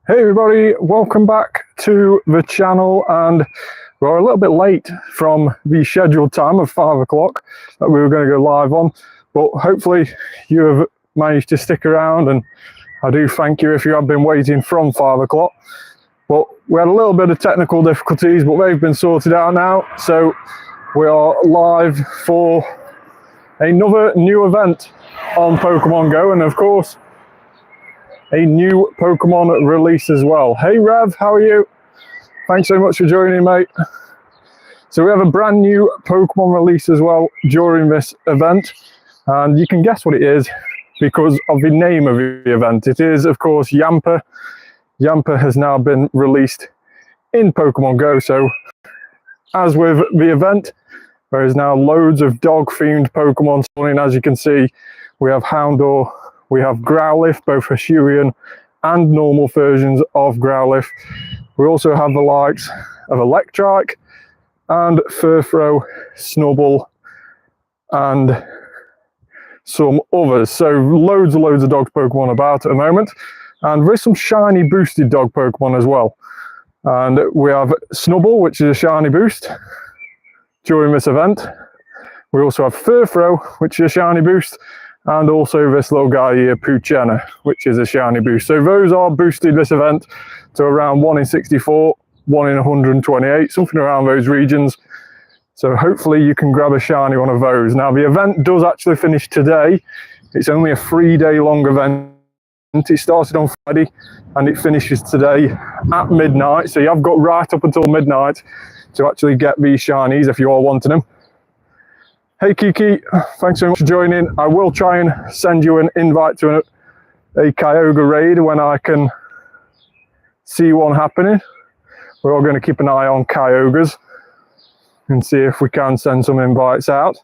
Hey everybody, welcome back to the channel, and we're a little bit late from the scheduled time of 5 o'clock that we were going to go live on, but hopefully you have managed to stick around, and I do thank you if you have been waiting from 5 o'clock. But we had a little bit of technical difficulties, but they've been sorted out now, so we are live for another new event on Pokemon Go, and of course a new Pokemon release as well. Hey Rev, how are you? Thanks so much for joining, mate. So we have a brand new Pokemon release as well during this event, and you can guess what it is because of the name of the event. It is, of course, Yamper. Yamper has now been released in Pokemon Go, so as with the event, there is now loads of dog-themed Pokemon spawning. As you can see, we have Houndour, we have Growlithe, both Hisuian and normal versions of Growlithe. We also have the likes of Electrike and Furfrou, Snubbull, and some others. So loads and loads of dog Pokemon about at the moment. And there's some shiny boosted dog Pokemon as well. And we have Snubbull, which is a shiny boost during this event. We also have Furfrou, which is a shiny boost. And also this little guy here, Poochenna, which is a shiny boost. So those are boosted this event to around 1 in 64, 1 in 128, something around those regions. So hopefully you can grab a shiny one of those. Now the event does actually finish today. It's only a 3-day long event. It started on Friday and it finishes today at midnight. So you have got right up until midnight to actually get these shinies if you are wanting them. Hey Kiki, thanks so much for joining. I will try and send you an invite to a Kyogre raid when I can see one happening. We're all going to keep an eye on Kyogres and see if we can send some invites out.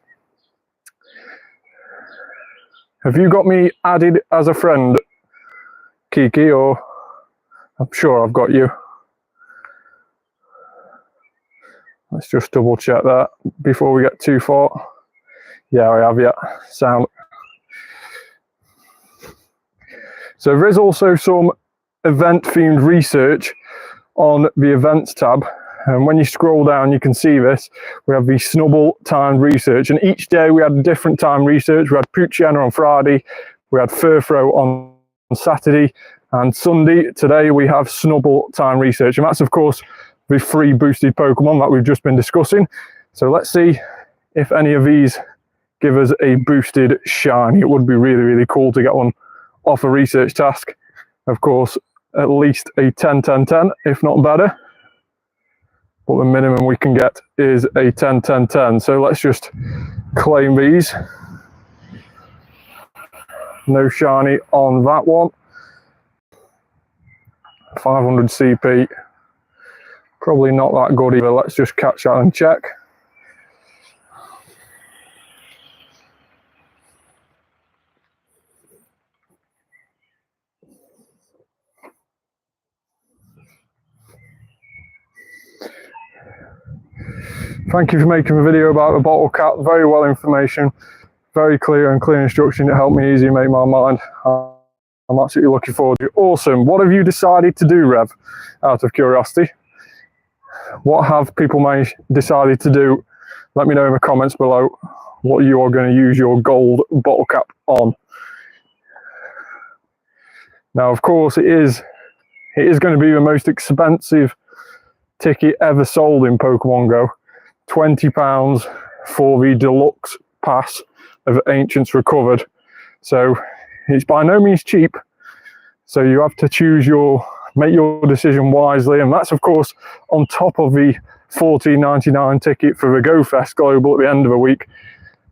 Have you got me added as a friend, Kiki, or I'm sure I've got you. Let's just double check that before we get too far. Yeah, I have, yeah. Sound. So there is also some event-themed research on the events tab. And when you scroll down, you can see this. We have the Snubbull timed research. And each day we had a different time research. We had Poochenna on Friday. We had Furfrou on Saturday. And Sunday, today, we have Snubbull time research. And that's, of course, the free boosted Pokemon that we've just been discussing. So let's see if any of these give us a boosted shiny. It would be really, really cool to get one off a research task. Of course, at least a 10-10-10, if not better. But the minimum we can get is a 10-10-10. So let's just claim these. No shiny on that one. 500 CP. Probably not that good either. Let's just catch that and check. Thank you for making the video about the bottle cap. Very well information, very clear and clear instruction. It helped me easily make my mind. I'm absolutely looking forward to it. Awesome. What have you decided to do, Rev, out of curiosity? What have people decided to do? Let me know in the comments below what you are going to use your gold bottle cap on. Now, of course, it is going to be the most expensive ticket ever sold in Pokemon Go. £20 for the deluxe pass of Ancients Recovered. So it's by no means cheap. So you have to make your decision wisely. And that's, of course, on top of the $14.99 ticket for the Go Fest Global at the end of the week.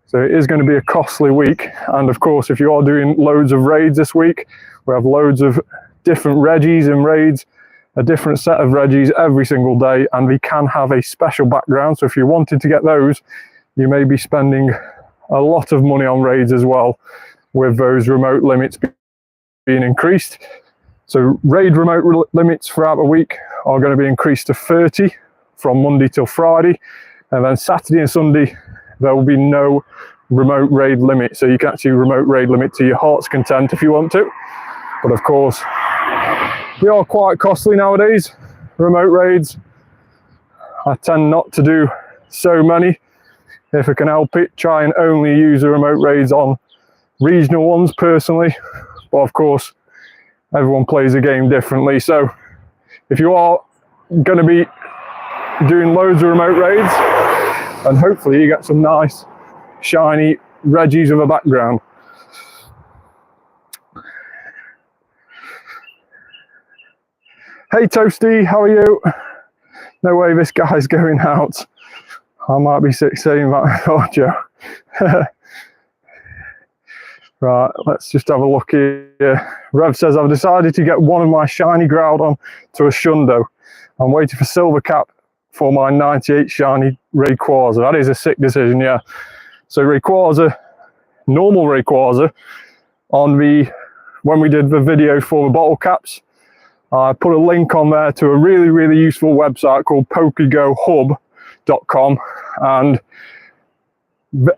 So it is going to be a costly week. And of course, if you are doing loads of raids this week, we have loads of different Reggies and raids, a different set of Reggies every single day, and we can have a special background. So if you wanted to get those, you may be spending a lot of money on raids as well, with those remote limits being increased. So raid remote limits throughout the week are going to be increased to 30 from Monday till Friday, and then Saturday and Sunday there will be no remote raid limit. So you can actually remote raid limit to your heart's content if you want to, but of course They are quite costly nowadays, remote raids. I tend not to do so many. If I can help it, try and only use the remote raids on regional ones personally. But of course, everyone plays the game differently. So if you are going to be doing loads of remote raids, and hopefully you get some nice shiny Reggies of a background. Hey Toasty, how are you? No way this guy's going out. I might be sick saying that, oh Joe. Right, let's just have a look here. Rev says, I've decided to get one of my shiny Groudon to a Shundo. I'm waiting for Silver Cap for my 98 shiny Rayquaza. That is a sick decision, yeah. So Rayquaza, normal Rayquaza, when we did the video for the bottle caps, I put a link on there to a really, really useful website called PokegoHub.com, and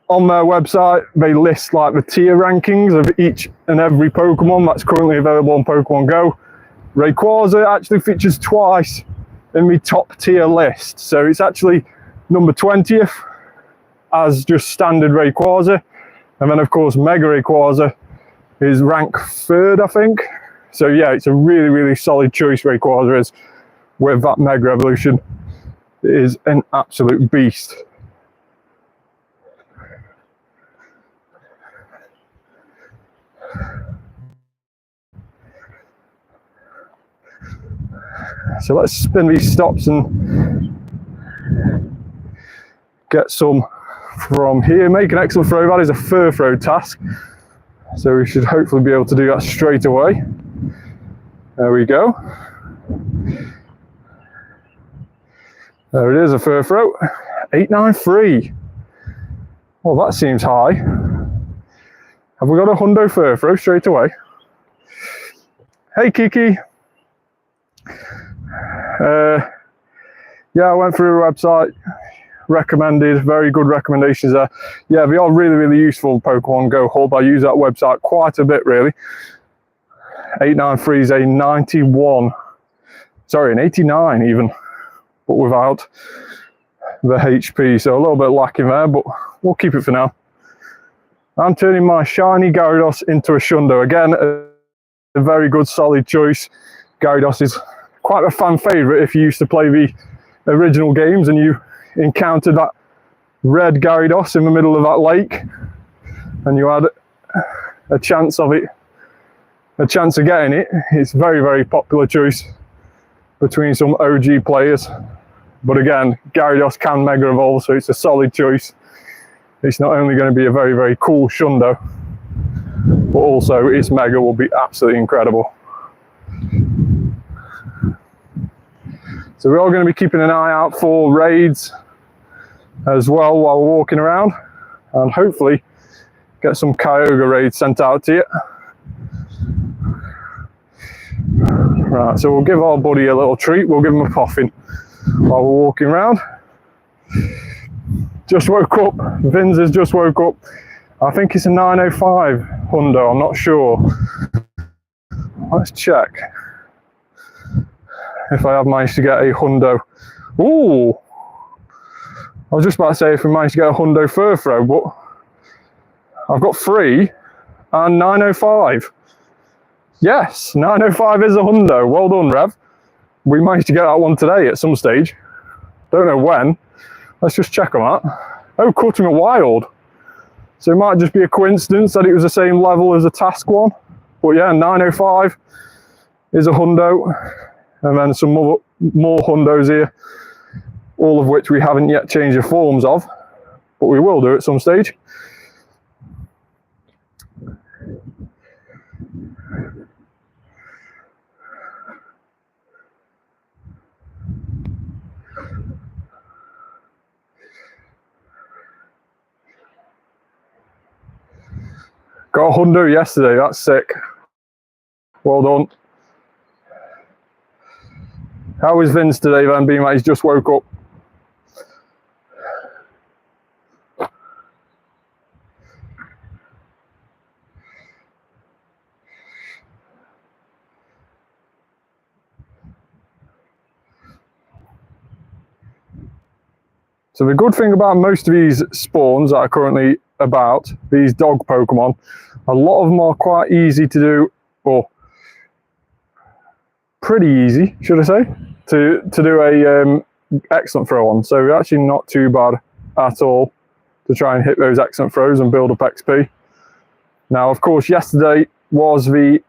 on their website they list like the tier rankings of each and every Pokemon that's currently available on Pokemon Go. Rayquaza actually features twice in the top tier list, so it's actually number 20th as just standard Rayquaza, and then of course Mega Rayquaza is rank 3rd, I think. So yeah, it's a really, really solid choice. Rayquaza is, with that Mega Evolution. It is an absolute beast. So let's spin these stops and get some from here. Make an excellent throw. That is a fur throw task. So we should hopefully be able to do that straight away. There we go. There it is, a fur throw. 893. Well, that seems high. Have we got a hundo fur throw straight away? Hey, Kiki. Yeah, I went through a website, recommended, very good recommendations there. Yeah, they are really, really useful, Pokemon Go Hub. I use that website quite a bit, really. 893 is a 91, sorry, an 89 even, but without the HP, so a little bit lacking there, but we'll keep it for now. I'm turning my shiny Gyarados into a Shundo. Again, a very good, solid choice. Gyarados is quite a fan favourite if you used to play the original games and you encountered that red Gyarados in the middle of that lake and you had a chance of getting it. It's very, very popular choice between some OG players. But again, Gyarados can Mega Evolve, so it's a solid choice. It's not only going to be a very, very cool Shundo, but also its Mega will be absolutely incredible. So we are going to be keeping an eye out for raids as well while we're walking around, and hopefully get some Kyogre raids sent out to you. Right, so we'll give our buddy a little treat. We'll give him a puffin while we're walking around. Just woke up. Vince has just woke up. I think it's a 905 hundo, I'm not sure. Let's check if I have managed to get a hundo. Ooh! I was just about to say if we managed to get a hundo fur throw, but I've got 3 and 905. Yes, 905 is a hundo. Well done, Rev. We managed to get that one today at some stage. Don't know when. Let's just check on that. Oh, cutting a wild. So it might just be a coincidence that it was the same level as the task one. But yeah, 905 is a hundo. And then some more hundos here, all of which we haven't yet changed the forms of, but we will do at some stage. Got a hundo yesterday, that's sick. Well done. How is Vince today then, being like he's just woke up? So the good thing about most of these spawns that are currently about, these dog Pokemon, a lot of them are quite easy to do, or pretty easy, should I say, to do a excellent throw on. So actually not too bad at all to try and hit those excellent throws and build up XP. Now, of course, yesterday was the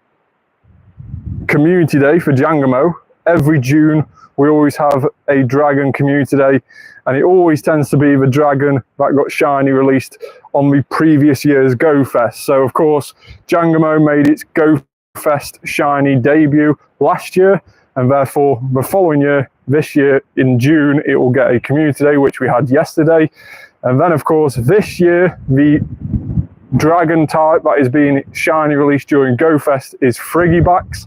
community day for Jangamo. Every June we always have a dragon community day, and it always tends to be the dragon that got shiny released on the previous year's Go Fest. So of course Jangamo made its Go Fest shiny debut last year, and therefore the following year, this year in June, it will get a community day, which we had yesterday. And then of course this year, the dragon type that is being shiny released during Go Fest is Frigibacks,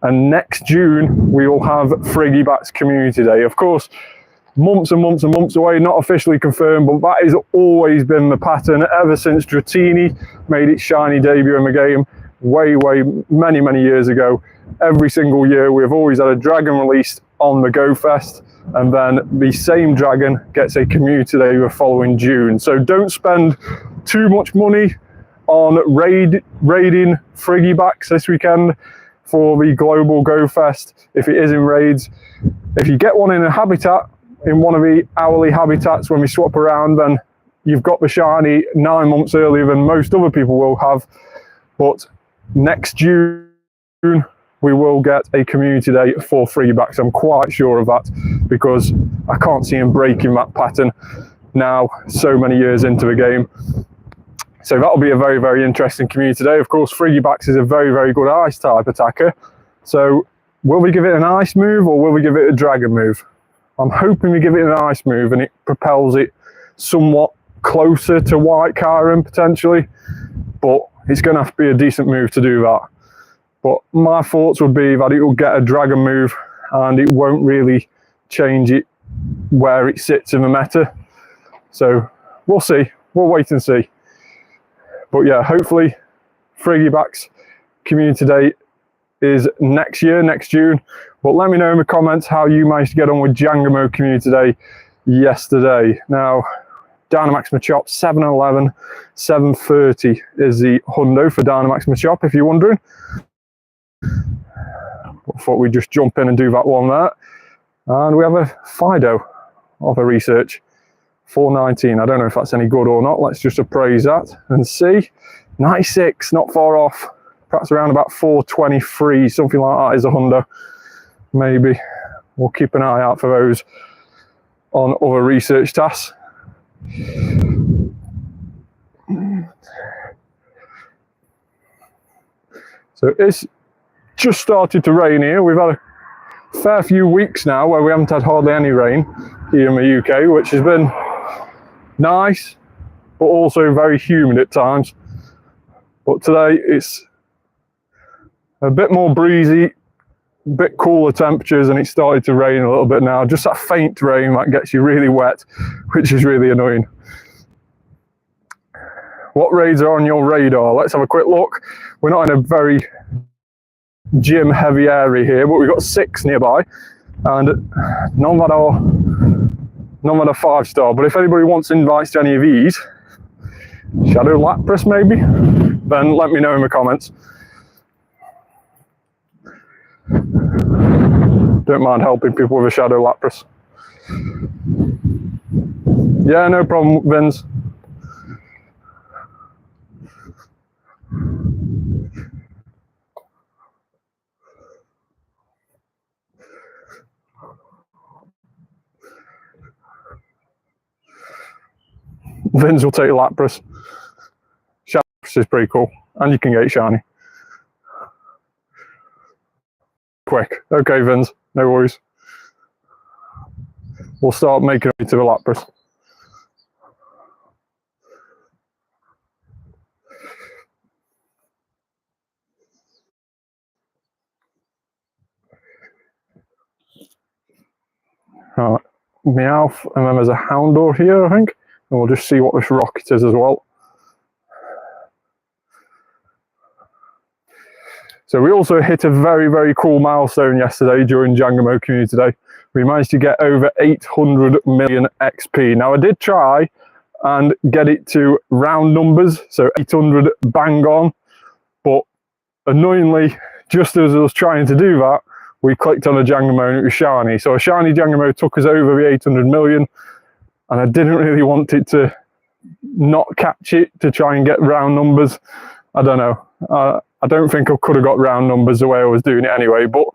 and next June we will have Frigibacks community day. Of course, months and months and months away, not officially confirmed, but that has always been the pattern ever since Dratini made its shiny debut in the game way many years ago. Every single year we have always had a dragon released on the Go Fest, and then the same dragon gets a community day the following June. So don't spend too much money on raiding Frigibacks this weekend for the global Go Fest if it is in raids. If you get one in a habitat, in one of the hourly habitats when we swap around, then you've got the shiny 9 months earlier than most other people will have. But next June we will get a community day for Frigibacks. I'm quite sure of that, because I can't see him breaking that pattern now so many years into the game. So that'll be a very interesting community day. Of course, Frigibacks is a very good ice type attacker. So will we give it an ice move or will we give it a dragon move? I'm hoping we give it an ice move and it propels it somewhat closer to White Kyurem potentially, but it's going to have to be a decent move to do that. But my thoughts would be that it will get a dragon move and it won't really change it where it sits in the meta. So we'll see. We'll wait and see. But yeah, hopefully Frigibacks community day is next year, next June. But let me know in the comments how you managed to get on with Jangamo community day yesterday. Now, Dynamax Machop 711, 730 is the hundo for Dynamax Machop, if you're wondering. I thought we'd just jump in and do that one there. And we have a Fido of a research. 419. I don't know if that's any good or not. Let's just appraise that and see. 96, not far off. Perhaps around about 423, something like that is a hundo. Maybe. We'll keep an eye out for those on other research tasks. So it's just started to rain here. We've had a fair few weeks now where we haven't had hardly any rain here in the UK, which has been nice, but also very humid at times. But today it's a bit more breezy, a bit cooler temperatures, and it's started to rain a little bit now. Just that faint rain that gets you really wet, which is really annoying. What raids are on your radar? Let's have a quick look. We're not in a very gym heavy area here, but we've got 6 nearby, and none that are 5-star. But if anybody wants invites to any of these, Shadow Lapras maybe, then let me know in the comments. Don't mind helping people with a Shadow Lapras. Yeah, no problem, Vince. Vince will take Lapras. Lapras is pretty cool, and you can get shiny. Quick. Okay, Vince, no worries. We'll start making it to the Lapras. Right, Meowth, and then there's a Houndour here, I think. And we'll just see what this rocket is as well. So we also hit a very cool milestone yesterday during Jangamo Community Day. we managed to get over 800 million XP. Now I did try and get it to round numbers, so 800 bang on, but annoyingly, just as I was trying to do that, we clicked on a Jangamo and it was shiny. So a shiny Jangamo took us over the 800 million, and I didn't really want it to not catch it to try and get round numbers. I don't know. I don't think I could have got round numbers the way I was doing it anyway, but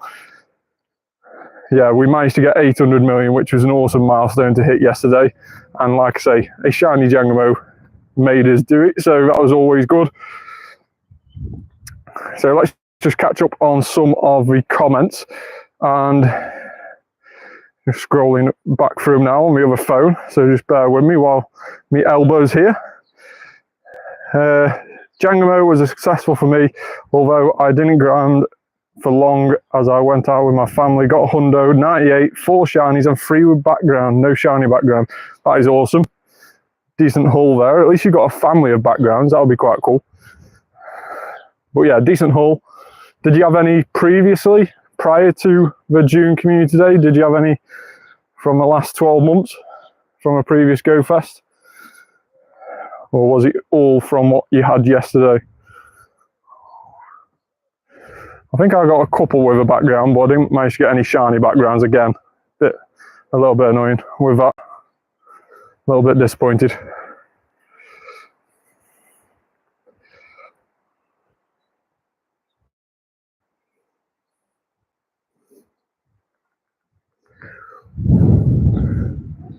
yeah, we managed to get 800 million, which was an awesome milestone to hit yesterday. And like I say, a shiny Jangamo made us do it, so that was always good. So let's just catch up on some of the comments, and just scrolling back through them now on the other phone, so just bear with me while my elbow's here. Jangamo was successful for me, although I didn't grind for long as I went out with my family. Got a hundo, 98, 4 shinies and 3 with background, no shiny background. That is awesome. Decent haul there. At least you got a family of backgrounds, that would be quite cool. But yeah, decent haul. Did you have any previously, prior to the June Community Day? Did you have any from the last 12 months from a previous Go Fest? Or was it all from what you had yesterday? I think I got a couple with a background, but I didn't manage to get any shiny backgrounds again. A little bit annoying with that. A little bit disappointed.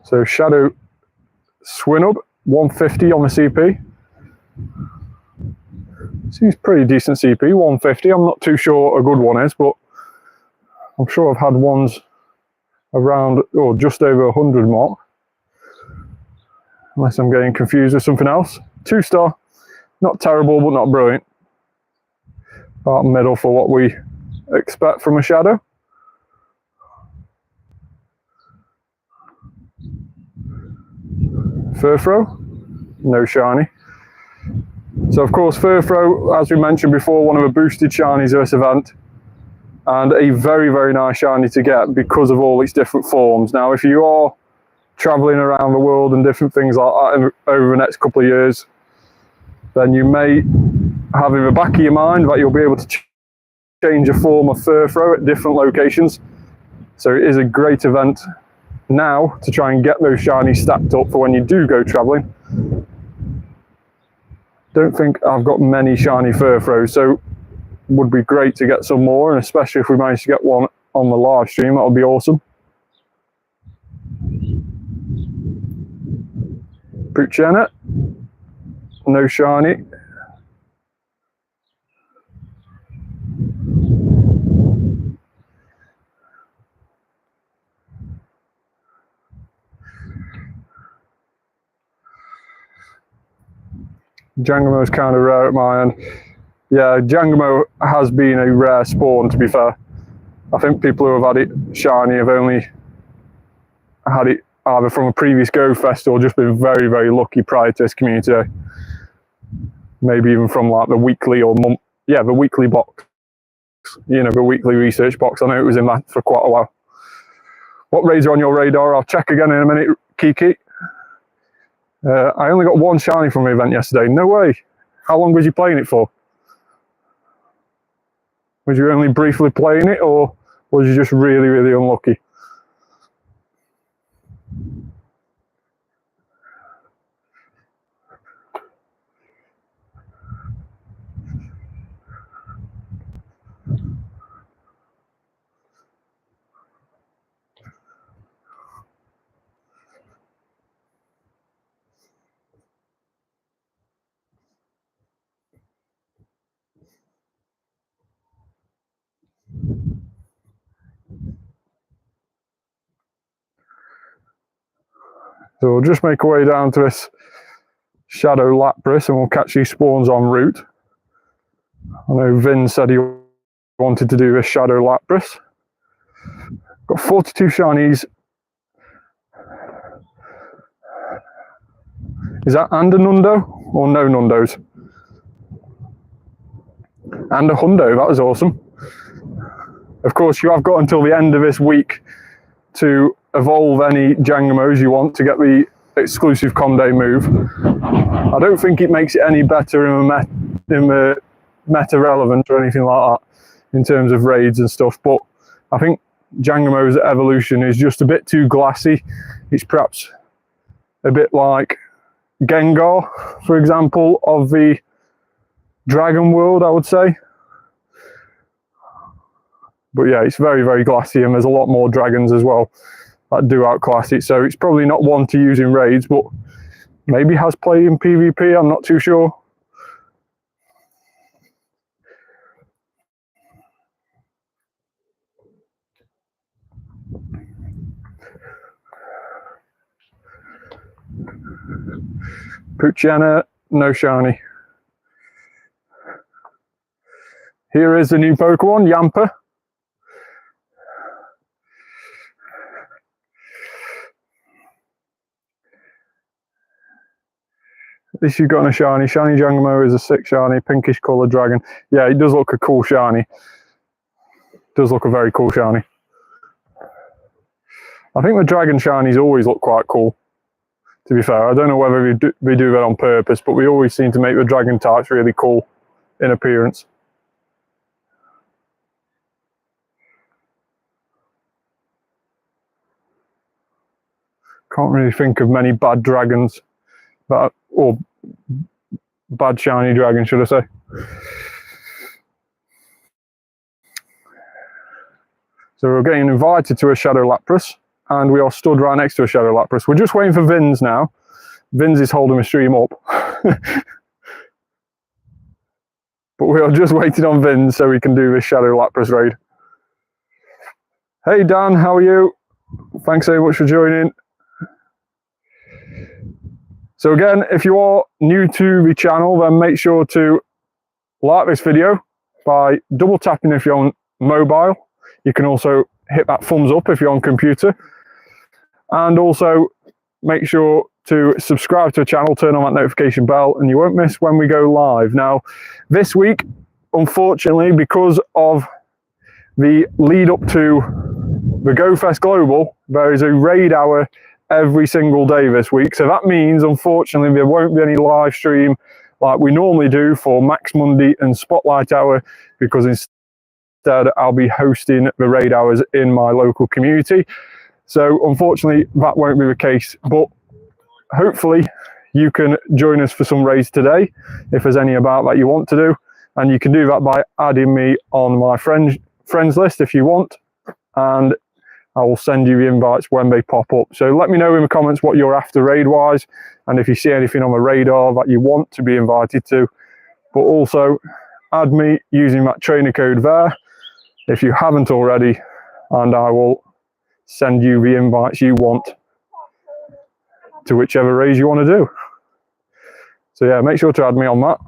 So Shadow Swinub, 150 on the CP. Seems pretty decent CP, 150. I'm not too sure what a good one is, but I'm sure I've had ones around or just over 100 mark. Unless I'm getting confused with something else. 2-star, not terrible, but not brilliant. About middle for what we expect from a Shadow. Furfro, no shiny. So of course Furfro, as we mentioned before, one of the boosted shinies of this event, and a very, very nice shiny to get because of all its different forms. Now if you are traveling around the world and different things like that over the next couple of years, then you may have in the back of your mind that you'll be able to change a form of Furfro at different locations. So it is a great event now to try and get those shinies stacked up for when you do go traveling. Don't think I've got many shiny Furfros, so would be great to get some more, and especially if we manage to get one on the live stream, that would be awesome. Pucciana, no shiny. Jangamo is kind of rare at my end. Yeah, Jangamo has been a rare spawn, to be fair. I think people who have had it shiny have only had it either from a previous Go Fest or just been very, very lucky prior to this Community Day. Maybe even from like the weekly or month, yeah, the weekly box. You know, the weekly research box. I know it was in that for quite a while. What raids are on your radar? I'll check again in a minute, Kiki. I only got 1 shiny from the event yesterday. No way. How long was you playing it for? Was you only briefly playing it, or was you just really, really unlucky? So we'll just make our way down to this Shadow Lapras and we'll catch these spawns en route. I know Vin said he wanted to do a Shadow Lapras. Got 42 shinies. Is that and a Nundo or no Nundos? And a Hundo, that was awesome. Of course, you have got until the end of this week to evolve any Jangamos you want to get the exclusive Conde move. I don't think it makes it any better in the meta relevant or anything like that in terms of raids and stuff, but I think Jangamo's evolution is just a bit too glassy. It's perhaps a bit like Gengar, for example, of the Dragon world, I would say. But yeah, it's very, very glassy, and there's a lot more dragons as well that do outclass it. So it's probably not one to use in raids, but maybe has play in PvP, I'm not too sure. Poochyena, no shiny. Here is the new Pokemon, Yamper. This you've got in a shiny. Shiny Jangamo is a 6 shiny, pinkish coloured dragon. Yeah, it does look a cool shiny. Does look a very cool shiny. I think the dragon shinies always look quite cool, to be fair. I don't know whether we do that on purpose, but we always seem to make the dragon types really cool in appearance. Can't really think of many bad dragons, or bad shiny dragons, should I say. So we're getting invited to a Shadow Lapras, and we are stood right next to a Shadow Lapras. We're just waiting for Vins now. Vins is holding the stream up. But we are just waiting on Vins so we can do this Shadow Lapras raid. Hey Dan, how are you? Thanks so much for joining. So again, if you are new to the channel, then make sure to like this video by double tapping if you're on mobile. You can also hit that thumbs up if you're on computer. And also make sure to subscribe to the channel, turn on that notification bell, and you won't miss when we go live. Now, this week, unfortunately, because of the lead up to the GoFest Global, there is a raid hour every single day this week. So that means, unfortunately, there won't be any live stream like we normally do for Max Monday and Spotlight Hour, because instead I'll be hosting the raid hours in my local community. So unfortunately, that won't be the case, but hopefully you can join us for some raids today if there's any about that you want to do, and you can do that by adding me on my friends list if you want, and I will send you the invites when they pop up. So let me know in the comments what you're after raid-wise, and if you see anything on the radar that you want to be invited to. But also add me using that trainer code there if you haven't already, and I will send you the invites you want to whichever raids you want to do. So yeah, make sure to add me on that.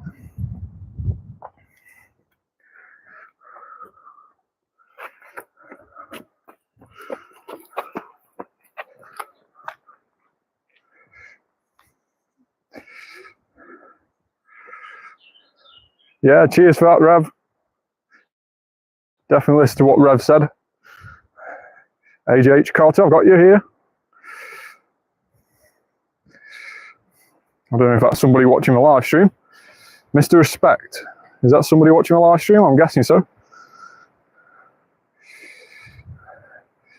Yeah, cheers for that, Rev. Definitely listen to what Rev said. AJH Carter, I've got you here. I don't know if that's somebody watching the live stream. Mr. Respect, is that somebody watching the live stream? I'm guessing so.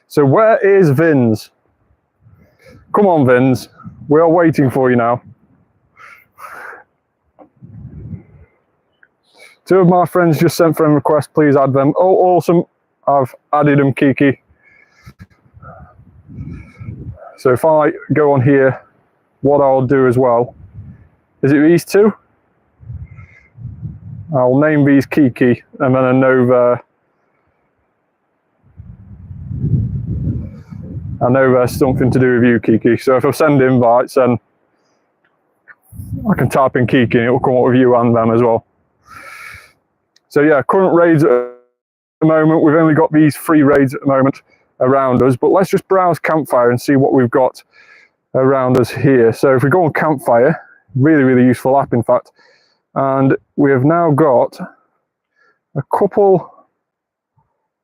So where is Vins? Come on, Vins. We are waiting for you now. Two of my friends just sent friend requests. Please add them. Oh, awesome. I've added them, Kiki. So if I go on here, what I'll do as well, is it these two? I'll name these Kiki, and then I know there's something to do with you, Kiki. So if I send invites, then I can type in Kiki and it will come up with you and them as well. So yeah, current raids at the moment, we've only got these 3 raids at the moment around us, but let's just browse Campfire and see what we've got around us here. So if we go on Campfire, really, really useful app, in fact, and we have now got a couple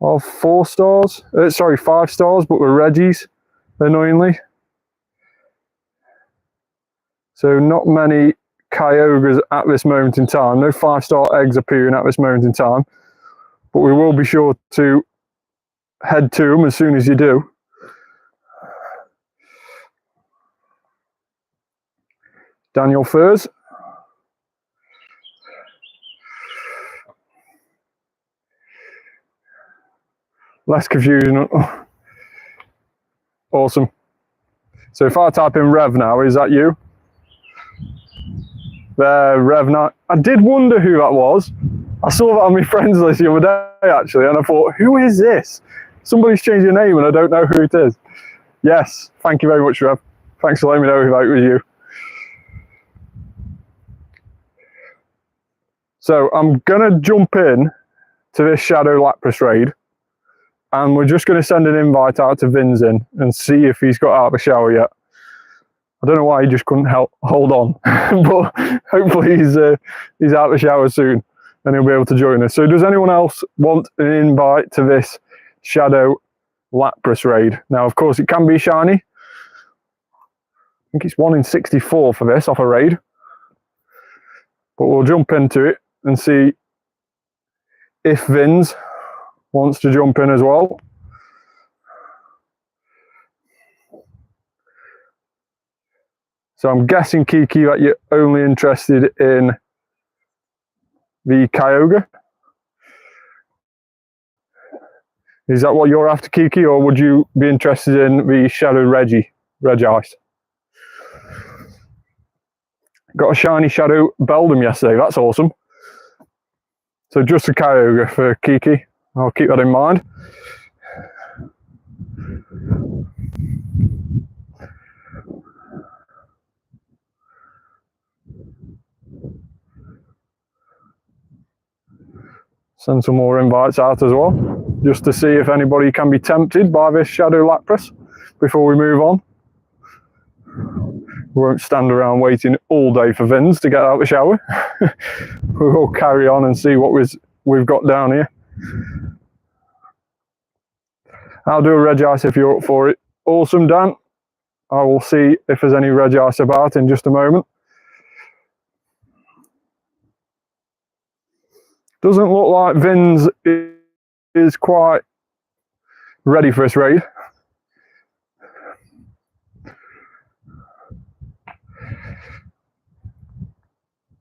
of 4 stars. Sorry, 5 stars, but we're Reggies, annoyingly. So not many Kyogres at this moment in time. No 5-star eggs appearing at this moment in time. But we will be sure to head to them as soon as you do. Daniel Furs. Less confusion. Awesome. So if I type in Rev now, is that you? There, Rev now. I did wonder who that was. I saw that on my friends list the other day, actually, and I thought, who is this? Somebody's changed your name and I don't know who it is. Yes, thank you very much, Rev. Thanks for letting me know if it was you. So I'm going to jump in to this Shadow Lapras raid, and we're just going to send an invite out to Vinzin and see if he's got out of the shower yet. I don't know why he just couldn't hold on, but hopefully he's out of the shower soon and he'll be able to join us. So does anyone else want an invite to this Shadow Lapras raid? Now, of course, it can be shiny. I think it's 1 in 64 for this off a raid. But we'll jump into it and see if Vinz wants to jump in as well. So I'm guessing, Kiki, that you're only interested in the Kyogre. Is that what you're after, Kiki, or would you be interested in the Shadow Regice? Got a shiny Shadow Beldum yesterday, that's awesome. So just a Kyogre for Kiki, I'll keep that in mind. Send some more invites out as well, just to see if anybody can be tempted by this Shadow Lapras before we move on. We won't stand around waiting all day for Vinz to get out of the shower. We'll carry on and see what we've got down here. I'll do a Regice if you're up for it. Awesome, Dan. I will see if there's any Regice about in just a moment. Doesn't look like Vinz is quite ready for this raid.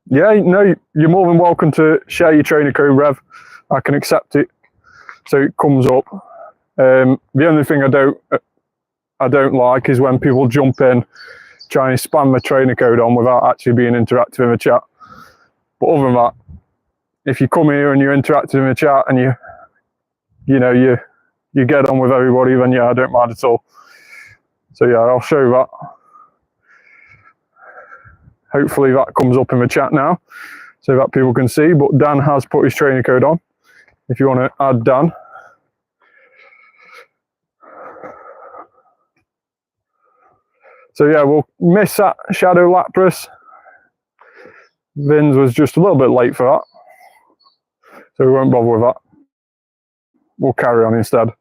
Yeah, no, you're more than welcome to share your trainer code, Rev. I can accept it, so it comes up. The only thing I don't like is when people jump in, trying to spam the trainer code on without actually being interactive in the chat. But other than that, if you come here and you're interactive in the chat and you get on with everybody, then yeah, I don't mind at all. So yeah, I'll show you that. Hopefully that comes up in the chat now so that people can see, but Dan has put his trainer code on if you want to add Dan. So yeah, we'll miss that Shadow Lapras. Vinz was just a little bit late for that, so we won't bother with that. We'll carry on instead.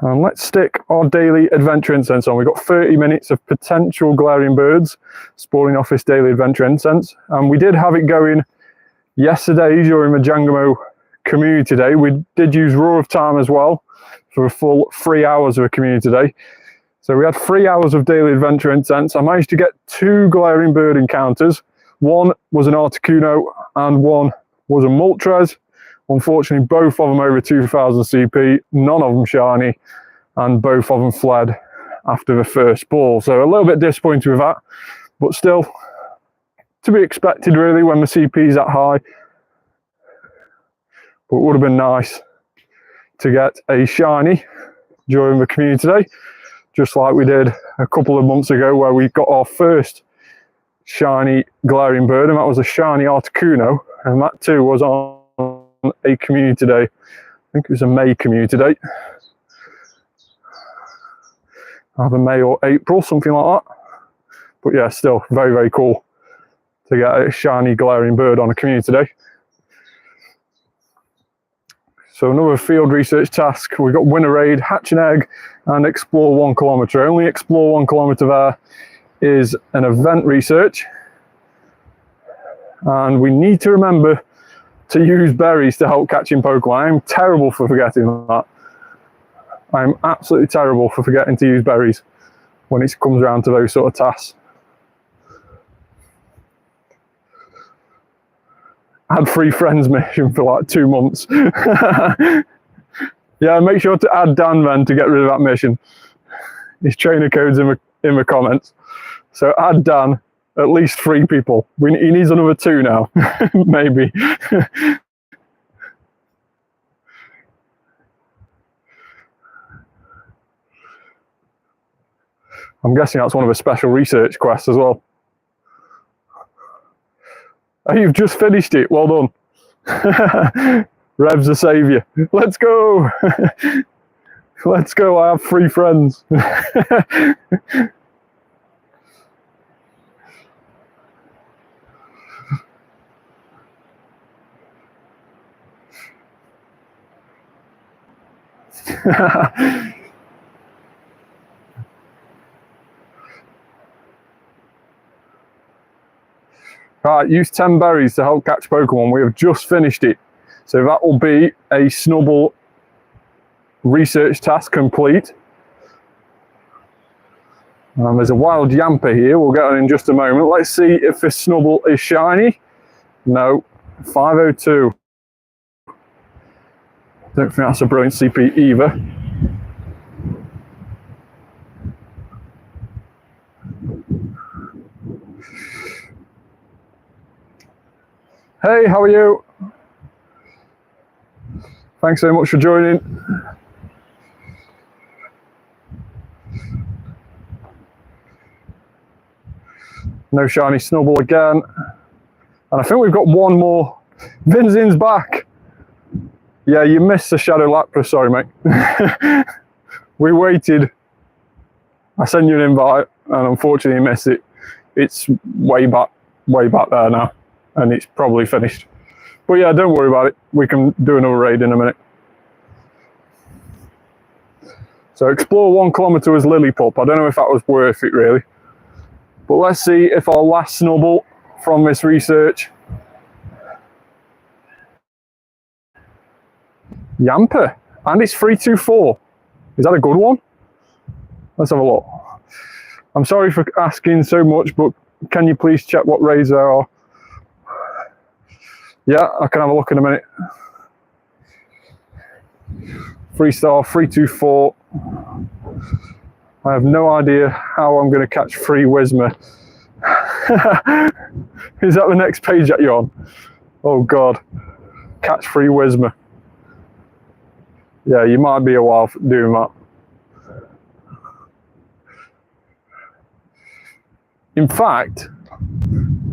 And let's stick our daily adventure incense on. We've got 30 minutes of potential glaring birds spawning off this daily adventure incense. And we did have it going yesterday during the Jangamo community day. We did use Roar of Time as well for a full 3 hours of a community day. So we had 3 hours of daily adventure incense. I managed to get 2 glaring bird encounters. One was an Articuno and one was a Moltres. Unfortunately, both of them over 2000 CP, none of them shiny, and both of them fled after the first ball. So a little bit disappointed with that, but still to be expected really when the CP is that high. But it would have been nice to get a shiny during the community day, just like we did a couple of months ago where we got our first shiny glaring bird, and that was a shiny Articuno, and that too was on a community day. I think it was a May community day, either May or April, something like that. But yeah, still very, very cool to get a shiny glaring bird on a community day. So another field research task. We've got win a raid, hatch an egg, and explore 1 kilometre. Only explore 1 kilometre there is an event research. And we need to remember to use berries to help catching Pokemon. I'm terrible for forgetting that. I'm absolutely terrible for forgetting to use berries when it comes around to those sort of tasks. I had free friends mission for like 2 months. Yeah, make sure to add Dan then to get rid of that mission. His trainer code's in the comments. So add Dan, at least 3 people. He needs another 2 now, maybe. I'm guessing that's one of the special research quests as well. Oh, you've just finished it. Well done. Rev's a saviour. Let's go. Let's go. I have 3 friends. Right, use 10 berries to help catch Pokemon. We have just finished it. So that will be a Snubble research task complete. There's a wild Yamper here. We'll get on in just a moment. Let's see if this Snubble is shiny. No, 502. Don't think that's a brilliant CP either. Hey, how are you? Thanks so much for joining. No shiny Snubble again. And I think we've got 1 more. Vinzin's back. Yeah, you missed the Shadow Lapras, sorry mate. We waited. I sent you an invite and unfortunately you missed it. It's way back there now. And it's probably finished. But yeah, don't worry about it. We can do another raid in a minute. So explore 1 kilometre was Lillipup. I don't know if that was worth it really. But let's see if our last Snubble from this research. Yamper. And it's 324. Is that a good one? Let's have a look. I'm sorry for asking so much, but can you please check what raids there are? Yeah, I can have a look in a minute. 3-star, 324. I have no idea how I'm going to catch free Whismer. Is that the next page that you're on? Oh God, catch free Whismer. Yeah, you might be a while for doing that. In fact,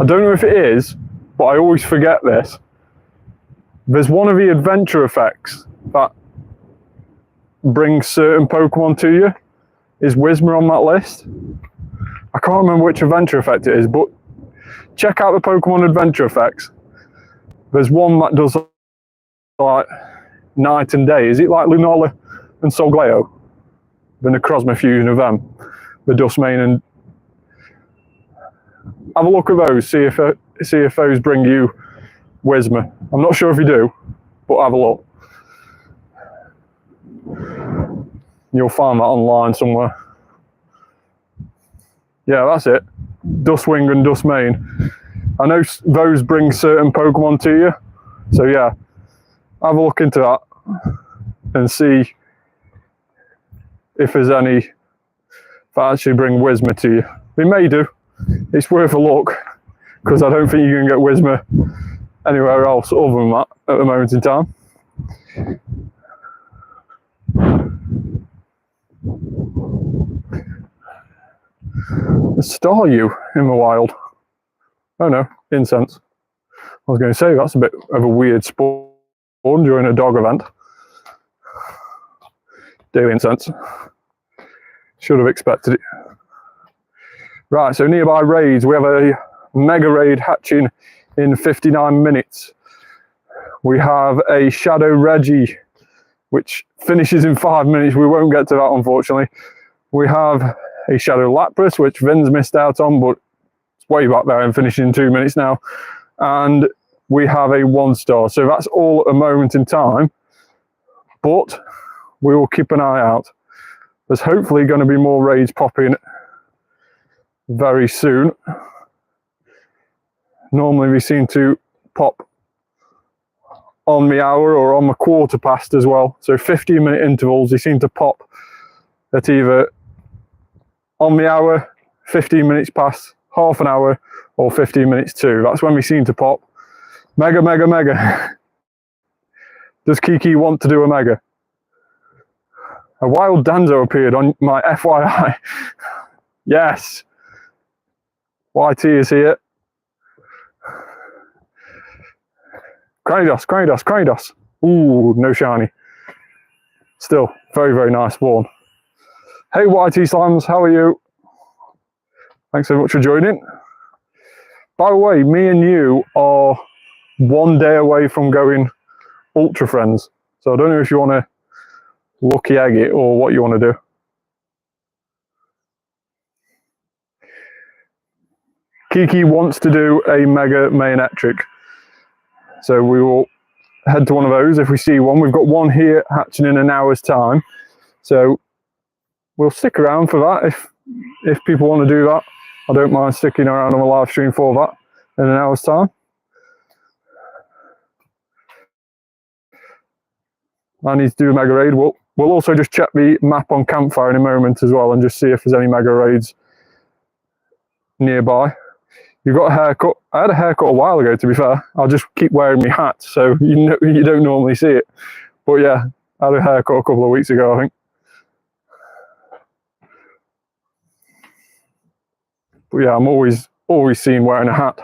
I don't know if it is, but I always forget this. There's one of the adventure effects that brings certain Pokemon to you. Is Whismer on that list? I can't remember which adventure effect it is, but check out the Pokemon adventure effects. There's one that does like night and day. Is it like Lunala and Solgaleo? The Necrozma fusion of them, the Dustmane, and have a look at those. See if those bring you Whismer. I'm not sure if you do, but have a look. You'll find that online somewhere. Yeah, that's it. Dustwing and Dustmane. I know those bring certain Pokemon to you. So yeah, have a look into that and see if there's any that actually bring Whismer to you. They may do. It's worth a look because I don't think you can get Whismer anywhere else other than that at the moment in time. The Staryu in the wild. Oh no, incense. I was going to say that's a bit of a weird spawn during a dog event. Daily incense. Should have expected it. Right, so nearby raids, we have a mega raid hatching in 59 minutes. We have a Shadow Reggie which finishes in 5 minutes. We won't get to that, unfortunately. We have a Shadow Lapras, which Vin's missed out on, but it's way back there and finishing in 2 minutes now. And we have a 1-star. So that's all at the moment in time. But we will keep an eye out. There's hopefully going to be more raids popping very soon. Normally we seem to pop on the hour or on the quarter past as well. So 15-minute intervals, they seem to pop at either on the hour, 15 minutes past, half an hour, or 15 minutes to. That's when we seem to pop. Mega, mega, mega. Does Kiki want to do a mega? A wild Danzo appeared on my FYI. Yes. YT is here. Kratos, Kratos, Kratos. Ooh, no shiny. Still, very, very nice spawn. Hey, YT Slimes, how are you? Thanks so much for joining. By the way, me and you are 1 day away from going Ultra Friends. So I don't know if you want to lucky egg it or what you want to do. Kiki wants to do a Mega Mayonetric. So we will head to one of those if we see one. We've got one here hatching in an hour's time. So we'll stick around for that if people want to do that. I don't mind sticking around on the live stream for that in an hour's time. I need to do a mega raid. We'll also just check the map on Campfire in a moment as well and just see if there's any mega raids nearby. You've got a haircut. I had a haircut a while ago, to be fair. I'll just keep wearing my hat, so you don't normally see it. But yeah, I had a haircut a couple of weeks ago, I think. But yeah, I'm always seen wearing a hat.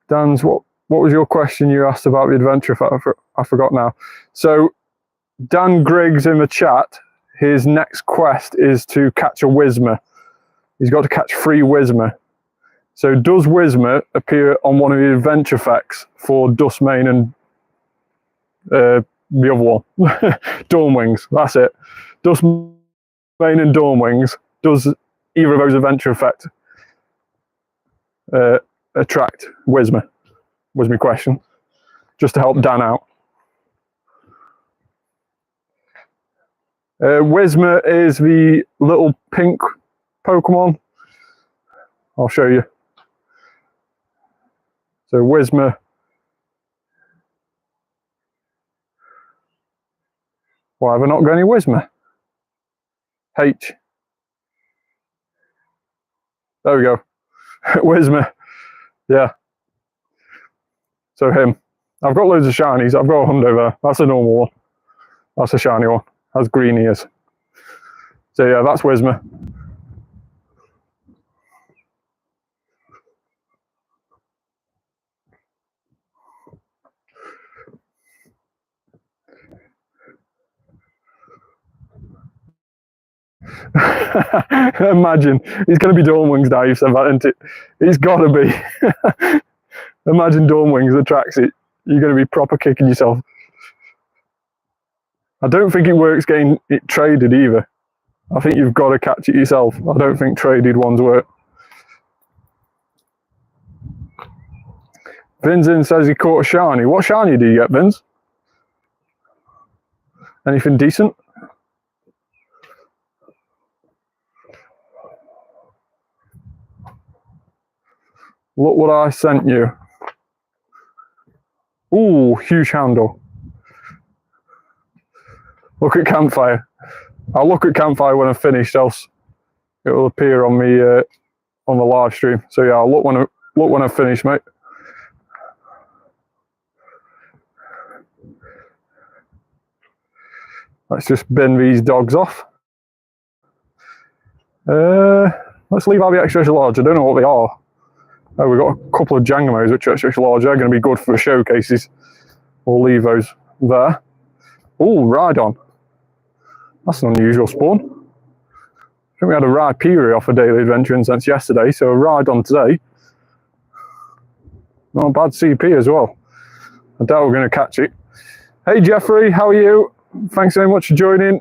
Dan's, what was your question you asked about the adventure? I forgot now. So Dan Griggs in the chat, his next quest is to catch a Whismer. He's got to catch 3 Whismer. So does Whismer appear on one of the adventure effects for Dustmane and the other one? Dawnwings, that's it. Dustmane and Dawnwings, does either of those adventure effects attract Whismer? Was my question, just to help Dan out. Whismer is the little pink Pokemon. I'll show you. So Whismer. Why have I not got any Whismer? H. There we go. Whismer. Yeah. So him. I've got loads of shinies. I've got a hundo there. That's a normal one. That's a shiny one. Has green ears. So yeah, that's Whismer. Imagine. He's going to be Dawnwings now, you've said that, isn't it? He's got to be. Imagine Dawnwings attracts it. You're going to be proper kicking yourself. I don't think it works getting it traded either. I think you've got to catch it yourself. I don't think traded ones work. Vinzin says he caught a shiny. What shiny do you get, Vinz? Anything decent? Look what I sent you. Ooh, huge handle. Look at Campfire. I'll look at Campfire when I'm finished, else it will appear on me on the live stream. So yeah, I'll look when I finish, mate. Let's just bin these dogs off. Let's leave out the extra large. I don't know what they are. Oh, we've got a couple of Jangamos which are extra large. They're going to be good for the showcases. We'll leave those there. Ooh, Rhydon. That's an unusual spawn. think we had a Rhyperior off a daily adventure incense yesterday, so a Rhydon today. Not a bad CP as well. I doubt we're going to catch it. Hey Jeffrey, how are you? Thanks very much for joining.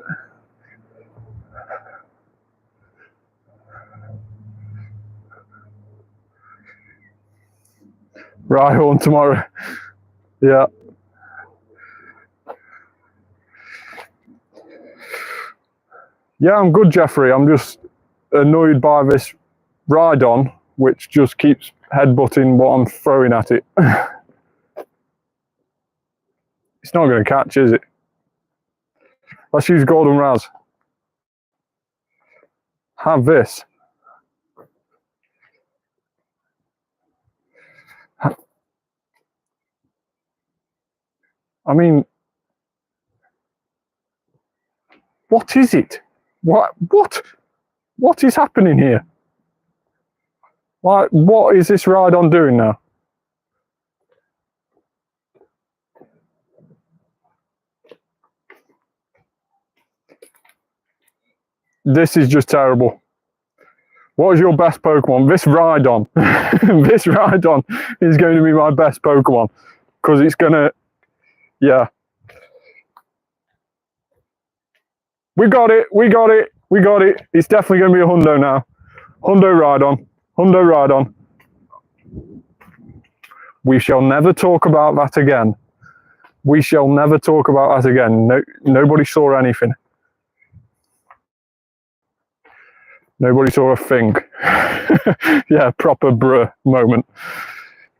Rhyhorn tomorrow. Yeah. Yeah, I'm good, Jeffrey. I'm just annoyed by this Rhydon, which just keeps headbutting what I'm throwing at it. It's not going to catch, is it? Let's use Golden Raz. Have this. I mean, what is it? What is happening here? Like, what is this Rhydon doing now? This is just terrible. What is your best Pokemon? This Rhydon. This Rhydon is going to be my best Pokemon. Because it's going to... Yeah. We got it. We got it. We got it. It's definitely going to be a hundo now. Hundo Rhydon. Hundo Rhydon. We shall never talk about that again. We shall never talk about that again. No, nobody saw anything. Nobody saw a thing. Yeah, proper bruh moment.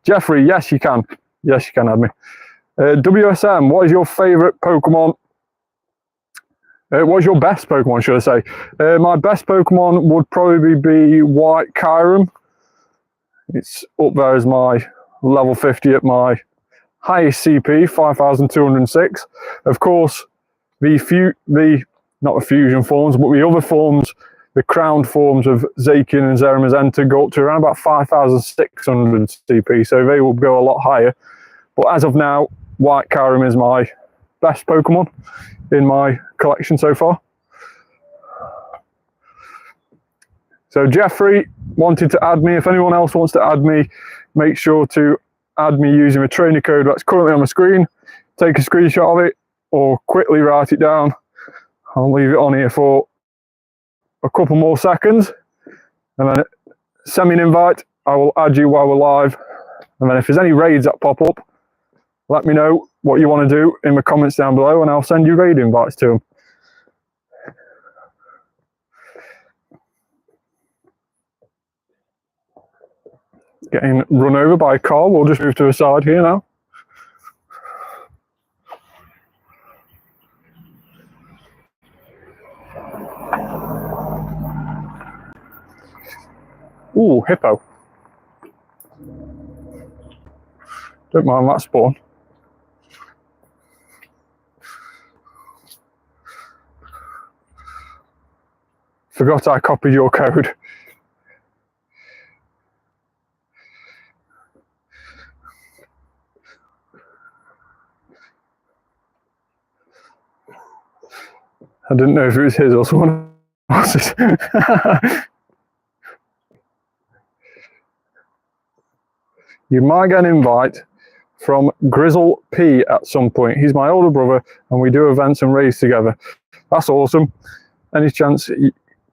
Jeffrey, yes you can. Yes you can have me. WSM, what is your favourite Pokemon? What is your best Pokemon, should I say? My best Pokemon would probably be White Kyogre. It's up there as my level 50 at my highest CP, 5,206. Of course, not the fusion forms, but the other forms, the crowned forms of Zacian and Zeromazenta go up to around about 5,600 CP, so they will go a lot higher. But as of now, White Kyogre is my best Pokemon in my collection so far. So Jeffrey wanted to add me. If anyone else wants to add me, make sure to add me using the trainer code that's currently on the screen. Take a screenshot of it or quickly write it down. I'll leave it on here for a couple more seconds and then send me an invite. I will add you while we're live, and then if there's any raids that pop up, let me know what you want to do in the comments down below and I'll send you raid invites to them. Getting run over by a car. We'll just move to the side here now. Ooh, hippo. Don't mind that spawn. Forgot I copied your code. I didn't know if it was his or someone else's. You might get an invite from Grizzle P at some point. He's my older brother and we do events and raids together. That's awesome. Any chance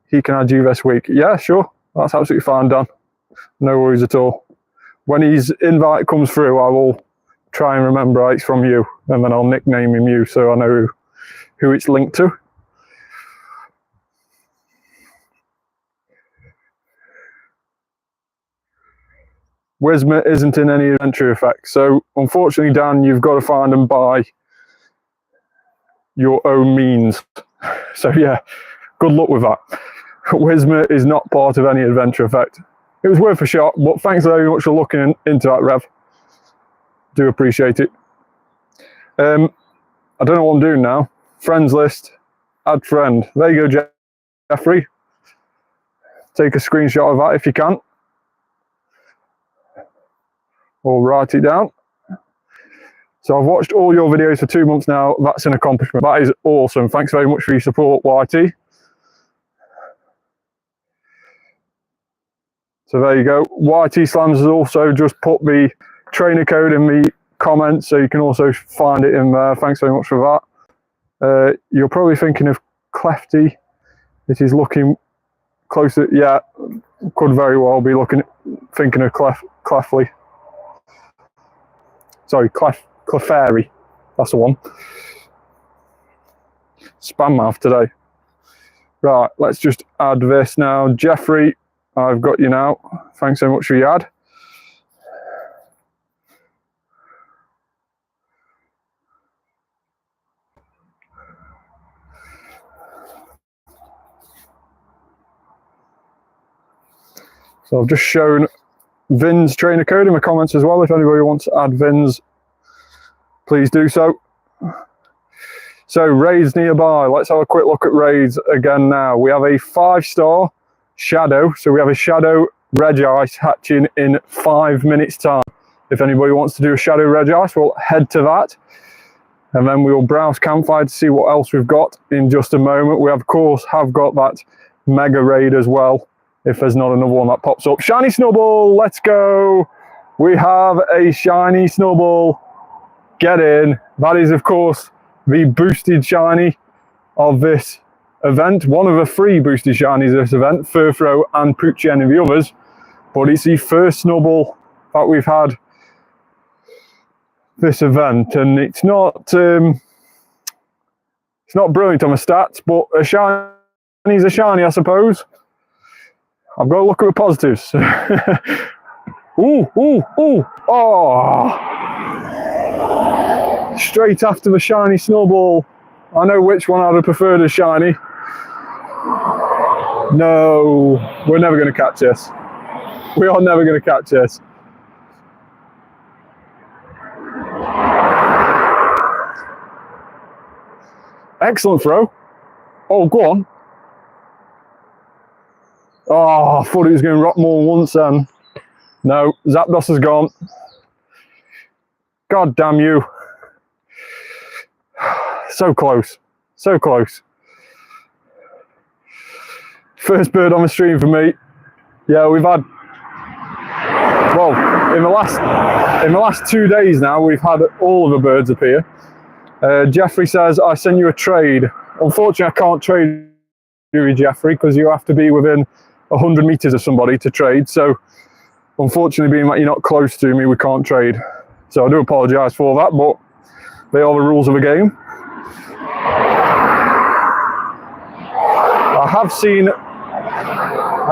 he can add you this week? Yeah, sure. That's absolutely fine, Dan. No worries at all. When his invite comes through, I will try and remember it's from you, and then I'll nickname him you so I know who it's linked to. Whismur isn't in any adventure effects, so unfortunately, Dan, you've got to find them by your own means. So yeah, good luck with that. Whismur is not part of any adventure effect. It was worth a shot, but thanks very much for looking into that, Rev. Do appreciate it. I don't know what I'm doing now. Friends list, add friend. There you go, Jeffrey. Take a screenshot of that if you can. Or write it down. So I've watched all your videos for 2 months now. That's an accomplishment. That is awesome. Thanks very much for your support, YT. So there you go. YT Slams has also just put the trainer code in the comments, so you can also find it in there. Thanks very much for that. You're probably thinking of Clefty. It is looking closer. Yeah, could very well be thinking of Clefly. Sorry, Clefairy. That's the one. Spam mouth today. Right, let's just add this now. Jeffrey, I've got you now. Thanks so much for your ad. So I've just shown Vin's trainer code in the comments as well. If anybody wants to add Vin's, please do so. So raids nearby. Let's have a quick look at raids again now. We have a 5-star shadow. So we have a shadow Regice hatching in 5 minutes time. If anybody wants to do a shadow Regice, we'll head to that. And then we will browse Campfire to see what else we've got in just a moment. We of course have got that mega raid as well, if there's not another one that pops up. Shiny Snubble, let's go. We have a shiny Snubble. Get in. That is of course the boosted shiny of this event. One of the 3 boosted shinies of this event, Furthrow and Poochien and the others. But it's the first Snubble that we've had this event, and it's not brilliant on the stats, but a shiny's a shiny, I suppose. I've got to look at the positives. Ooh, ooh, ooh. Oh. Straight after the shiny Snowball. I know which one I'd have preferred as shiny. No, we're never going to catch this. We are never going to catch this. Excellent throw. Oh, go on. Oh, I thought he was going to rock more once then. No, Zapdos is gone. God damn you. So close. So close. First bird on the stream for me. Yeah, we've had... Well, in the last 2 days now, we've had all of the birds appear. Jeffrey says, I sent you a trade. Unfortunately, I can't trade you, Jeffrey, because you have to be within 100 meters of somebody to trade. So, unfortunately, being that you're not close to me, we can't trade. So I do apologise for that, but they are the rules of the game. I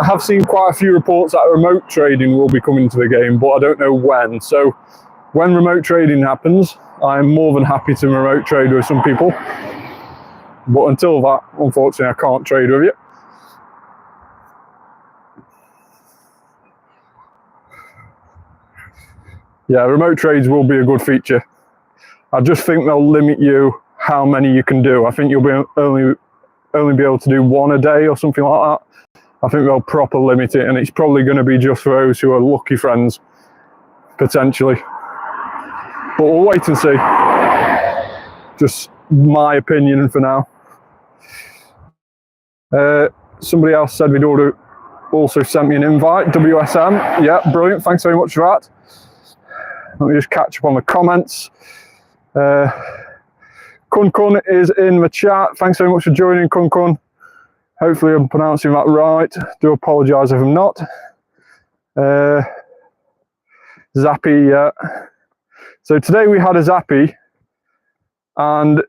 have seen quite a few reports that remote trading will be coming to the game, but I don't know when. So when remote trading happens, I'm more than happy to remote trade with some people. But until that, unfortunately, I can't trade with you. Yeah, remote trades will be a good feature. I just think they'll limit you how many you can do. I think you'll be only be able to do 1 a day or something like that. I think they'll proper limit it, and it's probably going to be just for those who are lucky friends, potentially. But we'll wait and see. Just my opinion for now. Somebody else said they'd also sent me an invite. WSM, yeah, brilliant. Thanks very much for that. Let me just catch up on the comments. Kun Kun is in the chat. Thanks very much for joining, Kun Kun. Hopefully I'm pronouncing that right. Do apologise if I'm not. Zappy, yeah. So today we had a Zappy, and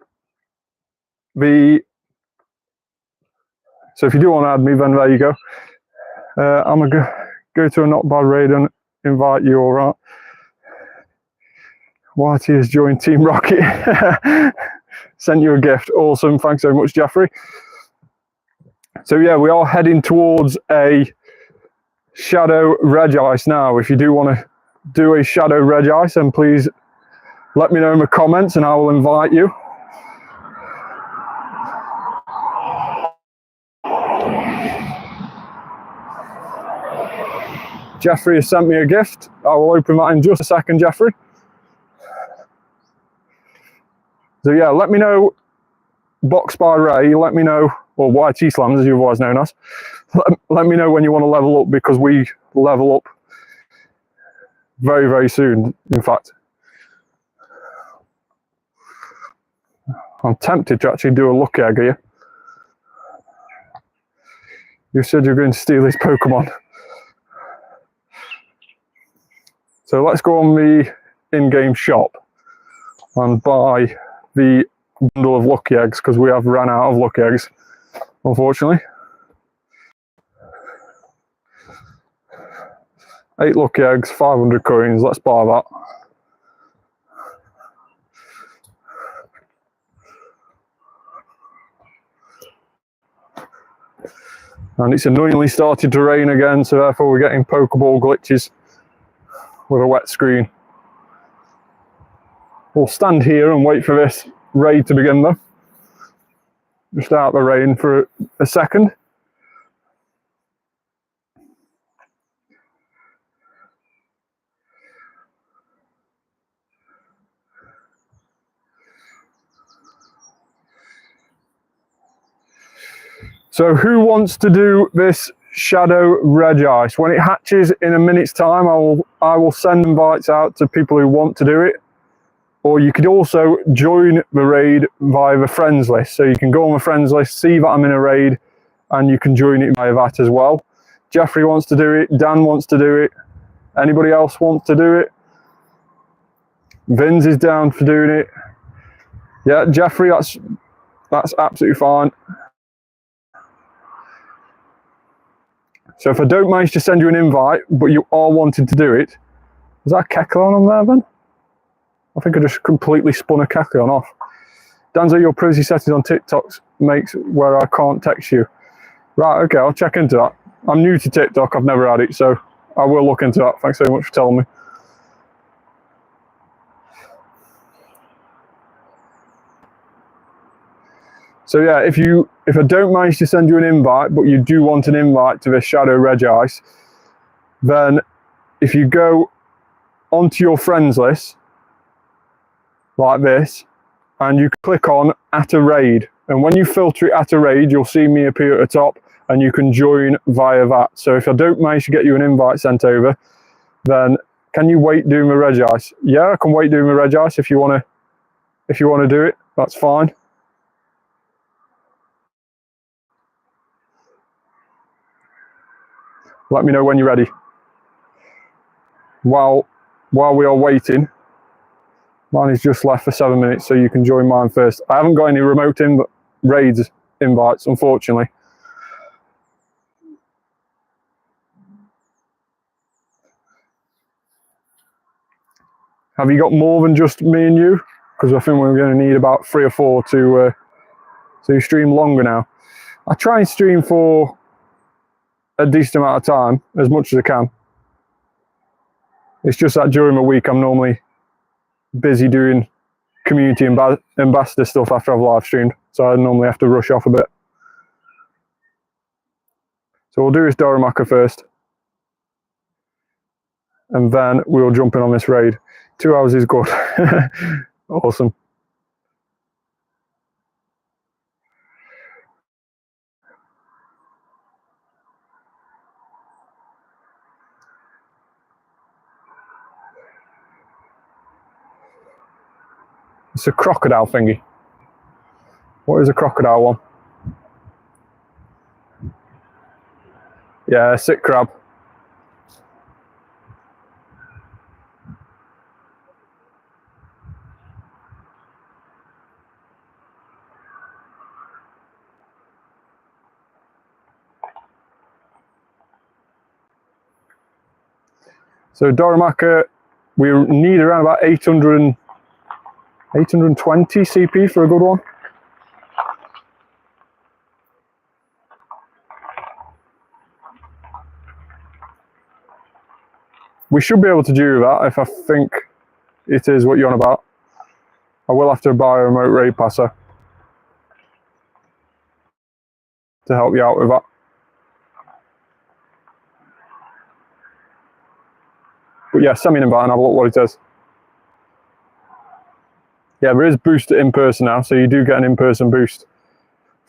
so if you do want to add me, then there you go. I'm going to go to a not bad raid and invite you, all right. YT has joined Team Rocket. Sent you a gift. Awesome. Thanks very much, Jeffrey. So yeah, we are heading towards a Shadow Regice now. If you do want to do a Shadow Regice, then please let me know in the comments and I will invite you. Jeffrey has sent me a gift. I will open that in just a second, Jeffrey. So yeah, let me know, Box by Ray, let me know, or YT slams as you're otherwise known as, let me know when you want to level up, because we level up very, very soon, in fact. I'm tempted to actually do a lucky egg here. You said you're going to steal his Pokemon. So let's go on the in-game shop and buy the bundle of lucky eggs, because we have ran out of lucky eggs, unfortunately. 8 lucky eggs, 500 coins, let's buy that. And it's annoyingly started to rain again, so therefore we're getting Pokeball glitches with a wet screen. We'll stand here and wait for this raid to begin though. Just out the rain for a second. So who wants to do this Shadow Regice? When it hatches in a minute's time, I will send invites out to people who want to do it. Or you could also join the raid via the friends list. So you can go on the friends list, see that I'm in a raid, and you can join it via that as well. Jeffrey wants to do it, Dan wants to do it, anybody else wants to do it? Vince is down for doing it. Yeah, Jeffrey, that's absolutely fine. So if I don't manage to send you an invite, but you are wanting to do it, is that a Kecleon on there then? I think I just completely spun a Kecleon off. Danzo, your privacy settings on TikTok makes where I can't text you. Right, okay, I'll check into that. I'm new to TikTok, I've never had it, so I will look into that. Thanks so much for telling me. So yeah, if I don't manage to send you an invite, but you do want an invite to this Shadow Regice, then if you go onto your friends list, like this, and you click on at a raid, and when you filter it at a raid, you'll see me appear at the top, and you can join via that. So if I don't manage to get you an invite sent over, then can you wait doing the Regice? Yeah, I can wait doing the Regice if you want to do it, that's fine. Let me know when you're ready. While we are waiting, mine is just left for 7 minutes, so you can join mine first. I haven't got any remote raids invites, unfortunately. Have you got more than just me and you? Because I think we're going to need about 3 or 4 to stream longer now. I try and stream for a decent amount of time, as much as I can. It's just that during the week I'm normally busy doing community ambassador stuff after I've live streamed, so I normally have to rush off a bit. So we'll do this Doromaka first, and then we'll jump in on this raid. 2 hours is good. Awesome. It's a crocodile thingy. What is a crocodile one? Yeah, sick crab. So Doromaka, we need around about 820 CP for a good one. We should be able to do that if I think it is what you're on about. I will have to buy a remote raid passer to help you out with that. But yeah, send me an invite and have a look what it says. Yeah, there is boosted in person now, so you do get an in-person boost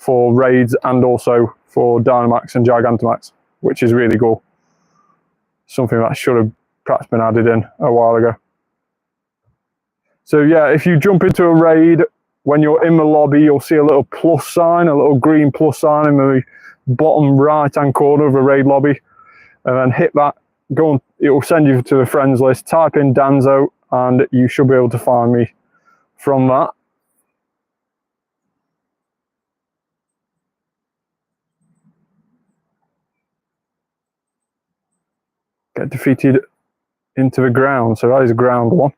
for raids and also for Dynamax and Gigantamax, which is really cool. Something that should have perhaps been added in a while ago. So yeah, if you jump into a raid, when you're in the lobby, you'll see a little plus sign, a little green plus sign in the bottom right-hand corner of the raid lobby. And then hit that, go on, it will send you to the friends list, type in Danzo, and you should be able to find me from that. Get defeated into the ground, so that is ground one.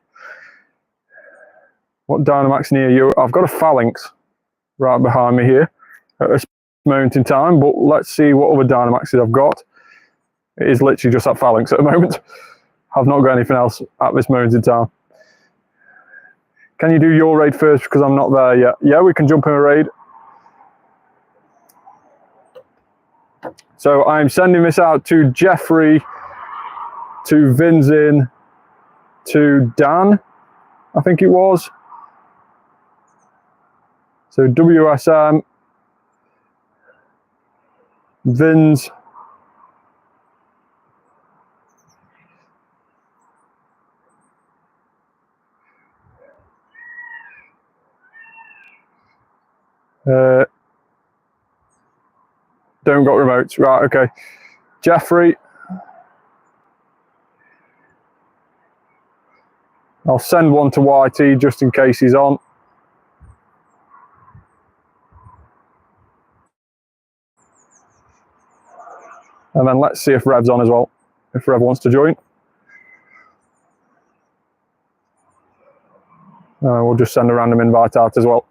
What Dynamax near you? I've got a Phalanx right behind me here at this moment in time, but let's see what other Dynamaxes I've got. It is literally just that Phalanx at the moment. I've not got anything else at this moment in time. Can you do your raid first because I'm not there yet? Yeah, we can jump in a raid. So I'm sending this out to Jeffrey, to Vinzin, to Dan, I think it was. So WSM, Vinz, don't got remotes, right, okay. Jeffrey, I'll send one to YT just in case he's on. And then let's see if Rev's on as well, if Rev wants to join. We'll just send a random invite out as well.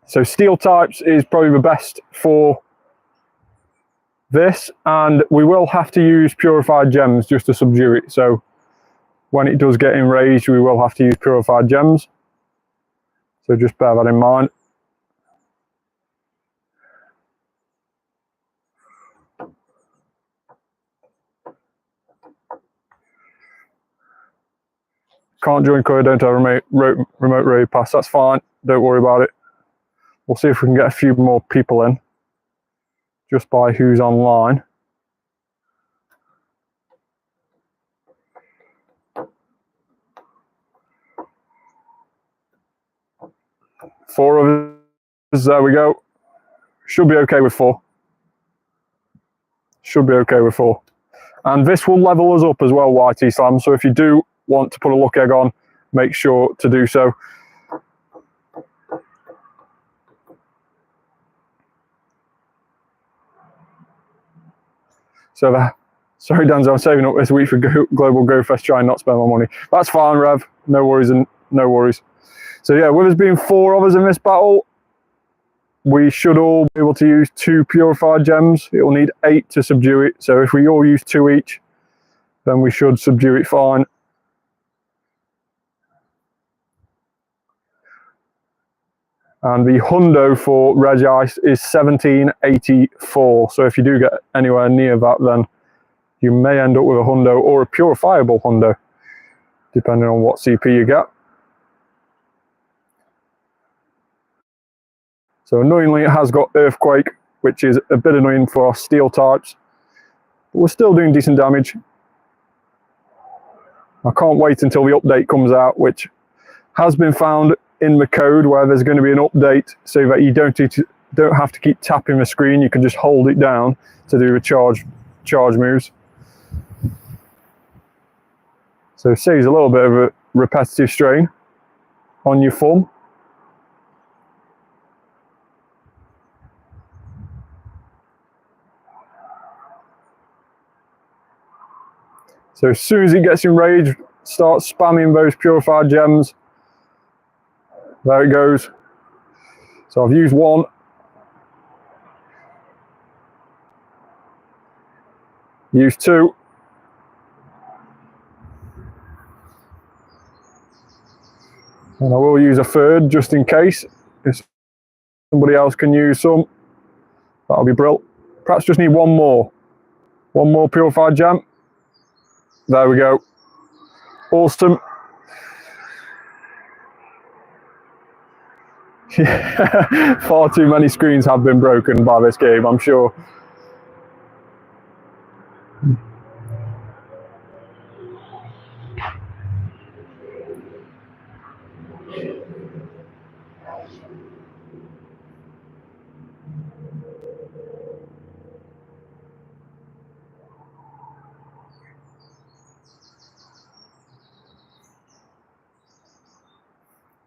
So steel types is probably the best for this, and we will have to use purified gems just to subdue it. So when it does get enraged, we will have to use purified gems. So just bear that in mind. Can't join because I don't have a remote raid pass. That's fine. Don't worry about it. We'll see if we can get a few more people in just by who's online. Four of us. There we go. Should be okay with four. Should be okay with four. And this will level us up as well, YT Slam. So if you do want to put a luck egg on, make sure to do so. So sorry, Danzo, I'm saving up this week for Global Go Fest, try and not spend my money. That's fine, Rev. No worries and no worries. So yeah, with us being four of us in this battle, we should all be able to use 2 purified gems. It will need 8 to subdue it. So if we all use 2 each, then we should subdue it fine. And the hundo for Regice is 1784. So if you do get anywhere near that, then you may end up with a hundo or a purifiable hundo, depending on what CP you get. So annoyingly, it has got Earthquake, which is a bit annoying for our steel types. But we're still doing decent damage. I can't wait until the update comes out, which has been found in the code, where there's going to be an update so that you don't have to keep tapping the screen. You can just hold it down to do the charge moves. So it saves a little bit of a repetitive strain on your thumb. So as soon as it gets enraged, start spamming those purified gems. There it goes. So I've used 1. Used 2. And I will use a 3rd just in case. If somebody else can use some, that'll be brilliant. Perhaps just need 1 more. 1 more purified gem. There we go. Awesome. Far too many screens have been broken by this game, I'm sure.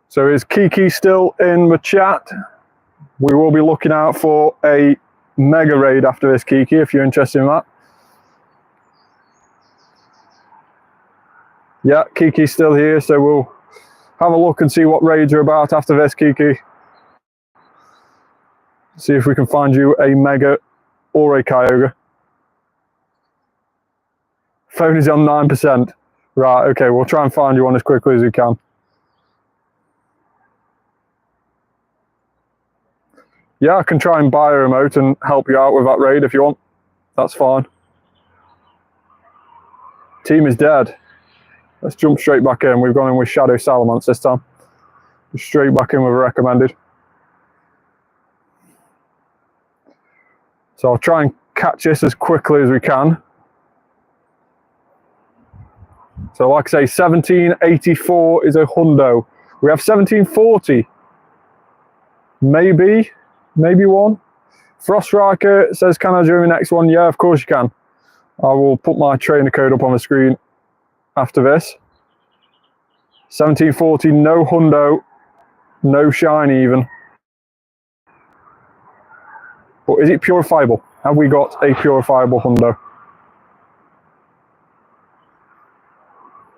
So is Kiki still in the chat? We will be looking out for a mega raid after this, Kiki, if you're interested in that. Yeah, Kiki's still here, so we'll have a look and see what raids are about after this, Kiki. See if we can find you a mega or a Kyogre. Phone is on 9%. Right, okay, we'll try and find you one as quickly as we can. Yeah, I can try and buy a remote and help you out with that raid if you want. That's fine. Team is dead. Let's jump straight back in. We've gone in with Shadow Salamence this time. Straight back in with a recommended. So I'll try and catch this as quickly as we can. So like I say, 1784 is a hundo. We have 1740. Maybe one. Frost Riker says, can I join the next one? Yeah, of course you can. I will put my trainer code up on the screen after this. 1740, no hundo, no shiny even. But is it purifiable? Have we got a purifiable hundo?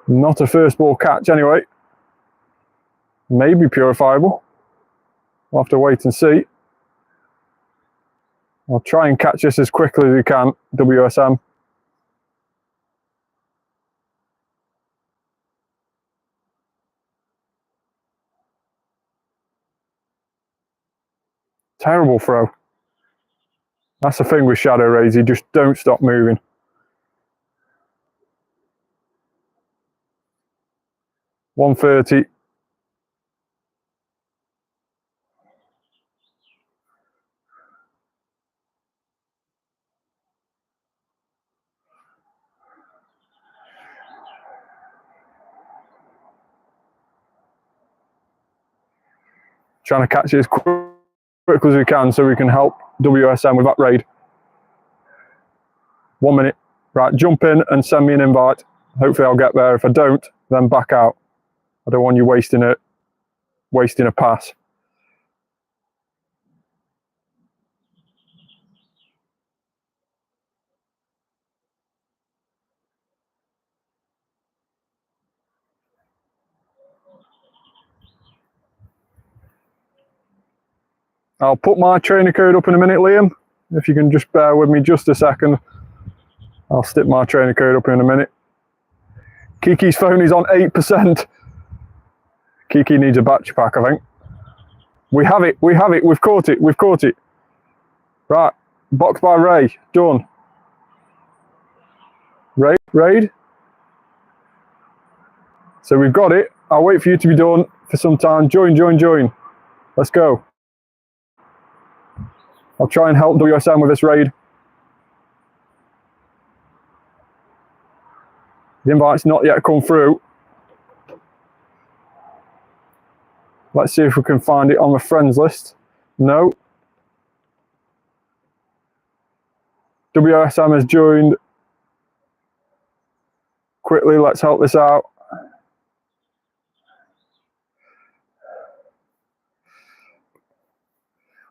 Not a first ball catch anyway. Maybe purifiable. We'll have to wait and see. I'll try and catch this as quickly as we can, WSM. Terrible throw. That's the thing with Shadow Raids, you just don't stop moving. $130. Trying to catch it as quickly as we can so we can help WSM with that raid. 1 minute. Right, jump in and send me an invite. Hopefully I'll get there. If I don't, then back out. I don't want you wasting a pass. I'll put my trainer code up in a minute, Liam. If you can just bear with me just a second. I'll stick my trainer code up in a minute. Kiki's phone is on 8%. Kiki needs a battery pack, I think. We have it, we've caught it. Right, box by Ray, done. Raid. So we've got it. I'll wait for you to be done for some time. Join. Let's go. I'll try and help WSM with this raid. The invite's not yet come through. Let's see if we can find it on the friends list. No. WSM has joined. Quickly, let's help this out.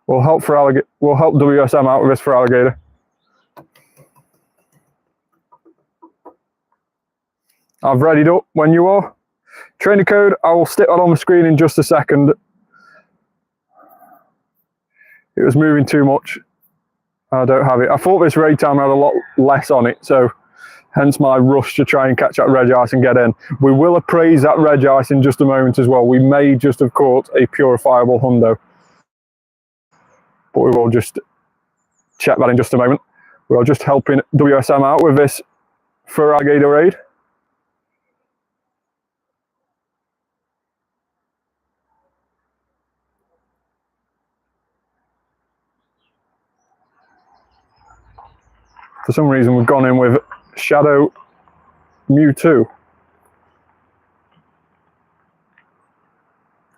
We'll help WSM out with this for Alligator. I've readied up when you are. Trainer code, I will stick that on the screen in just a second. It was moving too much. I don't have it. I thought this raid time had a lot less on it, so hence my rush to try and catch that red ice and get in. We will appraise that red ice in just a moment as well. We may just have caught a purifiable hundo, but we will just check that in just a moment. We're just helping WSM out with this for Alligator raid. For some reason we've gone in with Shadow Mewtwo.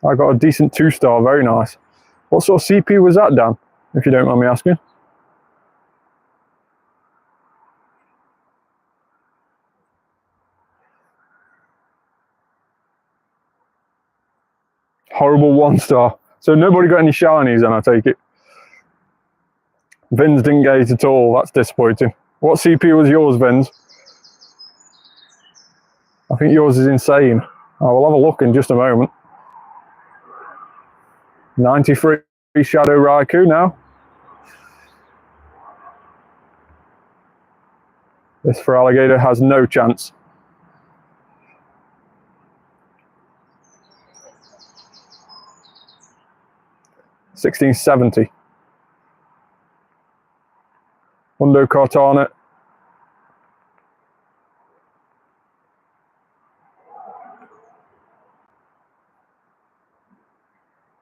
I got a decent 2-star, very nice. What sort of CP was that, Dan, if you don't mind me asking? Horrible 1-star. So nobody got any shinies then, I take it. Vince didn't get it at all, that's disappointing. What CP was yours, Vince? I think yours is insane. I will have a look in just a moment. 93 Shadow Raikou now. This Feraligatr has no chance. $16.70. Hundo Cortana.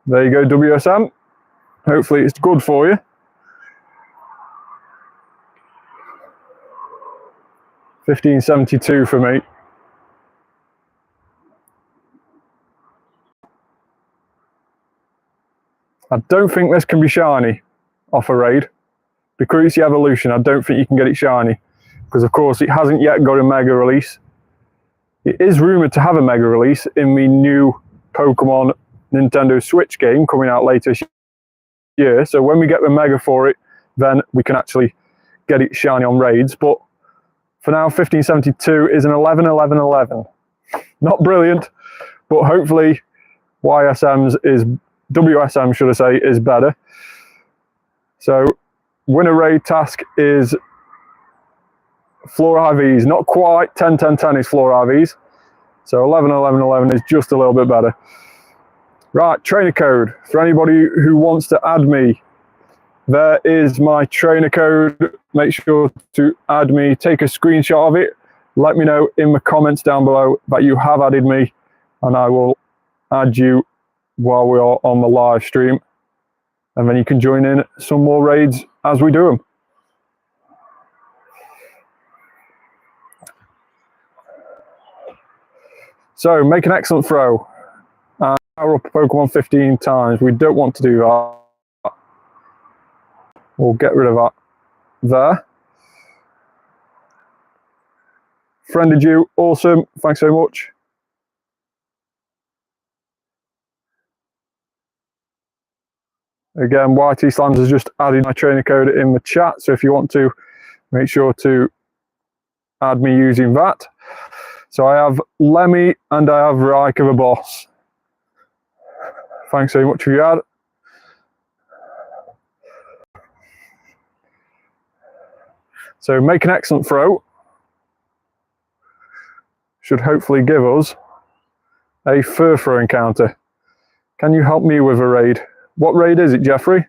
There you go, WSM. Hopefully it's good for you. $15.72 for me. I don't think this can be shiny off a raid. Because it's the evolution, I don't think you can get it shiny. Because of course it hasn't yet got a mega release. It is rumoured to have a mega release in the new Pokémon Nintendo Switch game coming out later this year. So when we get the mega for it, then we can actually get it shiny on raids. But for now, 1572 is an 11-11-11. Not brilliant, but hopefully WSM should I say, is better. So winner raid task is floor IVs. Not quite 10-10-10 is floor IVs. So 11-11-11 is just a little bit better. Right, trainer code. For anybody who wants to add me, there is my trainer code. Make sure to add me. Take a screenshot of it. Let me know in the comments down below that you have added me, and I will add you while we are on the live stream. And then you can join in some more raids as we do them. So, make an excellent throw. And power up Pokemon 15 times. We don't want to do that. We'll get rid of that there. Friended you. Awesome. Thanks so much. Again, YT Slams has just added my trainer code in the chat, so if you want to, make sure to add me using that. So I have Lemmy and I have Raikou the boss. Thanks so much for your ad. So make an excellent throw. Should hopefully give us a Furfrou encounter. Can you help me with a raid? What raid is it, Jeffrey?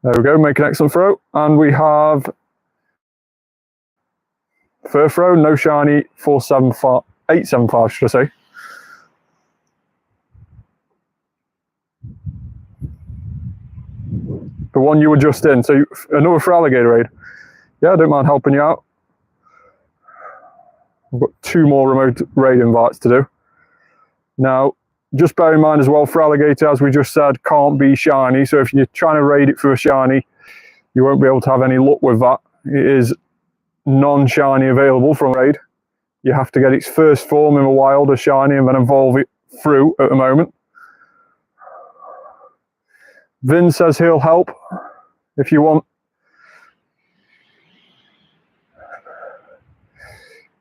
There we go, make an excellent throw. And we have Furfrou, no shiny, 475, 875 should I say. The one you were just in, so another Feraligatr raid. Yeah, I don't mind helping you out. I've got 2 more remote raid invites to do. Now, just bear in mind as well, Feraligatr, as we just said, can't be shiny. So if you're trying to raid it for a shiny, you won't be able to have any luck with that. It is non-shiny available from raid. You have to get its first form in the wild, a shiny, and then evolve it through at the moment. Vin says he'll help if you want.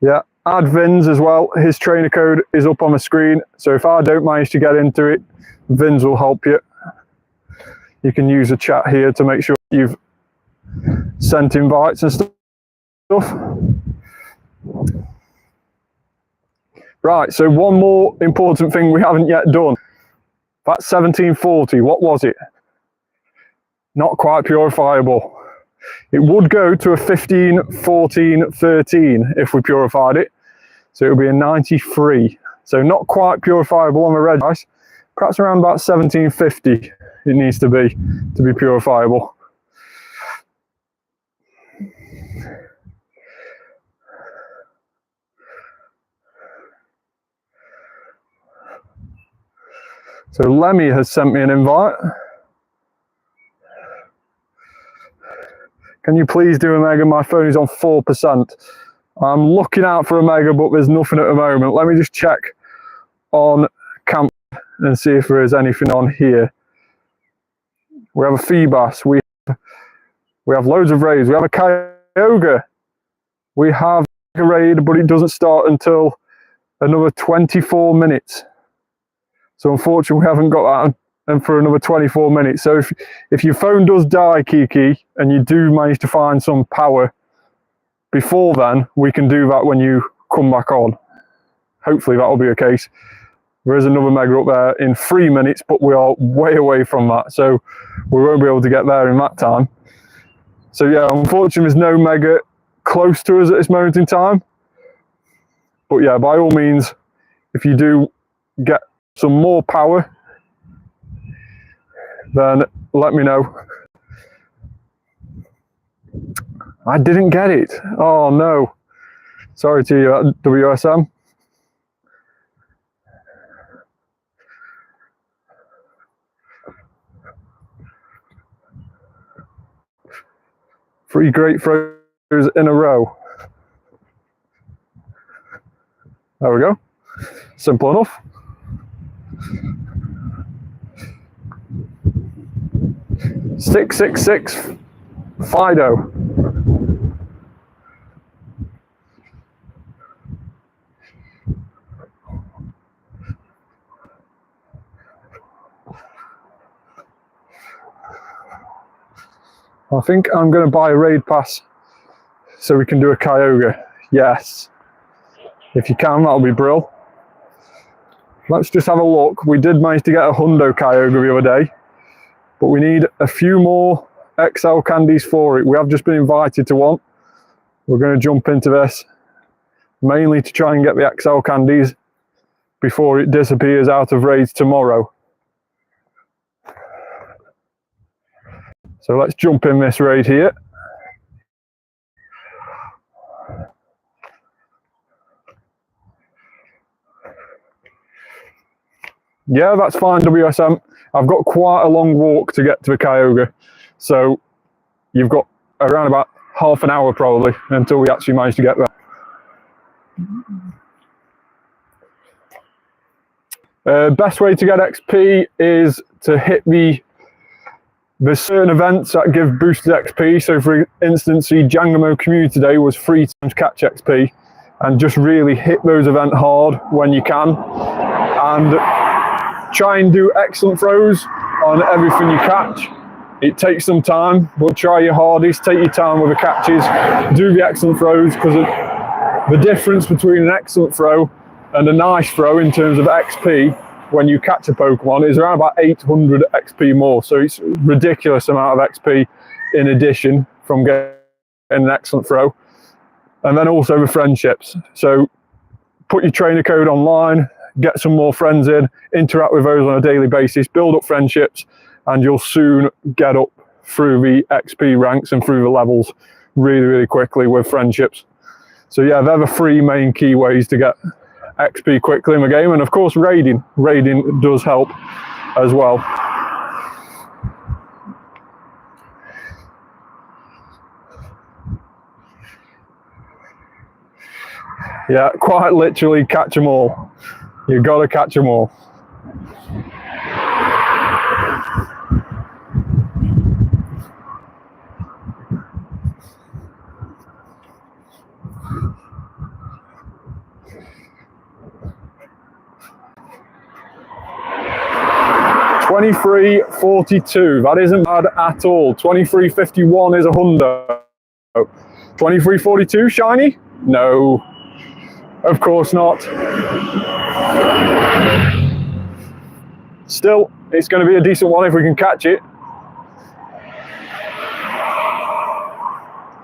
Yeah, add Vin's as well. His trainer code is up on the screen. So if I don't manage to get into it, Vin's will help you. You can use the chat here to make sure you've sent invites and stuff. Right, so one more important thing we haven't yet done. That's 1740. What was it? Not quite purifiable. It would go to a 15, 14, 13 if we purified it. So it would be a 93. So not quite purifiable on the red ice. Perhaps around about 1750 it needs to be purifiable. So Lemmy has sent me an invite. Can you please do a mega? My phone is on 4%. I'm looking out for a mega, but there's nothing at the moment. Let me just check on camp and see if there is anything on here. We have a Feebas. We have loads of raids. We have a Kyogre. We have a raid, but it doesn't start until another 24 minutes. So unfortunately, we haven't got that and for another 24 minutes. So if your phone does die, Kiki, and you do manage to find some power before then, we can do that when you come back on. Hopefully that will be the case. There is another mega up there in 3 minutes, but we are way away from that. So we won't be able to get there in that time. So yeah, unfortunately, there's no mega close to us at this moment in time. But yeah, by all means, if you do get some more power, then let me know. I didn't get it. Oh no. Sorry to you, WSM. Three great throws in a row. There we go. Simple enough. $666 Fido. I think I'm going to buy a raid pass so we can do a Kyogre. Yes. If you can, that'll be brill. Let's just have a look. We did manage to get a hundo Kyogre the other day, but we need a few more XL candies for it. We have just been invited to one. We're going to jump into this, mainly to try and get the XL candies before it disappears out of raids tomorrow. So let's jump in this raid here. Yeah, that's fine, WSM. I've got quite a long walk to get to the Kyogre. So you've got around about half an hour probably until we actually manage to get there. Best way to get XP is to hit there's certain events that give boosted XP. So for instance, the Jangamo Community Day was 3 times catch XP, and just really hit those events hard when you can. And try and do excellent throws on everything you catch. It takes some time, but try your hardest, take your time with the catches, do the excellent throws, because the difference between an excellent throw and a nice throw in terms of XP when you catch a Pokemon is around about 800 XP more. So it's a ridiculous amount of XP in addition from getting an excellent throw. And then also the friendships. So put your trainer code online, get some more friends in, interact with those on a daily basis, build up friendships, and you'll soon get up through the XP ranks and through the levels really, really quickly with friendships. So yeah, they're the 3 main key ways to get XP quickly in the game. And of course, raiding does help as well. Yeah, quite literally catch them all. You've got to catch them all. $23.42. That isn't bad at all. $23.51 is a hundo. $23.42 shiny? No, of course not. Still, it's going to be a decent one if we can catch it.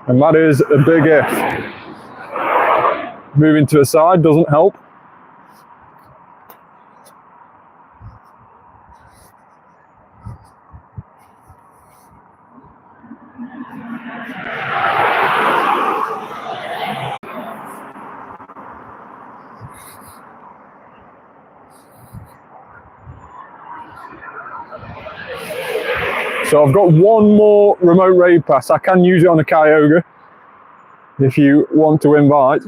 And that is a big if. Moving to the side doesn't help. So I've got one more remote raid pass. I can use it on a Kyogre. If you want to invite,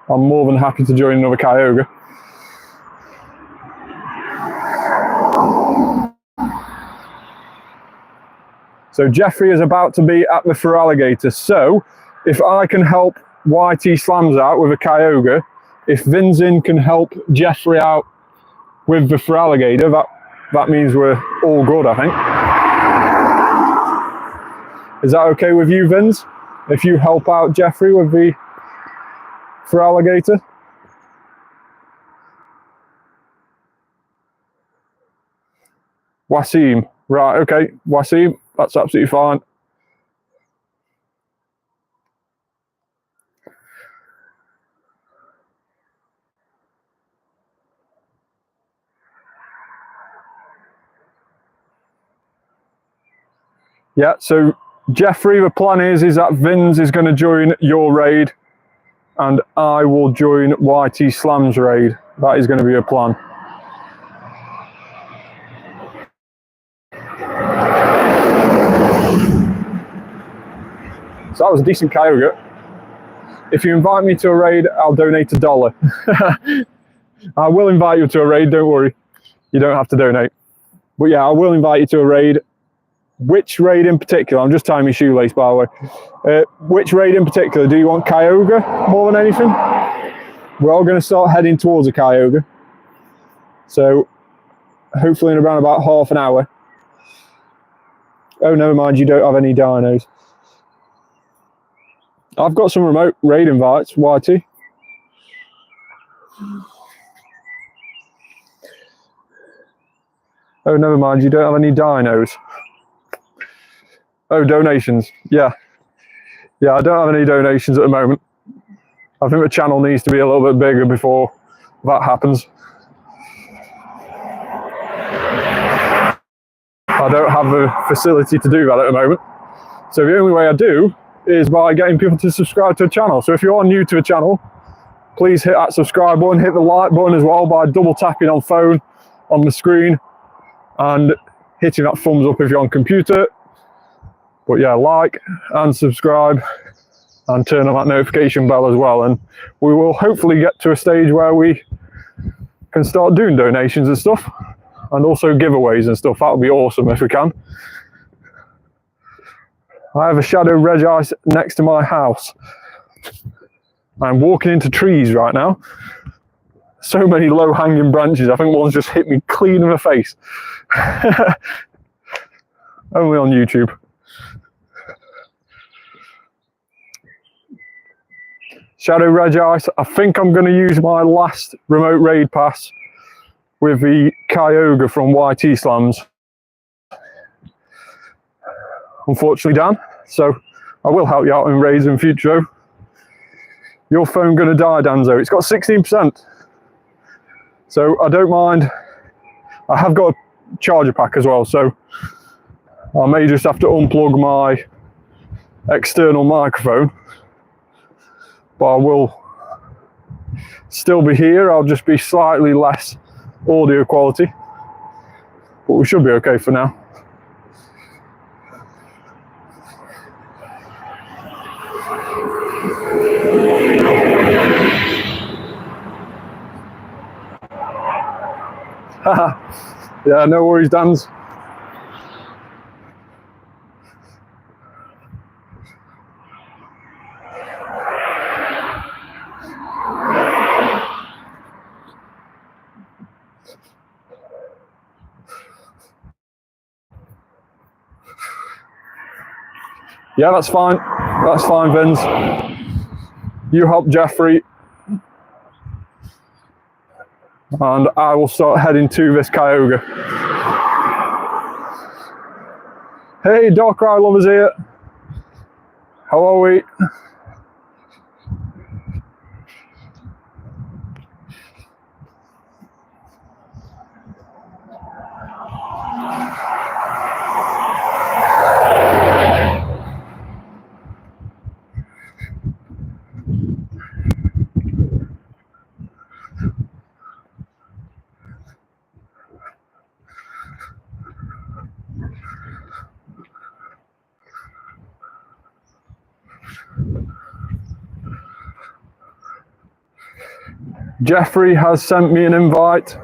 I'm more than happy to join another Kyogre. So Jeffrey is about to be at the Feraligatr. So if I can help YT Slams out with a Kyogre, if Vinzin can help Jeffrey out with the Feraligatr, that means we're all good, I think. Is that okay with you, Vinz? If you help out Jeffrey with the Feraligatr? Wasim. Right, okay. Wasim, that's absolutely fine. Yeah, so Jeffrey, the plan is that Vinz is going to join your raid and I will join YT Slam's raid. That is going to be a plan. So that was a decent Kyogre. If you invite me to a raid, I'll donate $1. I will invite you to a raid, don't worry. You don't have to donate. But yeah, I will invite you to a raid. Which raid in particular? I'm just tying my shoelace, by the way. Which raid in particular? Do you want Kyogre more than anything? We're all going to start heading towards a Kyogre. So hopefully in around about half an hour. Oh, never mind, you don't have any dinos. I've got some remote raid invites, YT. Oh, never mind, you don't have any dinos. Oh, donations. Yeah. Yeah, I don't have any donations at the moment. I think the channel needs to be a little bit bigger before that happens. I don't have the facility to do that at the moment. So the only way I do is by getting people to subscribe to the channel. So if you are new to the channel, please hit that subscribe button, hit the like button as well by double tapping on phone on the screen and hitting that thumbs up if you're on computer. But yeah, like and subscribe and turn on that notification bell as well. And we will hopefully get to a stage where we can start doing donations and stuff and also giveaways and stuff. That would be awesome if we can. I have a shadow Regice next to my house. I'm walking into trees right now. So many low-hanging branches. I think one's just hit me clean in the face. Only on YouTube. Shadow Regice, I think I'm going to use my last remote raid pass with the Kyogre from YT Slams. Unfortunately, Dan, so I will help you out in raids in future. Your phone going to die, Danzo. It's got 16%. So I don't mind. I have got a charger pack as well, so I may just have to unplug my external microphone. But I will still be here. I'll just be slightly less audio quality. But we should be okay for now. Yeah, no worries, Dans. Yeah, that's fine. That's fine, Vince. You help Jeffrey. And I will start heading to this Kyogre. Hey, Darkrai lovers here. How are we? Jeffrey has sent me an invite.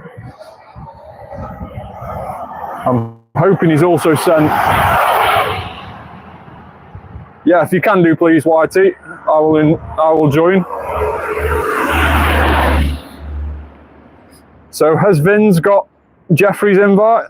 I'm hoping he's also sent... Yeah, if you can do, please, Whitey, I will join. So has Vin's got Jeffrey's invite?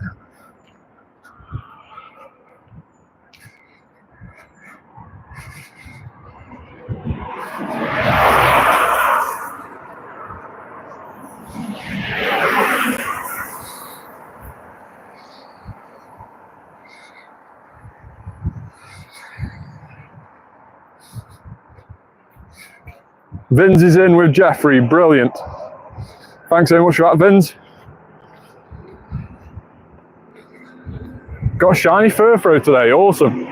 Vin's is in with Jeffrey, brilliant. Thanks so much for that, Vin's. Got a shiny Furfro today, awesome.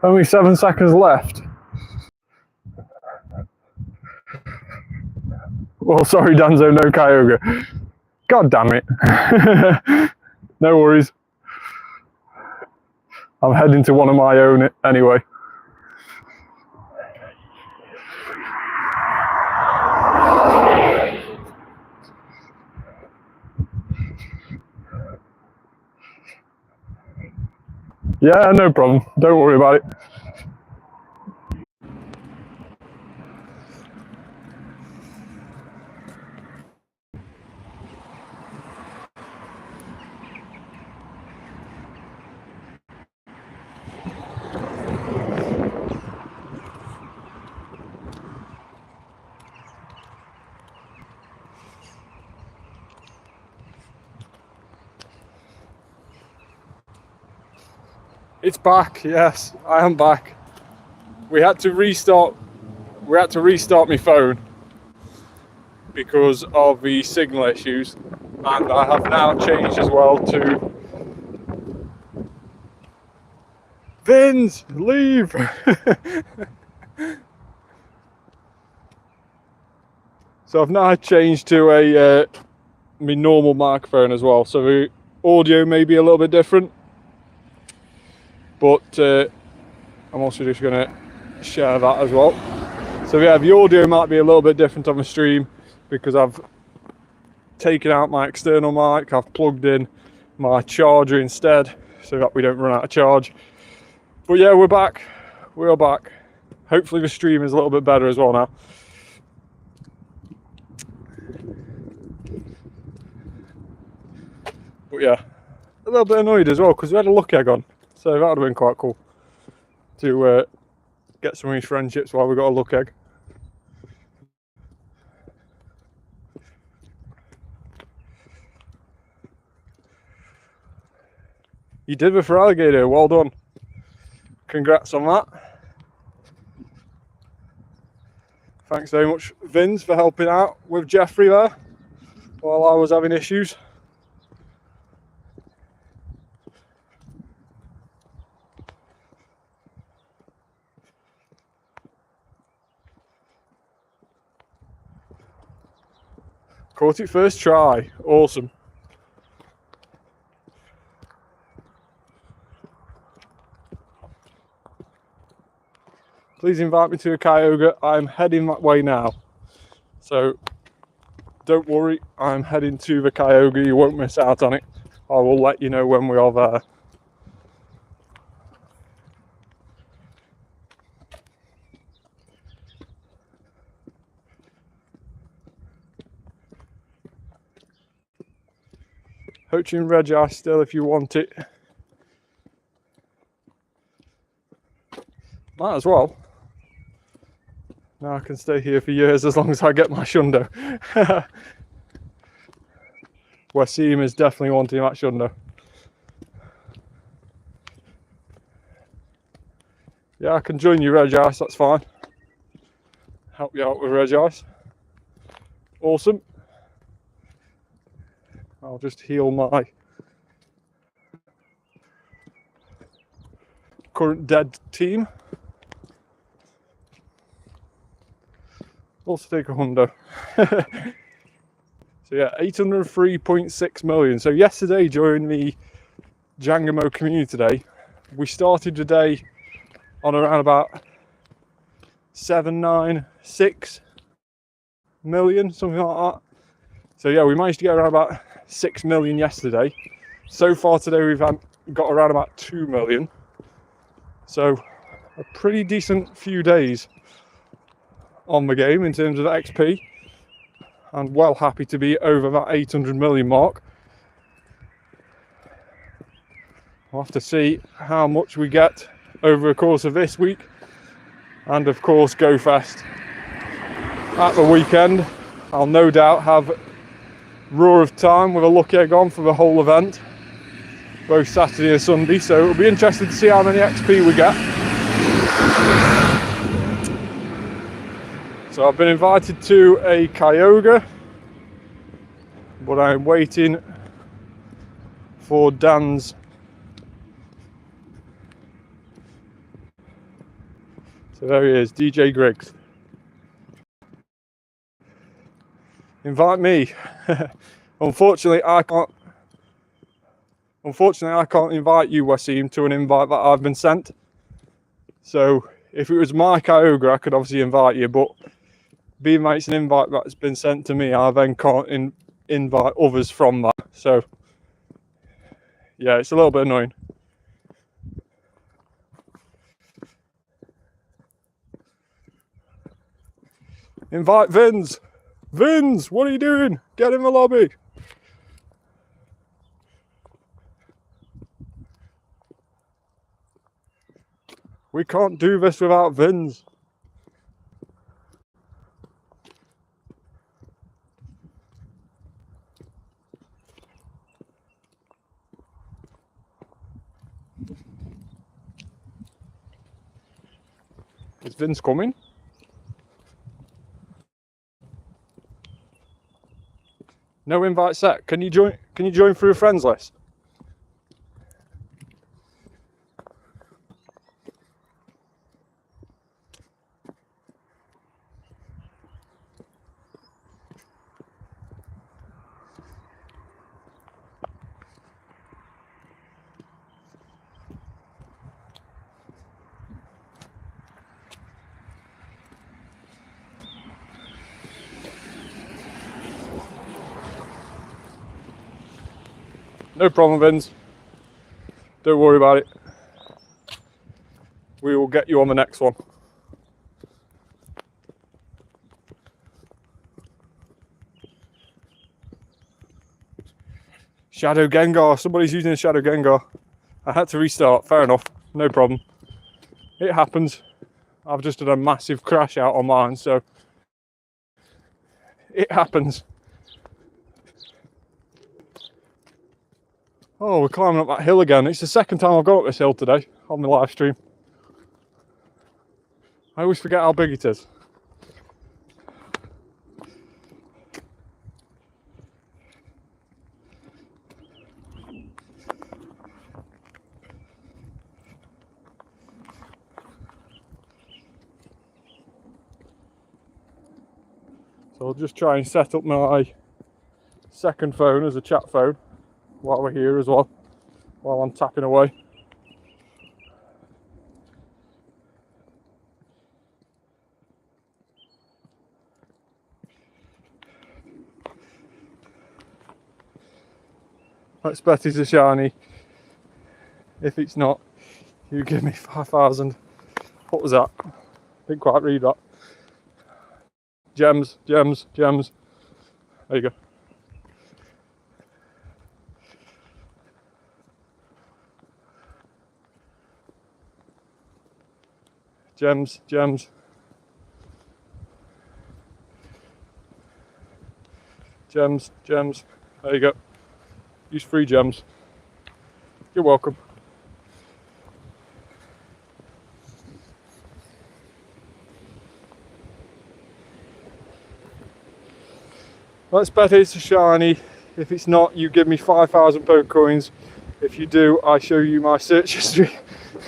Only 7 seconds left. Well, sorry, Danzo, no Kyogre. God damn it. No worries. I'm heading to one of my own anyway. Yeah, no problem. Don't worry about it. It's back, yes, I am back. We had to restart my phone because of the signal issues, and I have now changed as well to Vince, leave. So I've now changed to a my normal microphone as well, so the audio may be a little bit different. But I'm also just going to share that as well. So yeah, the audio might be a little bit different on the stream because I've taken out my external mic, I've plugged in my charger instead so that we don't run out of charge. But yeah, we're back. We're back. Hopefully the stream is a little bit better as well now. But yeah, a little bit annoyed as well because we had a luck egg on. So that would have been quite cool to get some of these friendships while we got a luck egg. You did it for alligator, well done. Congrats on that. Thanks very much, Vince, for helping out with Jeffrey there while I was having issues. Caught it first try, awesome. Please invite me to a Kyogre. I'm heading that way now. So don't worry, I'm heading to the Kyogre. You won't miss out on it. I will let you know when we are there. Poaching Regi still if you want it. Might as well. Now I can stay here for years as long as I get my Shundo. Wasim is definitely wanting that Shundo. Yeah, I can join you, Reg Ice, that's fine. Help you out with Reg Ice. Awesome. I'll just heal my current dead team. Also take a hundo. So yeah, 803.6 million. So yesterday during the Jangamo Community Day, we started the day on around about 796 million, something like that. So yeah, we managed to get around about 6 million yesterday. So far today we've got around about 2 million. So a pretty decent few days on the game in terms of XP, and well happy to be over that 800 million mark. We'll have to see how much we get over the course of this week, and of course Go Fest at the weekend. I'll no doubt have Roar of Time with a lucky egg on for the whole event, both Saturday and Sunday, so it'll be interesting to see how many XP we get. So I've been invited to a Kyogre, but I'm waiting for Dan's. So there he is, DJ Griggs. Invite me. Unfortunately, I can't invite you, Wasim, to an invite that I've been sent. So if it was my Kyogre, I could obviously invite you, but being that it's an invite that's been sent to me, I then can't invite others from that. So yeah, it's a little bit annoying. Invite Vins. Vins, what are you doing? Get in the lobby. We can't do this without Vins. Is Vince coming? No invite set. Can you join? Can you join through a friends list? No problem, Vince. Don't worry about it. We will get you on the next one. Shadow Gengar. Somebody's using a Shadow Gengar. I had to restart. Fair enough. No problem. It happens. I've just done a massive crash out on mine, so it happens. Oh, we're climbing up that hill again. It's the second time I've gone up this hill today on the live stream. I always forget how big it is. So I'll just try and set up my second phone as a chat phone while we're here as well, while I'm tapping away. I expect it's a shiny. If it's not, you give me 5,000. What was that? Didn't quite read that. Gems, gems, gems. There you go. Gems, gems. Gems, gems. There you go. Use free gems. You're welcome. Let's bet it's a shiny. If it's not, you give me 5,000 Pokecoins. If you do, I show you my search history,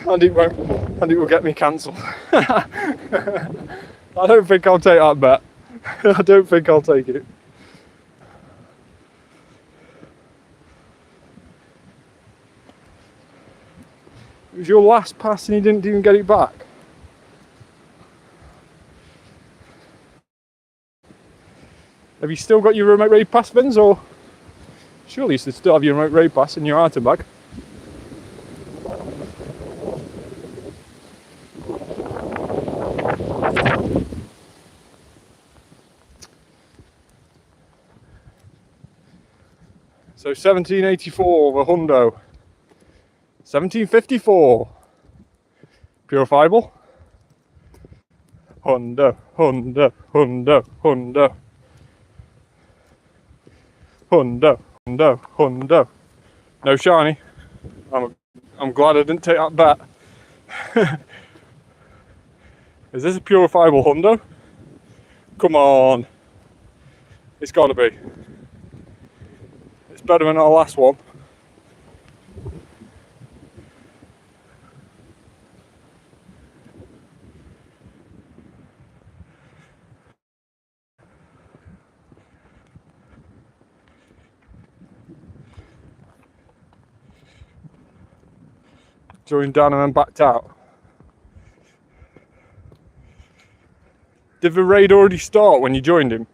and it will get me cancelled. I don't think I'll take that bet. I don't think I'll take it. It was your last pass and you didn't even get it back. Have you still got your remote raid pass, Vince, or surely you should still have your remote raid pass in your item bag? So 1784, the hundo. 1754, purifiable. Hundo, hundo, hundo, hundo. Hundo, hundo, hundo. No shiny. I'm glad I didn't take that bet. Is this a purifiable hundo? Come on. It's got to be. It's better than our last one. Joined down and then backed out. Did the raid already start when you joined him?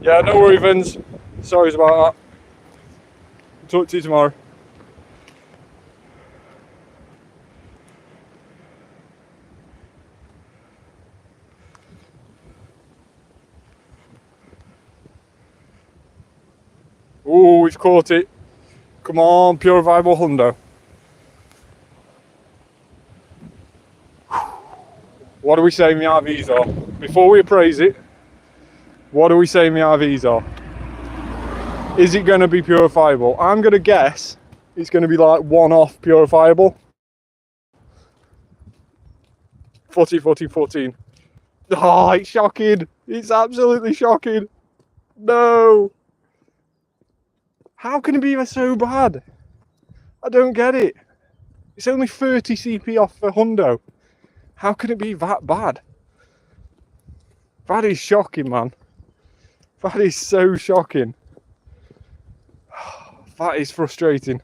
Yeah, no worries, Vince. Sorry about that. Talk to you tomorrow. Oh, he's caught it. Come on, pure viable hundo. What are we saying the RVs are? Before we appraise it, what are we saying the RVs are? Is it going to be purifiable? I'm going to guess it's going to be like one-off purifiable. 14. Oh, it's shocking. It's absolutely shocking. No. How can it be so bad? I don't get it. It's only 30 CP off for hundo. How can it be that bad? That is shocking, man. That is so shocking. That is frustrating.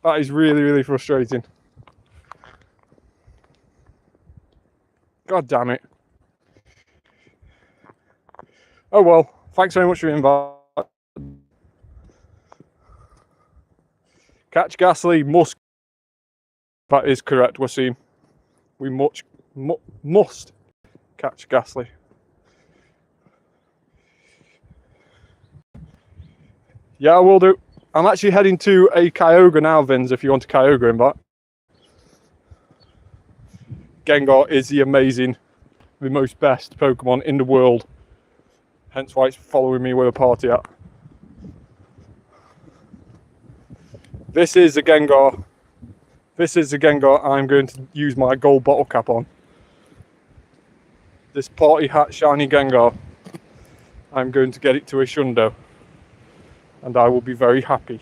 That is really, really frustrating. God damn it. Oh well, thanks very much for your invite. Catch Ghastly must. That is correct, Wasim. We must catch Ghastly. Yeah, I will do. I'm actually heading to a Kyogre now, Vins, if you want a Kyogre invite. Gengar is the most best Pokemon in the world. Hence why it's following me with a party at. This is the Gengar. This is the Gengar I'm going to use my gold bottle cap on. This party hat shiny Gengar. I'm going to get it to a Shundo. And I will be very happy.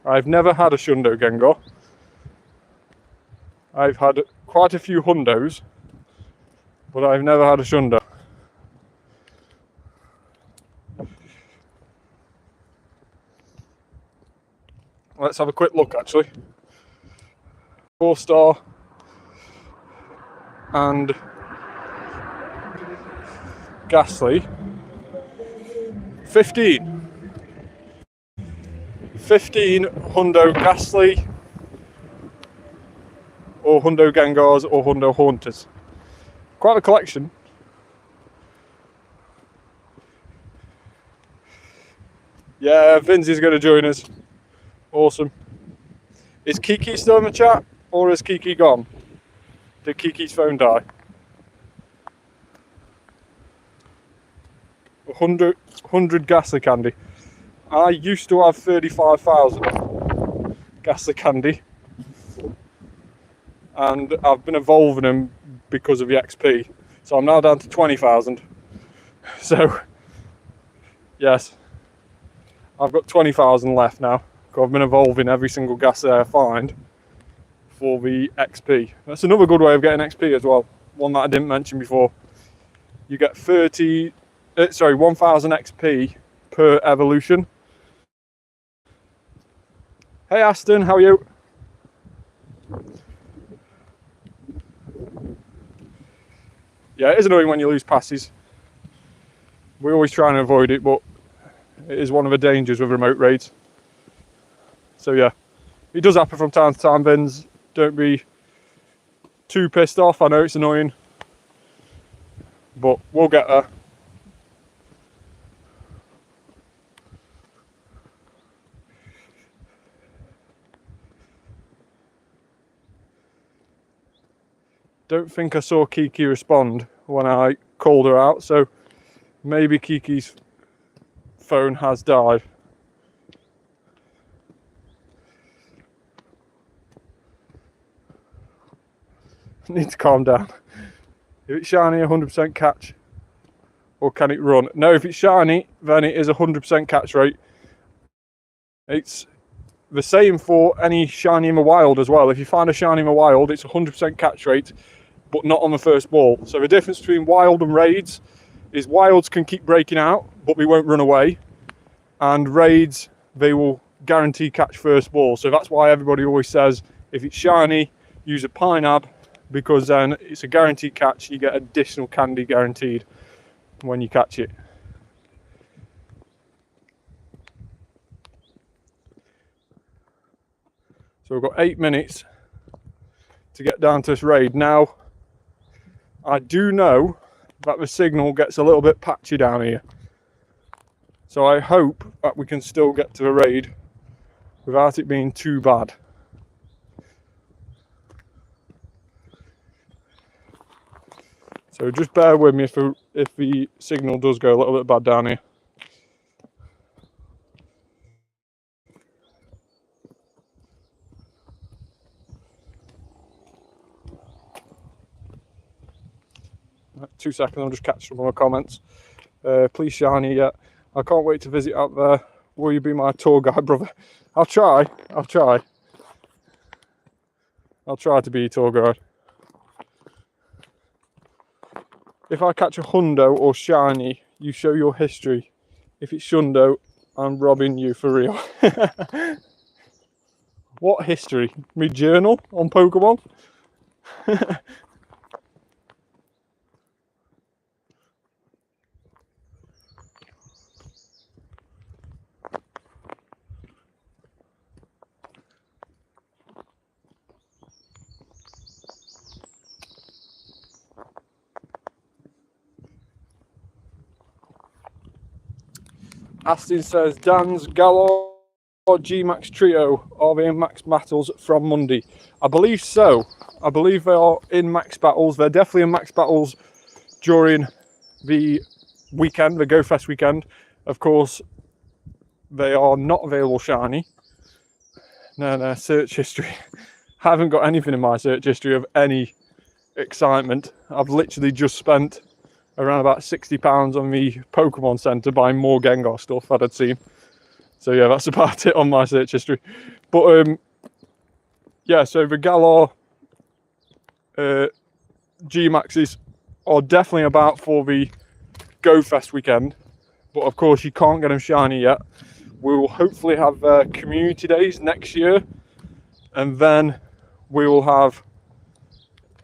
I've never had a Shundo Gengar. I've had quite a few Hundos, but I've never had a Shundo. Let's have a quick look actually. 4-star and Ghastly. 15 Hundo Ghastly or Hundo Gengars or Hundo Haunters. Quite a collection. Yeah, Vince is going to join us. Awesome. Is Kiki still in the chat or is Kiki gone? Did Kiki's phone die? 100 Ghastly candy. I used to have 35,000 Ghastly candy and I've been evolving them because of the XP. So I'm now down to 20,000. So yes, I've got 20,000 left now. I've been evolving every single gas I find for the XP. That's another good way of getting XP as well. One that I didn't mention before. You get 1,000 XP per evolution. Hey Aston, how are you? Yeah, it is annoying when you lose passes. We always try and avoid it, but it is one of the dangers with remote raids. So yeah, it does happen from time to time, Vince. Don't be too pissed off. I know it's annoying, but we'll get there. Don't think I saw Kiki respond when I called her out, so maybe Kiki's phone has died. I need to calm down. If it's shiny, 100% catch, or can it run? No, if it's shiny, then it is 100% catch rate. It's the same for any shiny in the wild as well. If you find a shiny in the wild, it's 100% catch rate, but not on the first ball. So the difference between wild and raids is wilds can keep breaking out, but they won't run away. And raids, they will guarantee catch first ball. So that's why everybody always says, if it's shiny, use a pineapple, because then it's a guaranteed catch. You get additional candy guaranteed when you catch it. So we've got 8 minutes to get down to this raid. Now, I do know that the signal gets a little bit patchy down here. So I hope that we can still get to the raid without it being too bad. So just bear with me if the signal does go a little bit bad down here. Right, 2 seconds, I'll just catch some of my comments. Please shiny, yeah. I can't wait to visit out there. Will you be my tour guide, brother? I'll try. I'll try to be a tour guide. If I catch a hundo or shiny, you show your history. If it's shundo, I'm robbing you for real. What history? Me journal on Pokemon? Aston says, Dan's Galore G-Max Trio are they in max battles from Monday? I believe so. I believe they are in max battles. They're definitely in max battles during the weekend, the Go Fest weekend. Of course, they are not available shiny. No, search history. I haven't got anything in my search history of any excitement. I've literally just spent around about £60 on the Pokemon Centre buying more Gengar stuff that I'd seen. So yeah, that's about it on my search history. But yeah, so the Galar G-Maxes are definitely about for the Go Fest weekend. But of course you can't get them shiny yet. We will hopefully have community days next year. And then we will have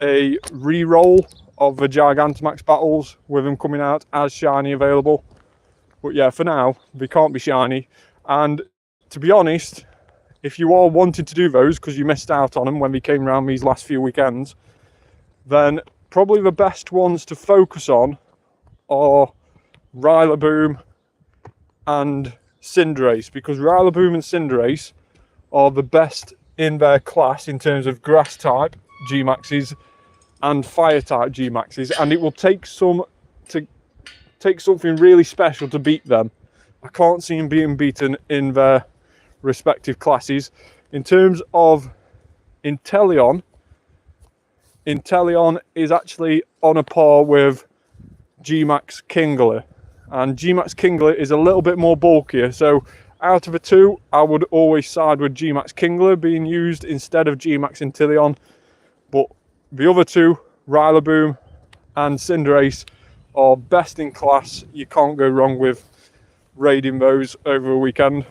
a re-roll of the Gigantamax battles with them coming out as shiny available. But yeah, for now, they can't be shiny. And to be honest, if you are wanting to do those because you missed out on them when they came around these last few weekends, then probably the best ones to focus on are Rillaboom and Cinderace, because Rillaboom and Cinderace are the best in their class in terms of grass type G-Maxes and fire type G-Maxes, and it will take something really special to beat them. I can't see them being beaten in their respective classes. In terms of Inteleon, Inteleon is actually on a par with G-Max Kingler, and G-Max Kingler is a little bit more bulkier, so out of the two I would always side with G-Max Kingler being used instead of G-Max Inteleon. But the other two, Rillaboom and Cinderace, are best in class. You can't go wrong with raiding those over a weekend.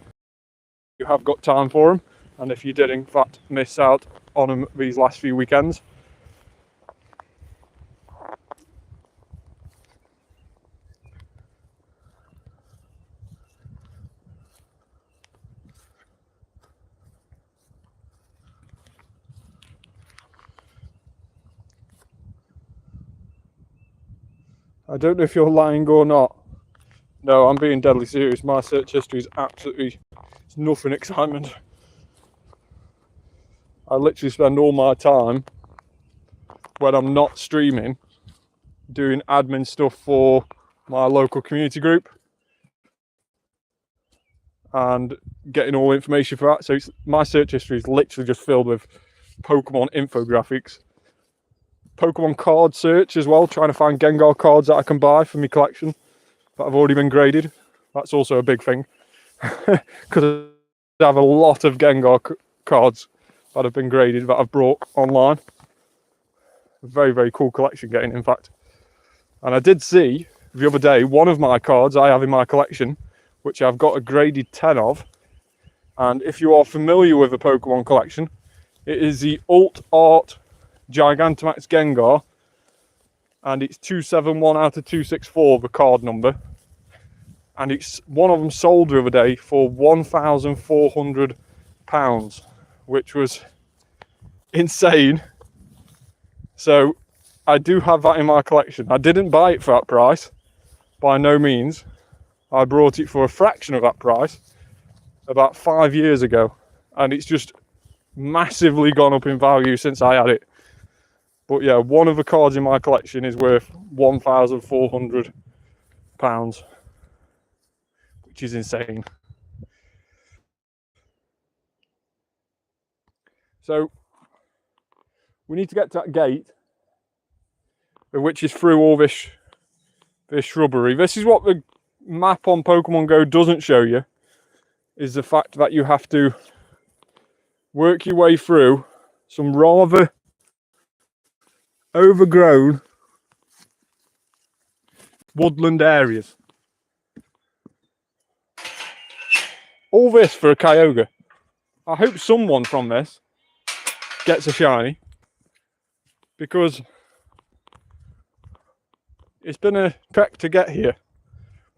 You have got time for them, and if you did in fact miss out on them these last few weekends, I don't know if you're lying or not. No, I'm being deadly serious. My search history is absolutely, it's nothing excitement. I literally spend all my time when I'm not streaming doing admin stuff for my local community group and getting all the information for that. So my search history is literally just filled with Pokemon infographics. Pokemon card search as well, trying to find Gengar cards that I can buy for my collection that have already been graded. That's also a big thing because I have a lot of Gengar cards that have been graded that I've brought online. A very, very cool collection getting, in fact. And I did see the other day one of my cards I have in my collection, which I've got a graded 10 of. And if you are familiar with the Pokemon collection, it is the Alt Art Gigantamax Gengar, and it's 271 out of 264, the card number. And it's one of them sold the other day for £1,400, which was insane. So I do have that in my collection. I didn't buy it for that price, by no means. I brought it for a fraction of that price about 5 years ago, and it's just massively gone up in value since I had it. But yeah, one of the cards in my collection is worth £1,400, which is insane. So we need to get to that gate, which is through all this shrubbery. This is what the map on Pokemon Go doesn't show you, is the fact that you have to work your way through some rather overgrown woodland areas. All this for a Kyogre. I hope someone from this gets a shiny, because it's been a trek to get here.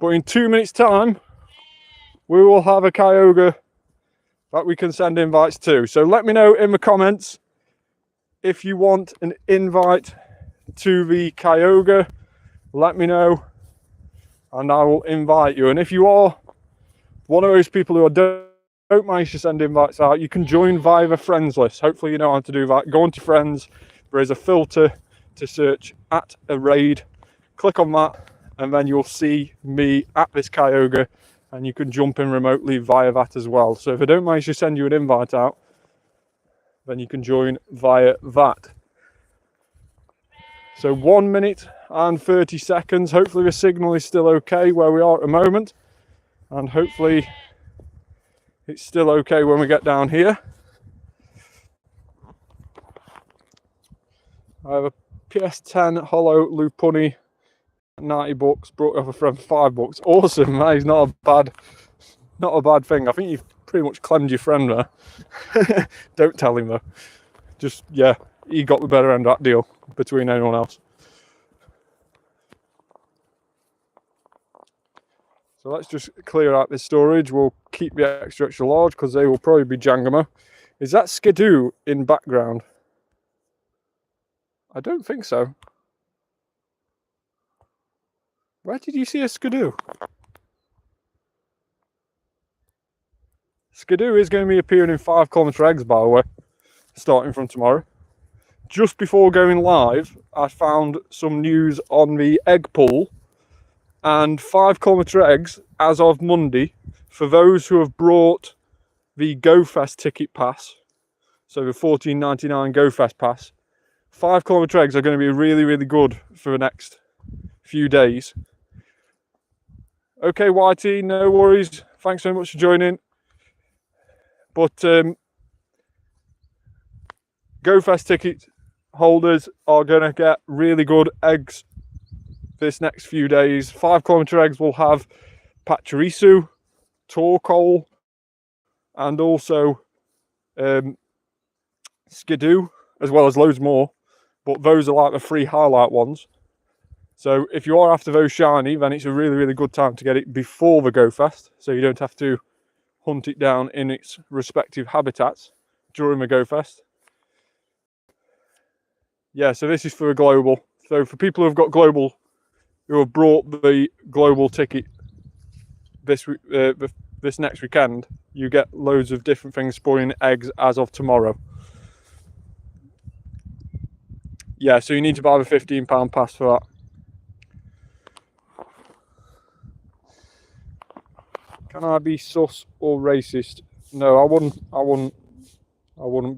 But in 2 minutes time, we will have a Kyogre that we can send invites to. So let me know in the comments if you want an invite to the Kyogre. Let me know and I will invite you. And if you are one of those people who don't manage to send invites out, you can join via the friends list. Hopefully you know how to do that. Go into friends, there is a filter to search at a raid. Click on that and then you'll see me at this Kyogre, and you can jump in remotely via that as well. So if I don't manage to send you an invite out, then you can join via that. So 1 minute and 30 seconds. Hopefully the signal is still okay where we are at the moment, and hopefully it's still okay when we get down here. I have a PS10 Holo Lopunny, 90 bucks, brought off a friend for $5. Awesome, that is not a bad thing. I think you've pretty much clemmed your friend there. Don't tell him though. Just, yeah, he got the better end of that deal between anyone else. So let's just clear out this storage. We'll keep the extra large because they will probably be Jangamo. Is that Skidoo in background? I don't think so. Where did you see a Skidoo? Skidoo is going to be appearing in 5 kilometre eggs, by the way, starting from tomorrow. Just before going live, I found some news on the egg pool, and 5 kilometre eggs as of Monday for those who have brought the GoFest ticket pass, so the £14.99 GoFest pass. 5-kilometer eggs are going to be really, really good for the next few days. Okay, Whitey, no worries. Thanks so much for joining. But GoFest ticket holders are going to get really good eggs this next few days. 5-kilometer eggs will have Pachirisu, Torkoal, and also Skidoo, as well as loads more. But those are like the 3 highlight ones. So if you are after those shiny, then it's a really, really good time to get it before the GoFest. So you don't have to hunt it down in its respective habitats during the GoFest. Yeah, so this is for a global. So for people who have got global, who have brought the global ticket this next weekend, you get loads of different things spawning eggs as of tomorrow. Yeah, so you need to buy the £15 pass for that. Can I be sus or racist? No, I wouldn't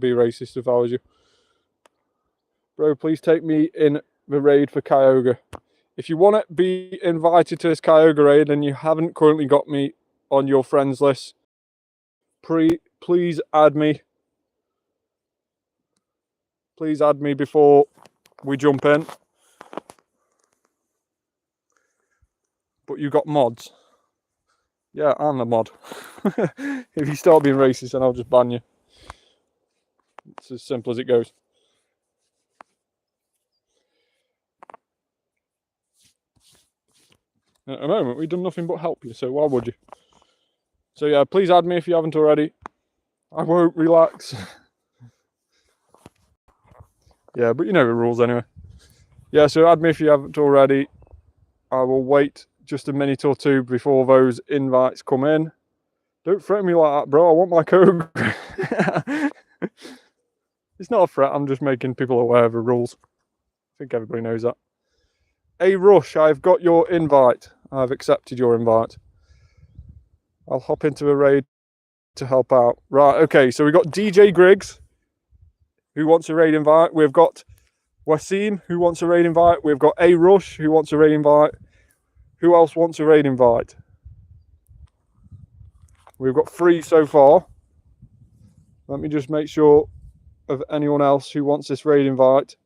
be racist if I was you. Bro, please take me in the raid for Kyogre. If you want to be invited to this Kyogre raid and you haven't currently got me on your friends list, please add me. Please add me before we jump in. But you got mods. Yeah, I'm the mod. If you start being racist, then I'll just ban you. It's as simple as it goes. At the moment, we've done nothing but help you, so why would you? So yeah, please add me if you haven't already. I won't relax. Yeah, but you know the rules anyway. Yeah, so add me if you haven't already. I will wait just a minute or two before those invites come in. Don't threaten me like that, bro. I want my Kyogre. It's not a threat, I'm just making people aware of the rules. I think everybody knows that. Hey Rush, I've got your invite. I've accepted your invite. I'll hop into the raid to help out. Right, okay, so we've got DJ Griggs, who wants a raid invite. We've got Wasim, who wants a raid invite. We've got A Rush, who wants a raid invite. Who else wants a raid invite? We've got 3 so far. Let me just make sure of anyone else who wants this raid invite.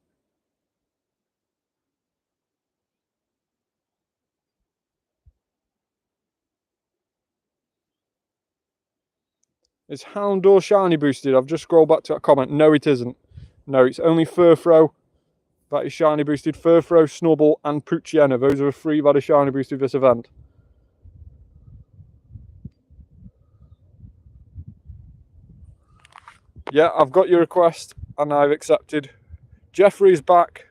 Is Houndour shiny boosted? I've just scrolled back to that comment. No, it isn't. No, it's only Furfro that is shiny boosted. Furfro, Snubble, and Poochyena. Those are the 3 that are shiny boosted this event. Yeah, I've got your request and I've accepted. Jeffrey's back.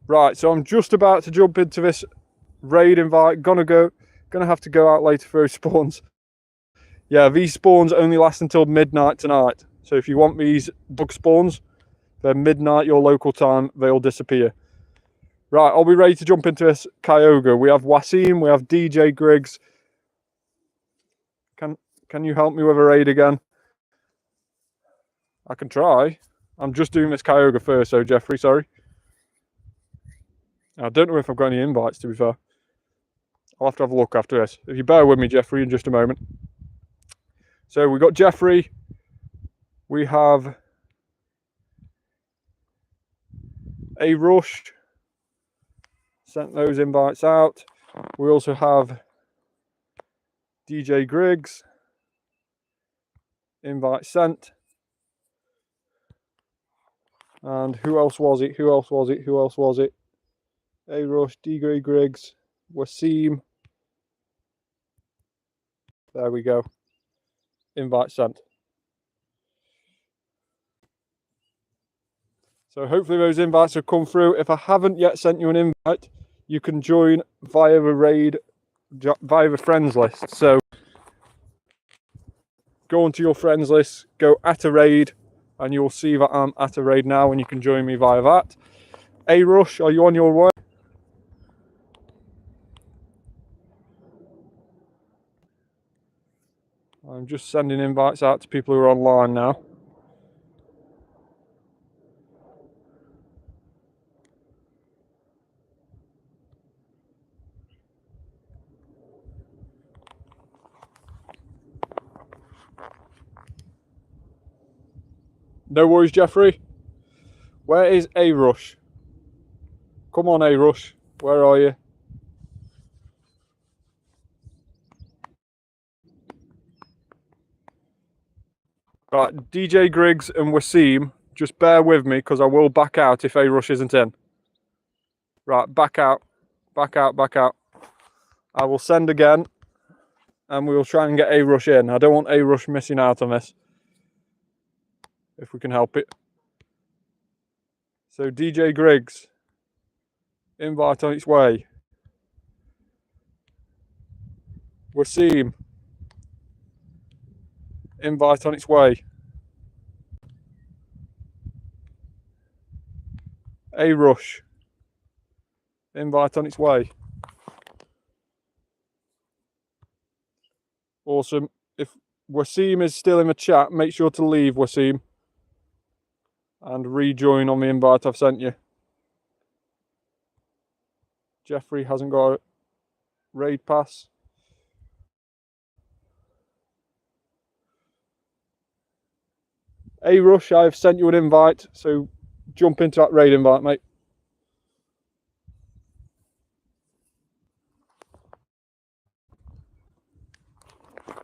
Right, so I'm just about to jump into this raid invite. Gonna have to go out later for those spawns. Yeah, these spawns only last until midnight tonight. So if you want these bug spawns, they're midnight your local time, they'll disappear. Right, are we ready to jump into this Kyogre? We have Wasim, we have DJ Griggs. Can you help me with a raid again? I can try. I'm just doing this Kyogre first, so Jeffrey, sorry. I don't know if I've got any invites, to be fair. I'll have to have a look after this. If you bear with me, Jeffrey, in just a moment. So we got Jeffrey. We have A Rush. Sent those invites out. We also have DJ Griggs. Invite sent. And who else was it? Who else was it? Who else was it? A Rush, DJ Griggs, Wasim. There we go. Invite sent. So hopefully those invites have come through. If I haven't yet sent you an invite, you can join via the raid, via the friends list. So go onto your friends list, go at a raid, and you'll see that I'm at a raid now, and you can join me via that. A Rush, are you on your way? I'm just sending invites out to people who are online now. No worries, Jeffrey. Where is A-Rush? Come on, A-Rush. Where are you? Right, DJ Griggs and Wasim, just bear with me because I will back out if A-Rush isn't in. Right, back out. Back out, back out. I will send again and we will try and get A-Rush in. I don't want A-Rush missing out on this, if we can help it. So DJ Griggs, invite on its way. Wasim, invite on its way. A-Rush, invite on its way. Awesome. If Wasim is still in the chat, make sure to leave, Wasim, and rejoin on the invite I've sent you. Jeffrey hasn't got a raid pass. A-Rush, I've sent you an invite, so jump into that raid invite, mate.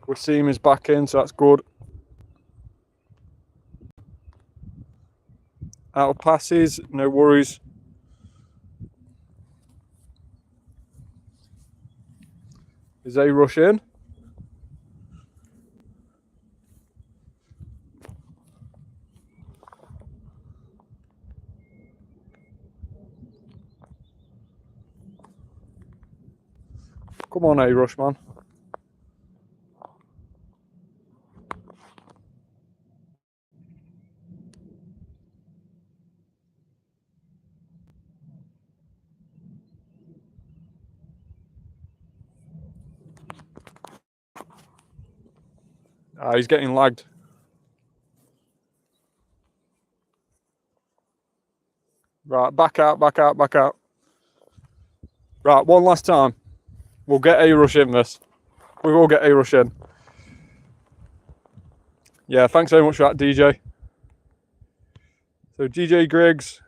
Wasim is back in, so that's good. Out of passes, no worries. Is A-Rush in? Come on, A-Rush, man. Ah, he's getting lagged. Right, back out, back out, back out. Right, one last time. We'll get A-Rush in this. We will get A-Rush in. Yeah, thanks very much for that, DJ. So DJ Griggs,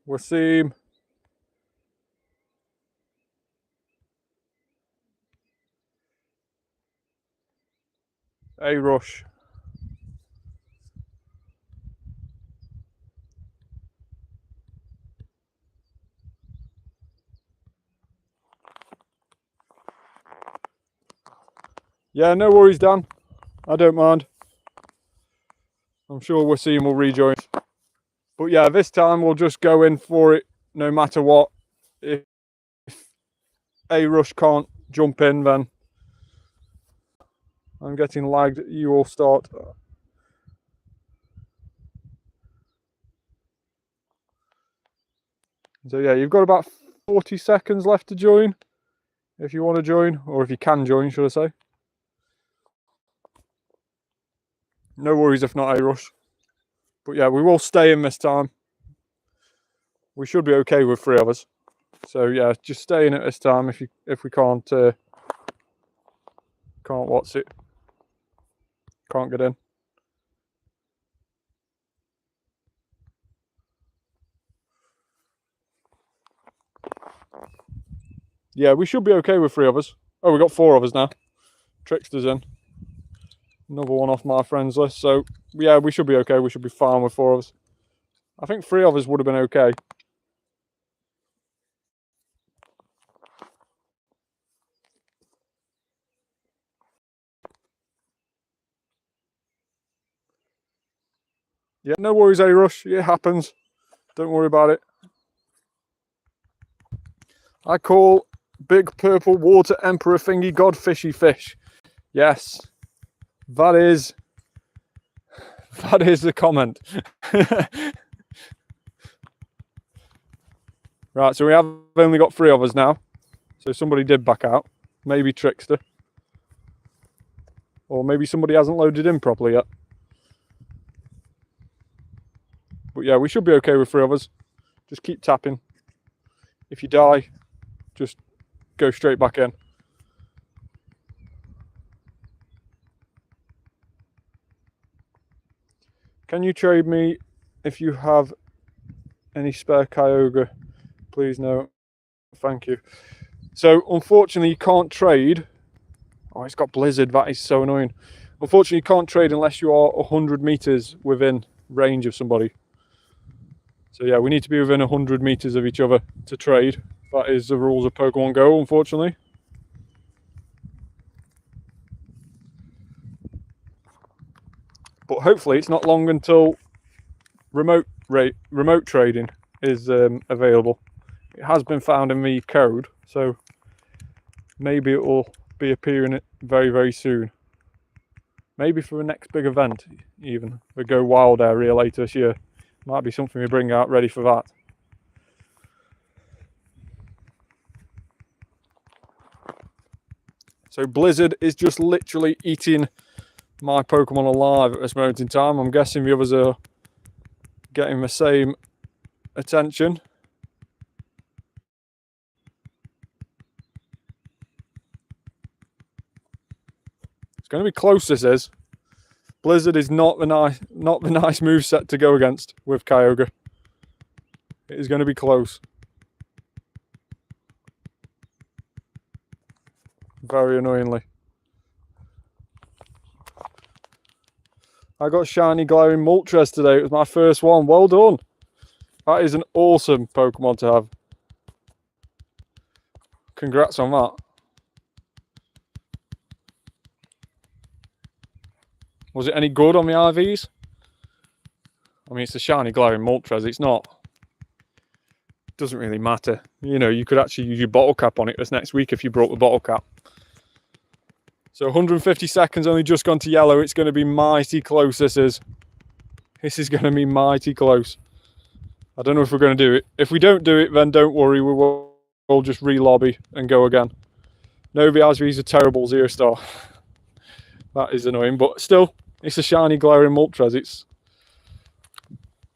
Wasim, A-Rush. Yeah, no worries, Dan. I don't mind. I'm sure Wasim will rejoin. But yeah, this time we'll just go in for it no matter what. If A-Rush can't jump in, then I'm getting lagged. You all start. So yeah, you've got about 40 seconds left to join. If you want to join, or if you can join, should I say. No worries if not, A-Rush. But yeah, we will stay in this time. We should be okay with 3 of us. So yeah, just stay in at this time if we can't what's it? Can't get in. Yeah, we should be okay with 3 of us. Oh, we got 4 of us now. Trickster's in. Another one off my friends list. So yeah, we should be okay. We should be fine with 4 of us. I think 3 of us would have been okay. Yeah, no worries, A-Rush. It happens. Don't worry about it. I call big purple water emperor thingy god fishy fish. Yes, that is the comment. Right, so we have only got 3 of us now. So somebody did back out. Maybe Trickster. Or maybe somebody hasn't loaded in properly yet. But yeah, we should be okay with 3 of us. Just keep tapping. If you die, just go straight back in. Can you trade me if you have any spare Kyogre? Please no. Thank you. So unfortunately you can't trade. Oh, it's got Blizzard. That is so annoying. Unfortunately you can't trade unless you are 100 meters within range of somebody. So yeah, we need to be within 100 meters of each other to trade. That is the rules of Pokemon Go, unfortunately. But hopefully it's not long until remote trading is available. It has been found in the code, so maybe it will be appearing very, very soon. Maybe for the next big event, even the Go Wild area later this year. Might be something we bring out ready for that. So Blizzard is just literally eating my Pokemon alive at this moment in time. I'm guessing the others are getting the same attention. It's going to be close, this is. Blizzard is not the nice moveset to go against with Kyogre. It is going to be close. Very annoyingly. I got shiny glowing Moltres today. It was my first one. Well done. That is an awesome Pokemon to have. Congrats on that. Was it any good on the IVs? I mean, it's a shiny glowing Moltres. It's not. It doesn't really matter. You know, you could actually use your bottle cap on it this next week if you brought the bottle cap. So 150 seconds, only just gone to yellow. It's going to be mighty close, this is. This is going to be mighty close. I don't know if we're going to do it. If we don't do it, then don't worry. We'll just re-lobby and go again. No, the IVs are terrible, 0-star. That is annoying, but still, it's a shiny glowing Moltres.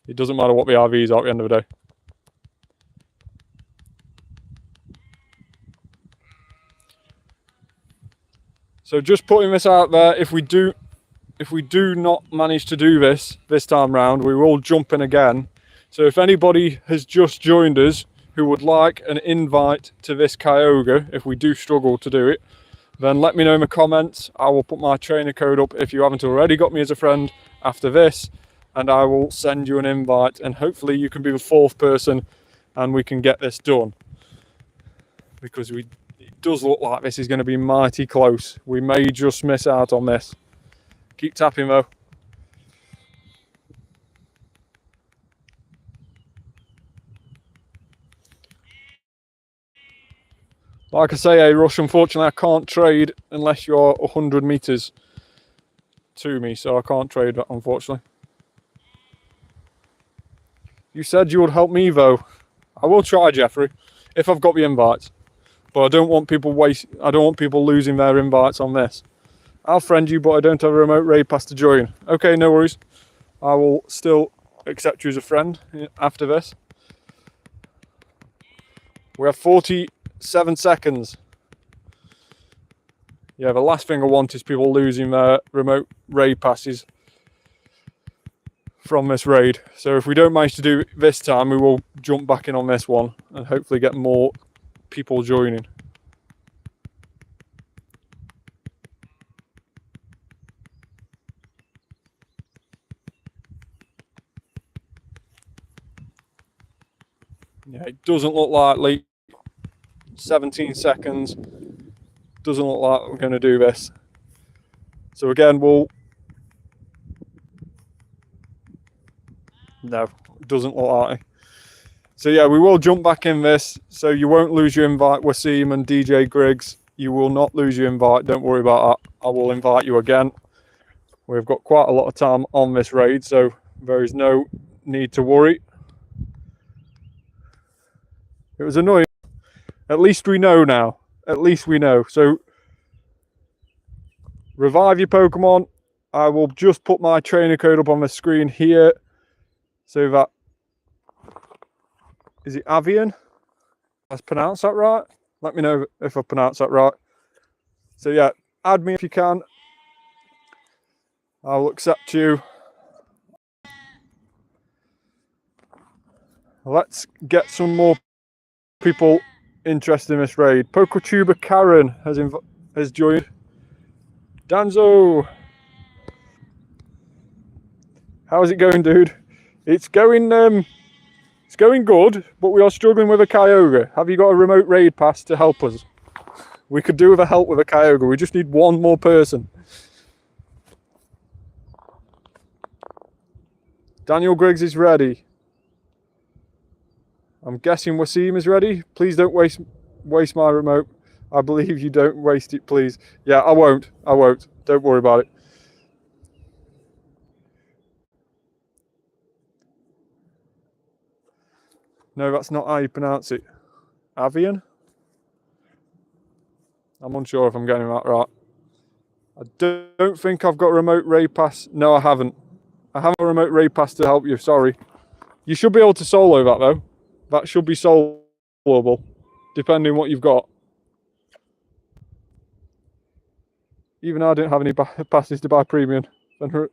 It doesn't matter what the IVs are at the end of the day. So just putting this out there, if we do not manage to do this time round, we will jump in again. So if anybody has just joined us who would like an invite to this Kyogre, if we do struggle to do it, then let me know in the comments. I will put my trainer code up if you haven't already got me as a friend after this, and I will send you an invite, and hopefully you can be the 4th person and we can get this done. Because it does look like this is going to be mighty close. We may just miss out on this. Keep tapping though. Like I say, Rush, unfortunately I can't trade unless you're 100 meters to me, so I can't trade that, unfortunately. You said you would help me though. I will try, Jeffrey, if I've got the invites. But I don't want people losing their invites on this. I'll friend you, but I don't have a remote raid pass to join. Okay, no worries. I will still accept you as a friend after this. We have 47 seconds. Yeah, the last thing I want is people losing their remote raid passes from this raid. So if we don't manage to do it this time, we will jump back in on this one and hopefully get more people joining. Yeah, it doesn't look likely. 17 seconds. Doesn't look like we're going to do this. So again, no, it doesn't look like it. So yeah, we will jump back in this. So you won't lose your invite, Wasim and DJ Griggs. You will not lose your invite. Don't worry about that. I will invite you again. We've got quite a lot of time on this raid, so there is no need to worry. It was annoying. At least we know now. At least we know. So revive your Pokemon. I will just put my trainer code up on the screen here. So that... Is it Avian? I've pronounced that right? Let me know if I pronounced that right. So yeah, add me if you can. I'll accept you. Let's get some more people interested in this raid. PokeTuber Karen has joined. Danzo, how's it going, dude? It's going good, but we are struggling with a Kyogre. Have you got a remote raid pass to help us? We could do with a help with a Kyogre. We just need one more person. Daniel Griggs is ready. I'm guessing Wasim is ready. Please don't waste my remote. I believe you don't waste it, please. Yeah, I won't. Don't worry about it. No, that's not how you pronounce it. Avian? I'm unsure if I'm getting that right. I don't think I've got a remote raid pass. No, I haven't. I haven't a remote raid pass to help you, sorry. You should be able to solo that though. That should be soloable, depending on what you've got. Even I didn't have any passes to buy premium. Then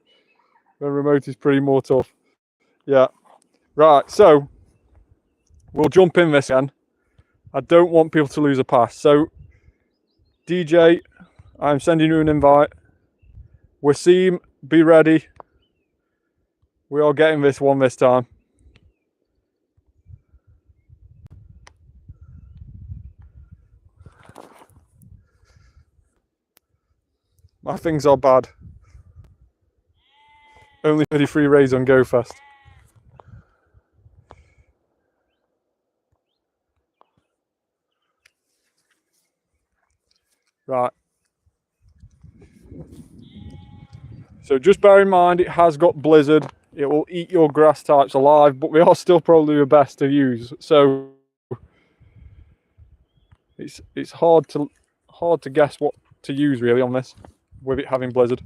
remote is pretty more tough. Yeah. Right, so we'll jump in this again. I don't want people to lose a pass. So, DJ, I'm sending you an invite. Wasim, be ready. We are getting this one this time. My things are bad. Only 33 raids on GoFest. Right. So just bear in mind, it has got Blizzard. It will eat your grass types alive, but they are still probably the best to use. So it's hard to guess what to use really on this, with it having Blizzard.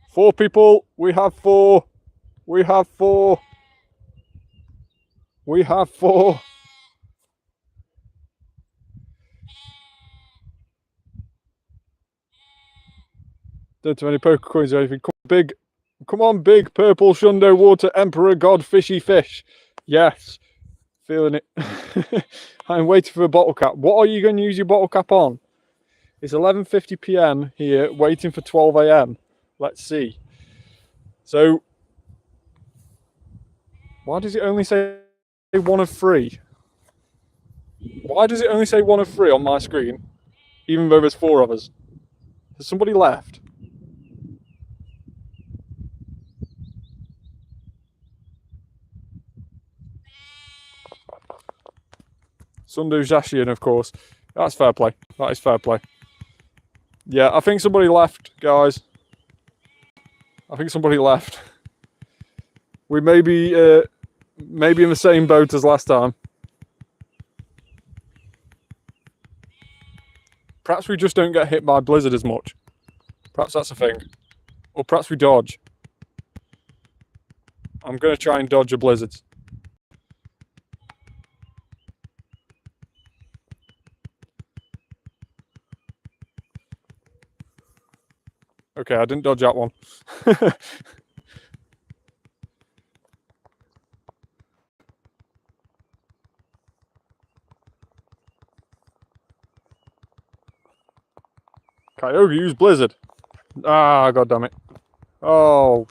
Four people. We have four. We have four. We have four. Don't have any poker coins or anything. Come on, big purple shundo water emperor god fishy fish. Yes, feeling it. I'm waiting for a bottle cap. What are you going to use your bottle cap on? It's 11:50 p.m. here, waiting for 12 a.m. Let's see. So, why does it only say one of three? Why does it only say one of three on my screen, even though there's four of us? Has somebody left? Sundu Zashian, of course. That's fair play. That is fair play. Yeah, I think somebody left, guys. I think somebody left. We may be in the same boat as last time. Perhaps we just don't get hit by Blizzard as much. Perhaps that's a thing. Or perhaps we dodge. I'm going to try and dodge a Blizzard. Okay, I didn't dodge that one. Kyogre used Blizzard. Ah, god damn it. Oh.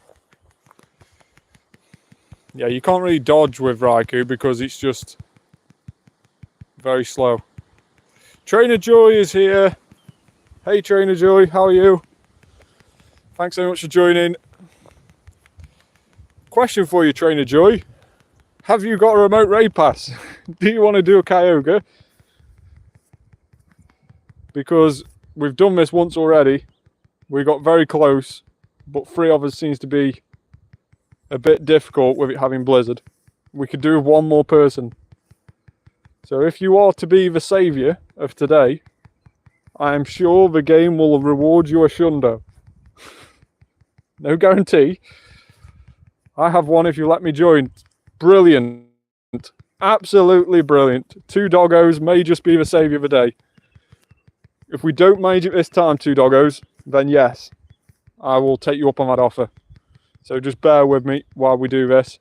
Yeah, you can't really dodge with Raikou because it's just very slow. Trainer Joy is here. Hey Trainer Joy, how are you? Thanks so much for joining. Question for you, Trainer Joy. Have you got a remote raid pass? Do you want to do a Kyogre? Because we've done this once already. We got very close, but three of us seems to be a bit difficult with it having Blizzard. We could do one more person. So if you are to be the saviour of today, I am sure the game will reward you a shundo. No guarantee. I have one if you let me join. Brilliant. Absolutely brilliant. 2 doggos may just be the saviour of the day. If we don't manage it this time, 2 doggos, then yes, I will take you up on that offer. So just bear with me while we do this.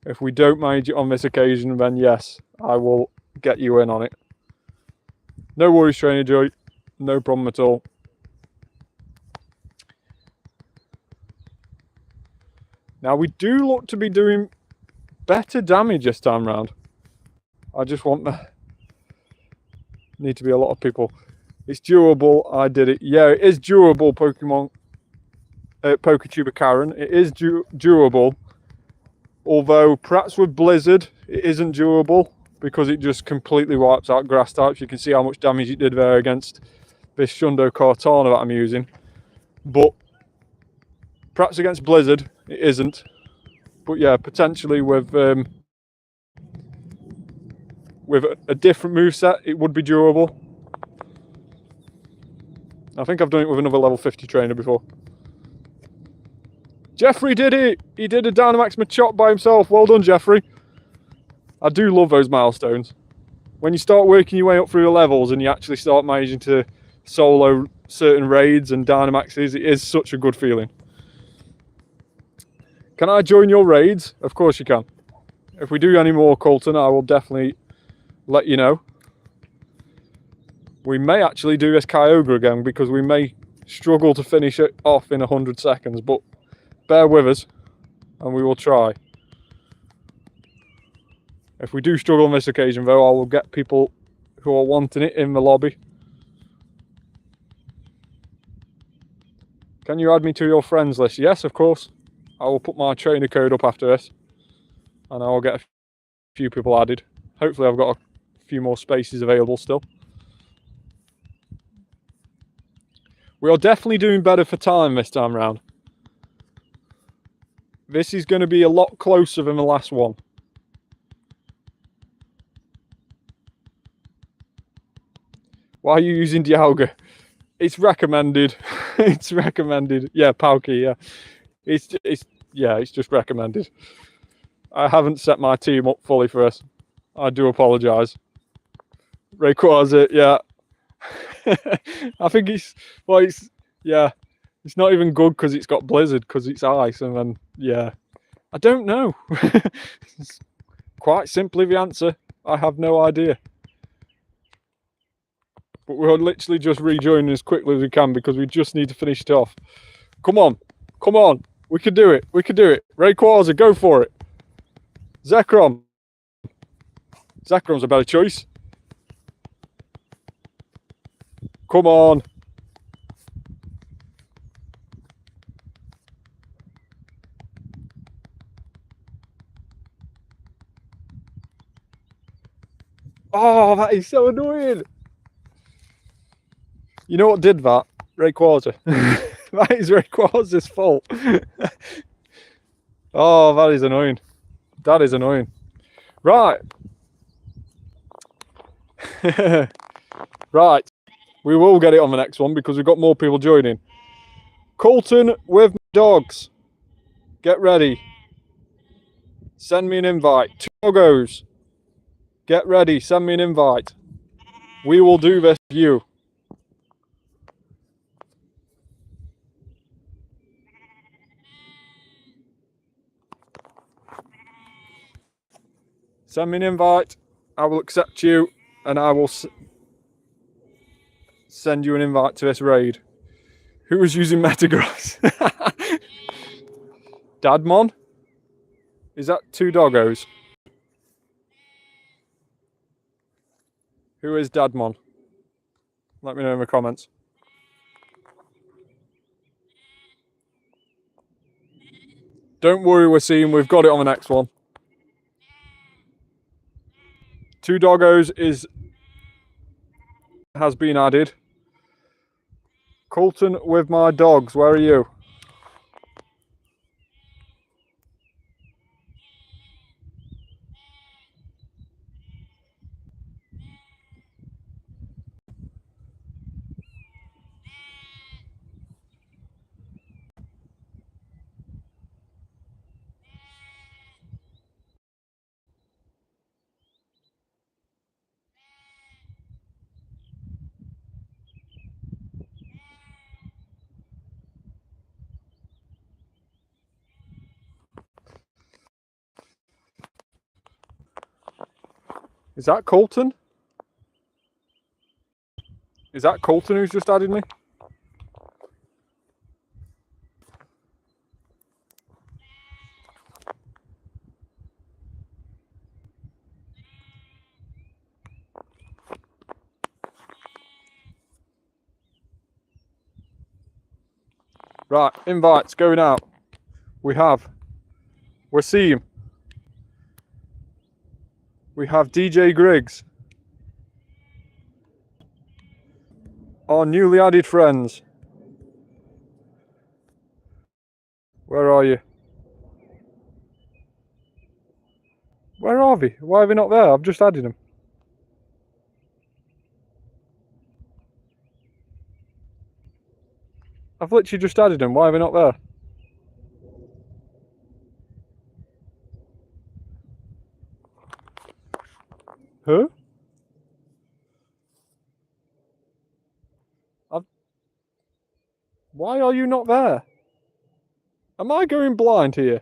If we don't manage it on this occasion, then yes, I will get you in on it. No worries, Trainer Joy. No problem at all. Now we do look to be doing better damage this time round. I just want the... Need to be a lot of people. It's durable. I did it. Yeah, it is durable, Pokemon. Poketuber Karen. It is durable. Although perhaps with Blizzard, it isn't durable because it just completely wipes out grass types. You can see how much damage it did there against this Hundo Cortana that I'm using. But perhaps against Blizzard, it isn't. But yeah, potentially with a different moveset, it would be durable. I think I've done it with another level 50 trainer before. Jeffrey did it! He did a Dynamax Machop by himself. Well done, Jeffrey. I do love those milestones. When you start working your way up through the levels and you actually start managing to solo certain raids and Dynamaxes, it is such a good feeling. Can I join your raids? Of course you can. If we do any more, Colton, I will definitely let you know. We may actually do this Kyogre again because we may struggle to finish it off in 100 seconds, but bear with us and we will try. If we do struggle on this occasion though, I will get people who are wanting it in the lobby. Can you add me to your friends list? Yes, of course. I will put my trainer code up after this and I will get a few people added. Hopefully I've got a few more spaces available still. We are definitely doing better for time this time round. This is going to be a lot closer than the last one. Why are you using Dialga? It's recommended. It's recommended. Yeah, Palki, yeah. It's just recommended. I haven't set my team up fully for this. I do apologise. Rayquaza, yeah. I think it's not even good because it's got Blizzard because it's ice, and then yeah, I don't know. Quite simply the answer, I have no idea. But we're literally just rejoining as quickly as we can because we just need to finish it off. Come on, we can do it. We can do it. Rayquaza, go for it. Zekrom. Zekrom's a better choice. Come on. Oh, that is so annoying. You know what did that? Rayquaza. That is Rayquaza's fault. Oh, that is annoying. That is annoying. Right. Right. We will get it on the next one because we've got more people joining. Colton with dogs. Get ready. Send me an invite. 2 doggos. Get ready. Send me an invite. We will do this for you. Send me an invite. I will accept you and I will send you an invite to this raid. Who was using Metagross? Dadmon? Is that 2 doggos? Who is Dadmon? Let me know in the comments. Don't worry, Wasim, we've got it on the next one. 2 doggos has been added. Colton with my dogs, where are you? Is that Colton? Is that Colton who's just added me? Right, invites going out. We're seeing. We have DJ Griggs. Our newly added friends. Where are you? Where are we? Why are we not there? I've just added them. I've literally just added them. Why are we not there? Huh? Why are you not there? Am I going blind here?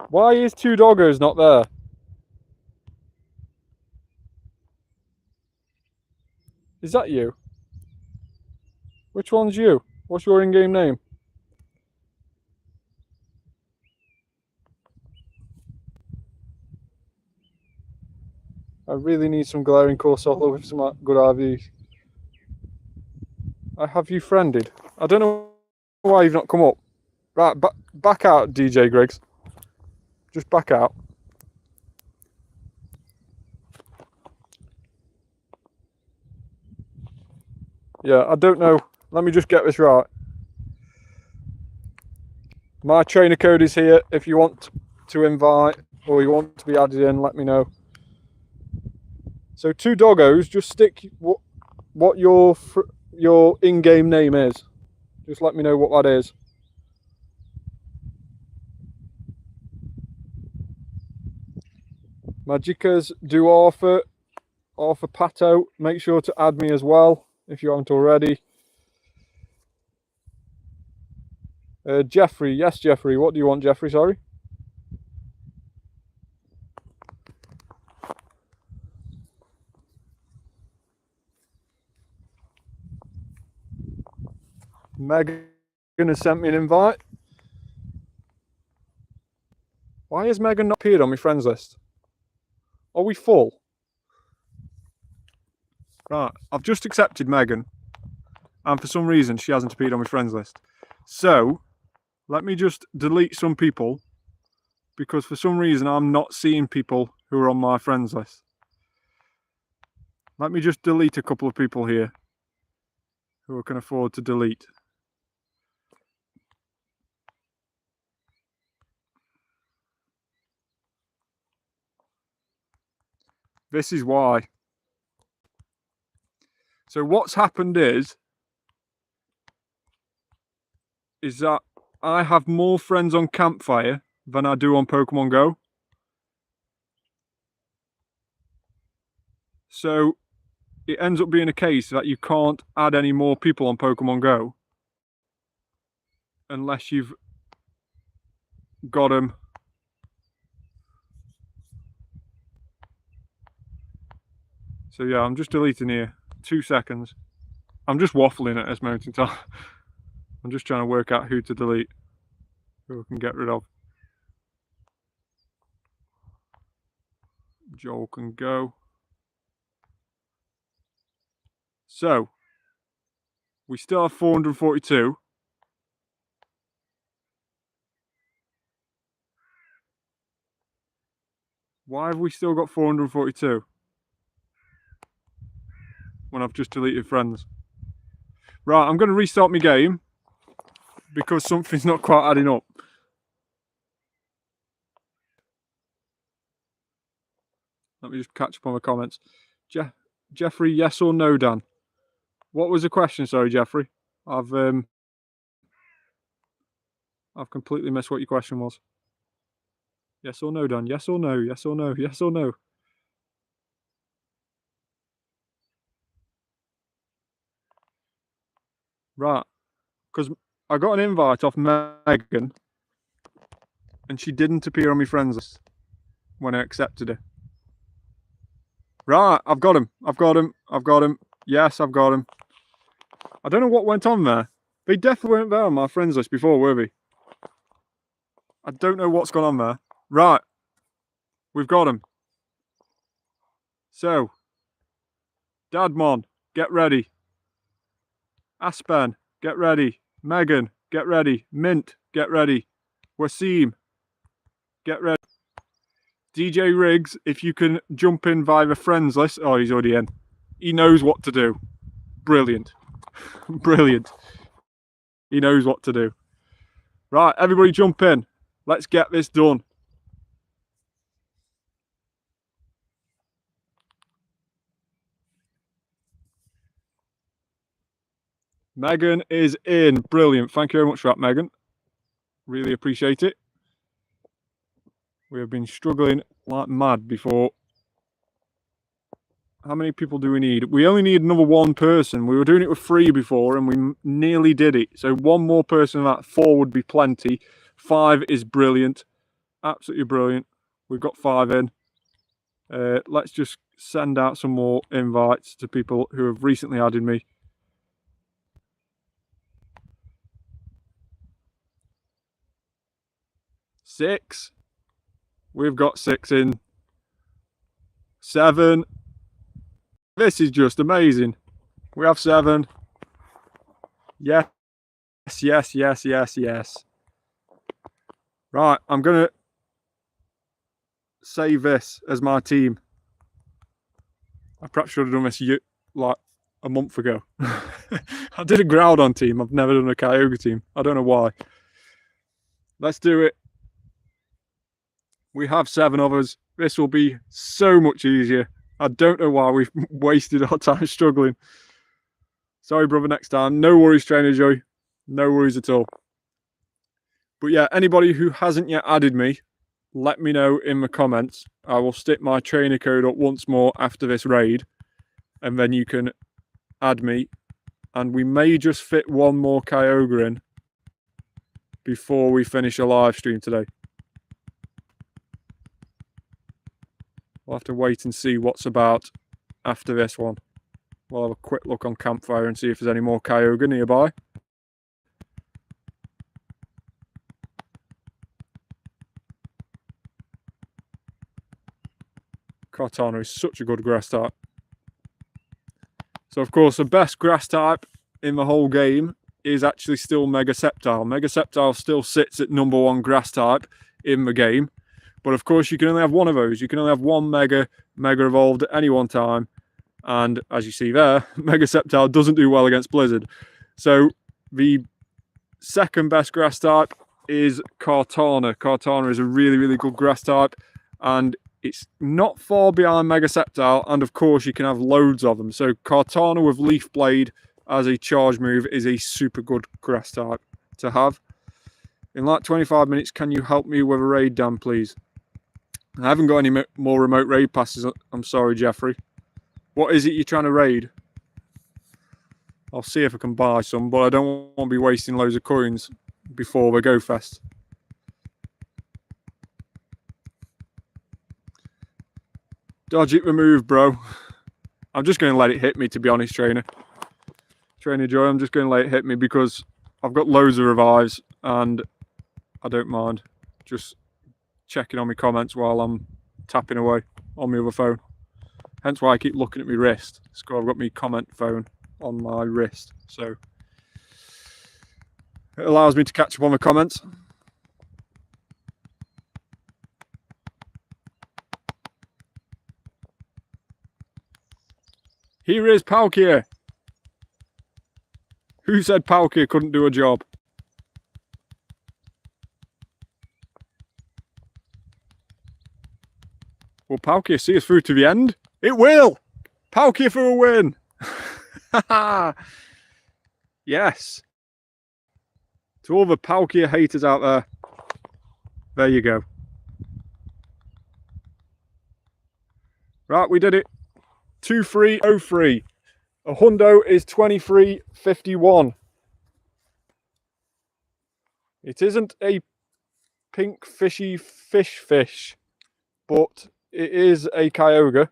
Why is two doggos not there? Is that you? Which one's you? What's your in-game name? I really need some glaring core solo with some good RVs. I have you friended. I don't know why you've not come up. Right, back out, DJ Griggs. Just back out. Yeah, I don't know. Let me just get this right. My trainer code is here. If you want to invite or you want to be added in, let me know. So two doggos, just stick what your in-game name is. Just let me know what that is. Magicas do Arthur Pato. Make sure to add me as well if you haven't already. Jeffrey, yes, Jeffrey. What do you want, Jeffrey? Sorry. Megan has sent me an invite. Why has Megan not appeared on my friends list? Are we full? Right, I've just accepted Megan, and for some reason she hasn't appeared on my friends list. So, let me just delete some people, because for some reason I'm not seeing people who are on my friends list. Let me just delete a couple of people here who I can afford to delete. This is why. So what's happened is that I have more friends on Campfire than I do on Pokemon Go. So it ends up being a case that you can't add any more people on Pokemon Go unless you've got them. So yeah, I'm just deleting here. 2 seconds. I'm just waffling at this moment in time. I'm just trying to work out who to delete, who I can get rid of. Joel can go. So, we still have 442. Why have we still got 442? When I've just deleted friends. Right, I'm going to restart my game because something's not quite adding up. Let me just catch up on the comments. Jeffrey, yes or no, Dan? What was the question? Sorry, Jeffrey. I've completely missed what your question was. Yes or no, Dan? Yes or no? Yes or no? Yes or no? Right, because I got an invite off Megan and she didn't appear on my friends list. when I accepted it. Right, I've got him. I've got him. I've got him. Yes, I've got him. I don't know what went on there. They definitely weren't there on my friends list before, were they? I don't know what's gone on there. Right. We've got him. So, Dadmon, get ready. Aspen, get ready. Megan, get ready. Mint, get ready. Wasim, get ready. DJ Riggs, if you can jump in via the friends list. Oh, he's already in. He knows what to do. Brilliant. Brilliant. He knows what to do. Right, everybody jump in. Let's get this done. Megan is in. Brilliant. Thank you very much for that, Megan. Really appreciate it. We have been struggling like mad before. How many people do we need? We only need another one person. We were doing it with 3 before and we nearly did it. So one more person of that 4 would be plenty. 5 is brilliant. Absolutely brilliant. We've got 5 in. Let's just send out some more invites to people who have recently added me. Six. We've got 6 in. 7. This is just amazing. We have 7. Yes, yes, yes, yes, yes. Right, I'm going to save this as my team. I perhaps should have done this like a month ago. I did a Groudon team. I've never done a Kyogre team. I don't know why. Let's do it. We have 7 of us. This will be so much easier. I don't know why we've wasted our time struggling. Sorry, brother, next time. No worries, Trainer Joy. No worries at all. But yeah, anybody who hasn't yet added me, let me know in the comments. I will stick my trainer code up once more after this raid. And then you can add me. And we may just fit one more Kyogre in before we finish a live stream today. We'll have to wait and see what's about after this one. We'll have a quick look on Campfire and see if there's any more Kyogre nearby. Kartana is such a good grass type. So of course the best grass type in the whole game is actually still Mega Sceptile. Mega Sceptile still sits at #1 grass type in the game. But of course you can only have one of those. You can only have one Mega Evolved at any one time. And as you see there, Mega Sceptile doesn't do well against Blizzard. So the second best grass type is Kartana. Kartana is a really, really good grass type. And it's not far behind Mega Sceptile. And of course you can have loads of them. So Kartana with Leaf Blade as a charge move is a super good grass type to have. In like 25 minutes, can you help me with a raid, Dan, please? I haven't got any more remote raid passes. I'm sorry, Jeffrey. What is it you're trying to raid? I'll see if I can buy some, but I don't want to be wasting loads of coins before the Go Fest. Dodge it, remove, bro. I'm just going to let it hit me, to be honest, Trainer. Trainer Joy, I'm just going to let it hit me because I've got loads of revives and I don't mind just checking on my comments while I'm tapping away on my other phone. Hence why I keep looking at my wrist. So I've got my comment phone on my wrist. So it allows me to catch up on the comments. Here is Palkia. Who said Palkia couldn't do a job? Will Palkia see us through to the end? It will! Palkia for a win! Yes. To all the Palkia haters out there you go. Right, we did it. 2303. A hundo is 2351. It isn't a pink fishy fish. but it is a Kyogre.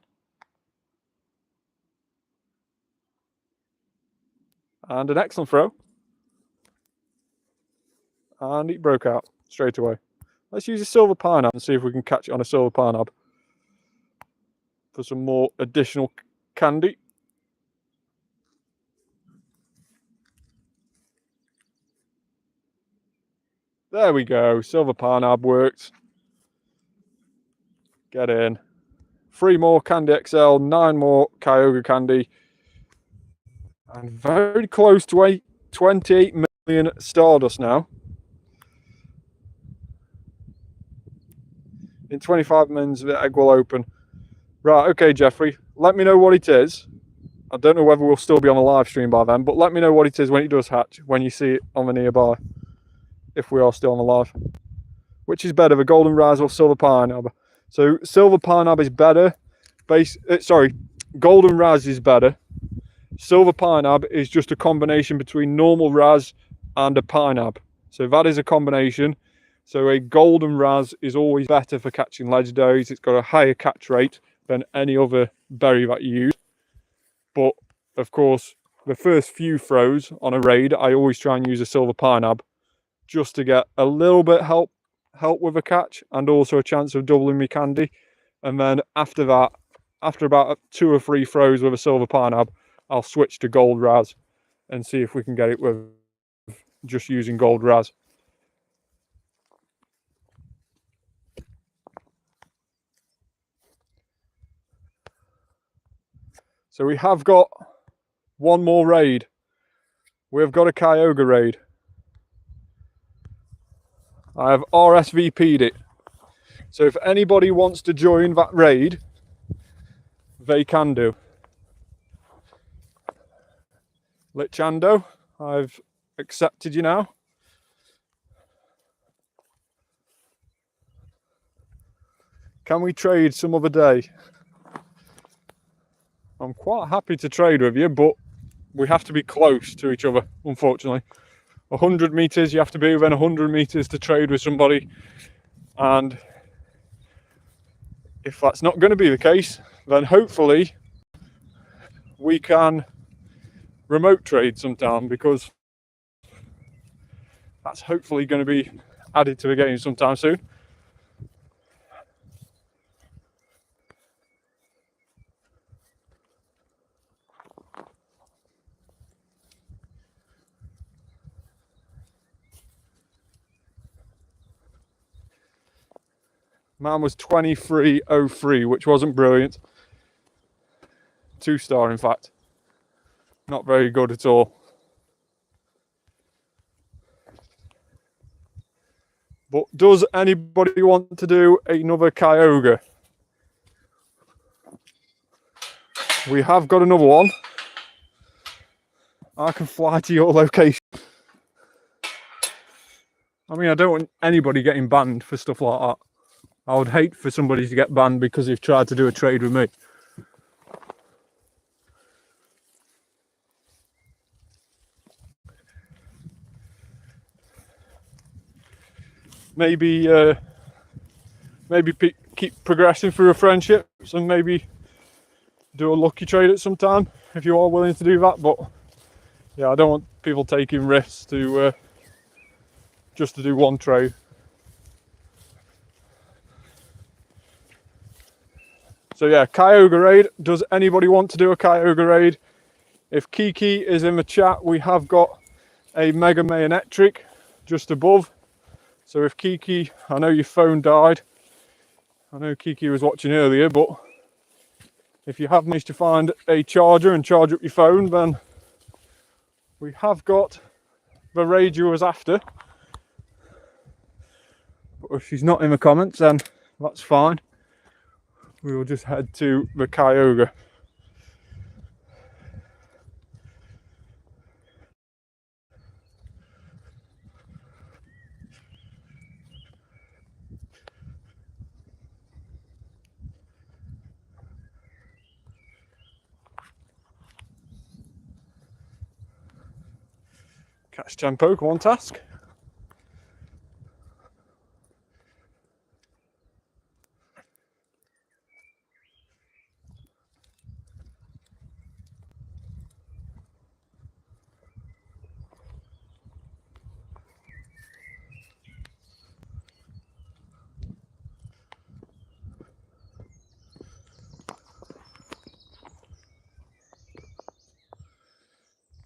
And an excellent throw. And it broke out straight away. Let's use a silver pineapple and see if we can catch it on a silver pineapple for some more additional candy. There we go. Silver pineapple worked. Get in. 3 more Candy XL, 9 more Kyogre candy. And very close to 28 million Stardust now. In 25 minutes, the egg will open. Right, okay, Jeffrey. Let me know what it is. I don't know whether we'll still be on a live stream by then, but let me know what it is when it does hatch, when you see it on the nearby. If we are still on the live. Which is better, the golden rise or silver pineapple? So silver pineapple is better. Golden raz is better. Silver pineapple is just a combination between normal raz and a pineapple. So that is a combination. So a golden raz is always better for catching legendaries. It's got a higher catch rate than any other berry that you use. But of course, the first few throws on a raid, I always try and use a silver pineapple just to get a little bit help with a catch and also a chance of doubling my candy. And then after that, after about 2 or 3 throws with a silver pineapple, I'll switch to gold raz and see if we can get it with just using gold raz. So we have got one more raid. We've got a Kyogre raid. I have RSVP'd it. So if anybody wants to join that raid, they can do. Lichando, I've accepted you now. Can we trade some other day? I'm quite happy to trade with you, but we have to be close to each other, unfortunately. 100 meters, you have to be within 100 meters to trade with somebody. And if that's not going to be the case, then hopefully we can remote trade sometime, because that's hopefully going to be added to the game sometime soon. Mine was 2303, which wasn't brilliant. 2-star, in fact. Not very good at all. But does anybody want to do another Kyogre? We have got another one. I can fly to your location. I mean, I don't want anybody getting banned for stuff like that. I would hate for somebody to get banned because they've tried to do a trade with me. Maybe keep progressing through a friendship, and maybe do a lucky trade at some time if you are willing to do that. But yeah, I don't want people taking risks to just to do one trade. So yeah, Kyogre raid. Does anybody want to do a Kyogre raid? If Kiki is in the chat, we have got a Mega Mayonetric just above. So if Kiki, I know your phone died. I know Kiki was watching earlier, but if you have managed to find a charger and charge up your phone, then we have got the raid you was after. But if she's not in the comments, then that's fine. We will just head to the Kyogre. Catch 10 Pokemon task.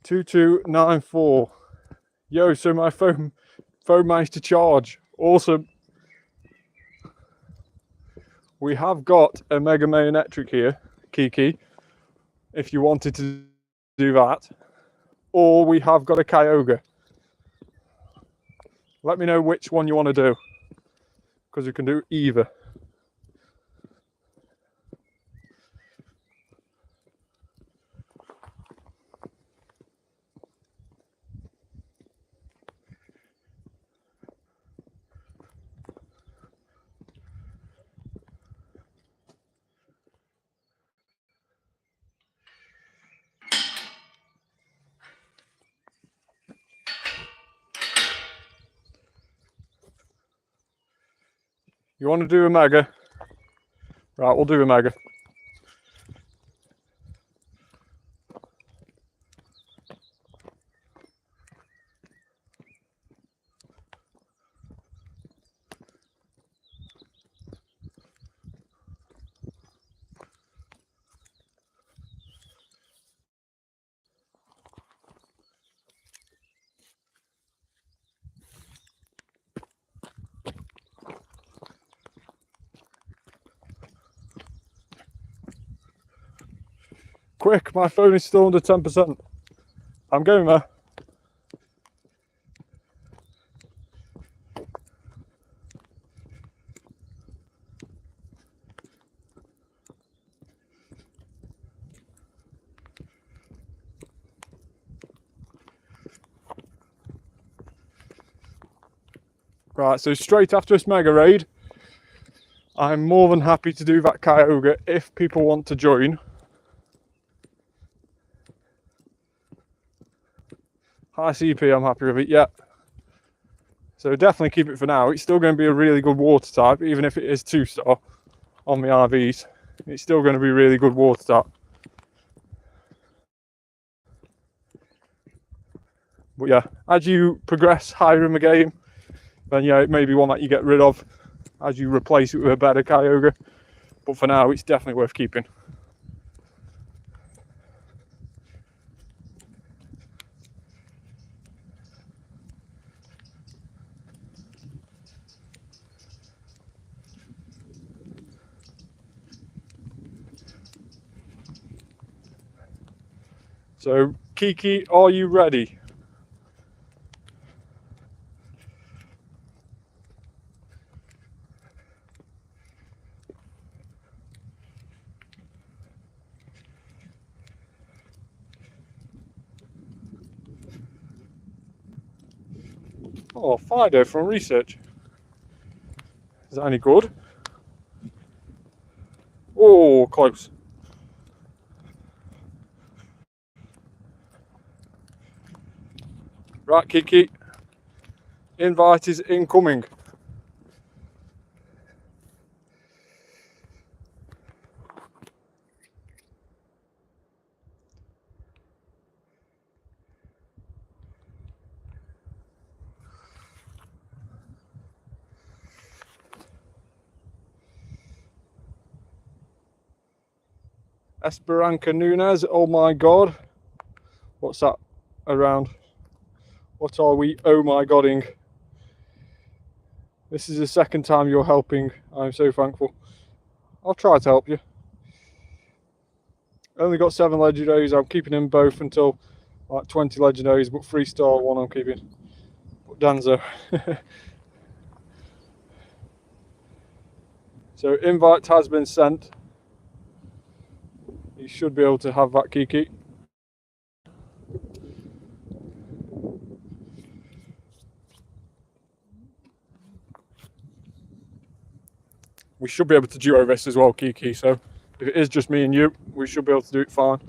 2294. Yo, so my phone managed to charge. Awesome. We have got a Mega Mayonetric here, Kiki, if you wanted to do that. Or we have got a Kyogre. Let me know which one you want to do, because we can do either. You want to do a Mega? Right, we'll do a Mega. Quick, my phone is still under 10%. I'm going there. Right, so straight after this Mega Raid, I'm more than happy to do that Kyogre if people want to join. High CP, I'm happy with it, yeah. So definitely keep it for now. It's still going to be a really good water type, even if it is 2-star on the RVs. It's still going to be really good water type. But yeah, as you progress higher in the game, then yeah, it may be one that you get rid of as you replace it with a better Kyogre. But for now, it's definitely worth keeping. So, Kiki, are you ready? Oh, Fido from research. Is that any good? Oh, close. Right, Kiki. Invite is incoming. Esperanza Nunez, oh my god. What's that around? What are we oh my godding? This is the second time you're helping. I'm so thankful. I'll try to help you. Only got 7 legendaries. I'm keeping them both until like 20 legendaries, but 3-star one I'm keeping. But Danzo. So invite has been sent. You should be able to have that, Kiki. We should be able to duo this as well, Kiki. So if it is just me and you, we should be able to do it fine.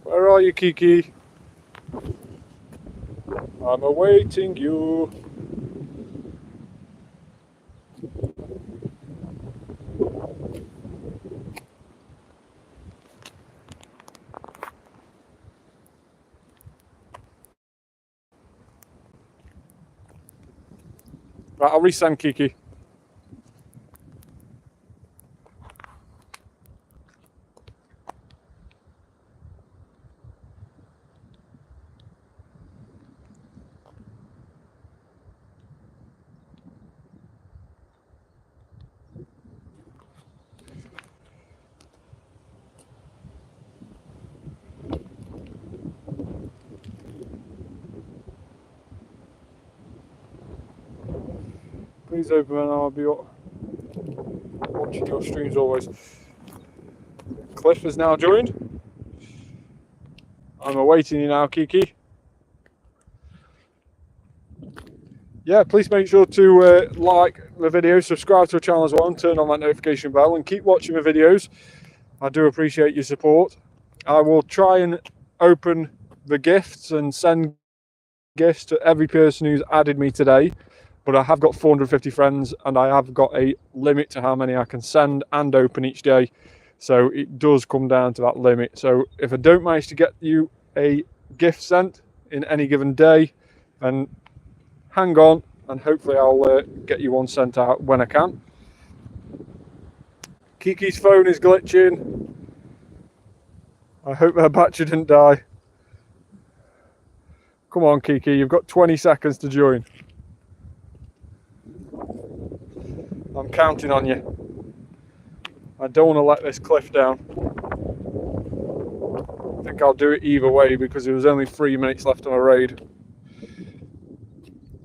Where are you, Kiki? I'm awaiting you. Right, I'll resend Kiki. Please open and I'll be watching your streams always. Cliff has now joined. I'm awaiting you now, Kiki. Yeah, please make sure to like the video, subscribe to the channel as well, and turn on that notification bell, and keep watching the videos. I do appreciate your support. I will try and open the gifts and send gifts to every person who's added me today, but I have got 450 friends and I have got a limit to how many I can send and open each day, so it does come down to that limit. So if I don't manage to get you a gift sent in any given day, then hang on and hopefully I'll get you one sent out when I can. Kiki's phone is glitching. I hope her battery didn't die. Come on, Kiki, you've got 20 seconds to join. I'm counting on you. I don't want to let this cliff down. I think I'll do it either way because there was only 3 minutes left on a raid.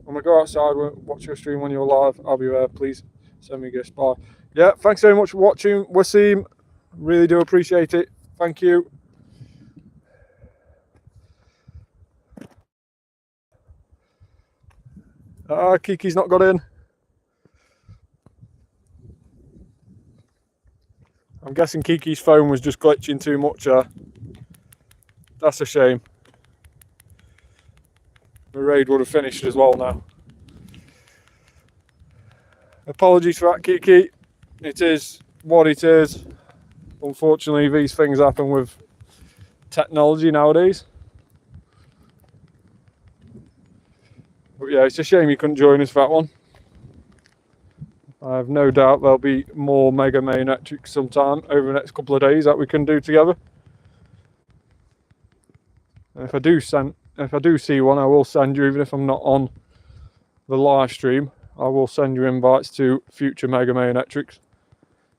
I'm gonna go outside, watch your stream when you're live. I'll be there. Please send me a gift. Bye. Yeah, thanks very much for watching, Wasim. Really do appreciate it. Thank you. Kiki's not got in. I'm guessing Kiki's phone was just glitching too much. That's a shame. The raid would have finished as well now. Apologies for that, Kiki. It is what it is. Unfortunately, these things happen with technology nowadays. But yeah, it's a shame you couldn't join us for that one. I have no doubt there'll be more Mega Man Electric sometime over the next couple of days that we can do together. And if I do see one, I will send you, even if I'm not on the live stream, I will send you invites to future Mega Man Electrics,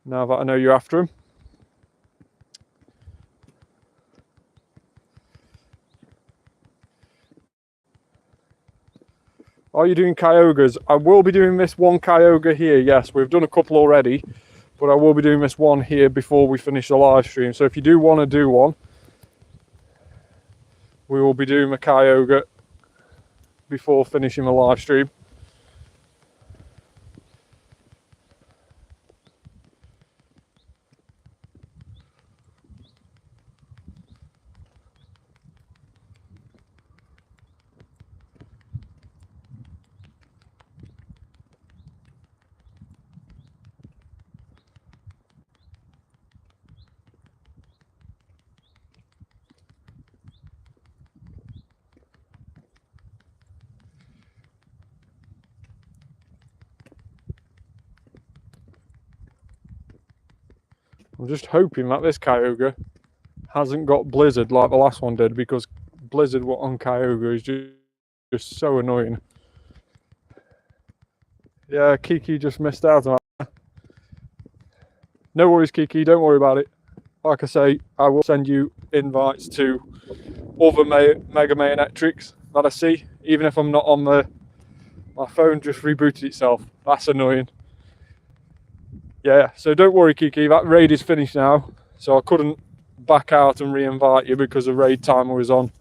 now that I know you're after them. Are you doing Kyogres? I will be doing this one Kyogre here, yes. We've done a couple already, but I will be doing this one here before we finish the live stream. So if you do want to do one, we will be doing the Kyogre before finishing the live stream. I'm just hoping that this Kyogre hasn't got Blizzard like the last one did, because Blizzard on Kyogre is just so annoying. Yeah, Kiki just missed out on that. No worries, Kiki, don't worry about it. Like I say, I will send you invites to other Mega Man Electrics that I see, even if I'm not on my phone just rebooted itself. That's annoying. Yeah, so don't worry, Kiki, that raid is finished now, so I couldn't back out and re-invite you because the raid timer was on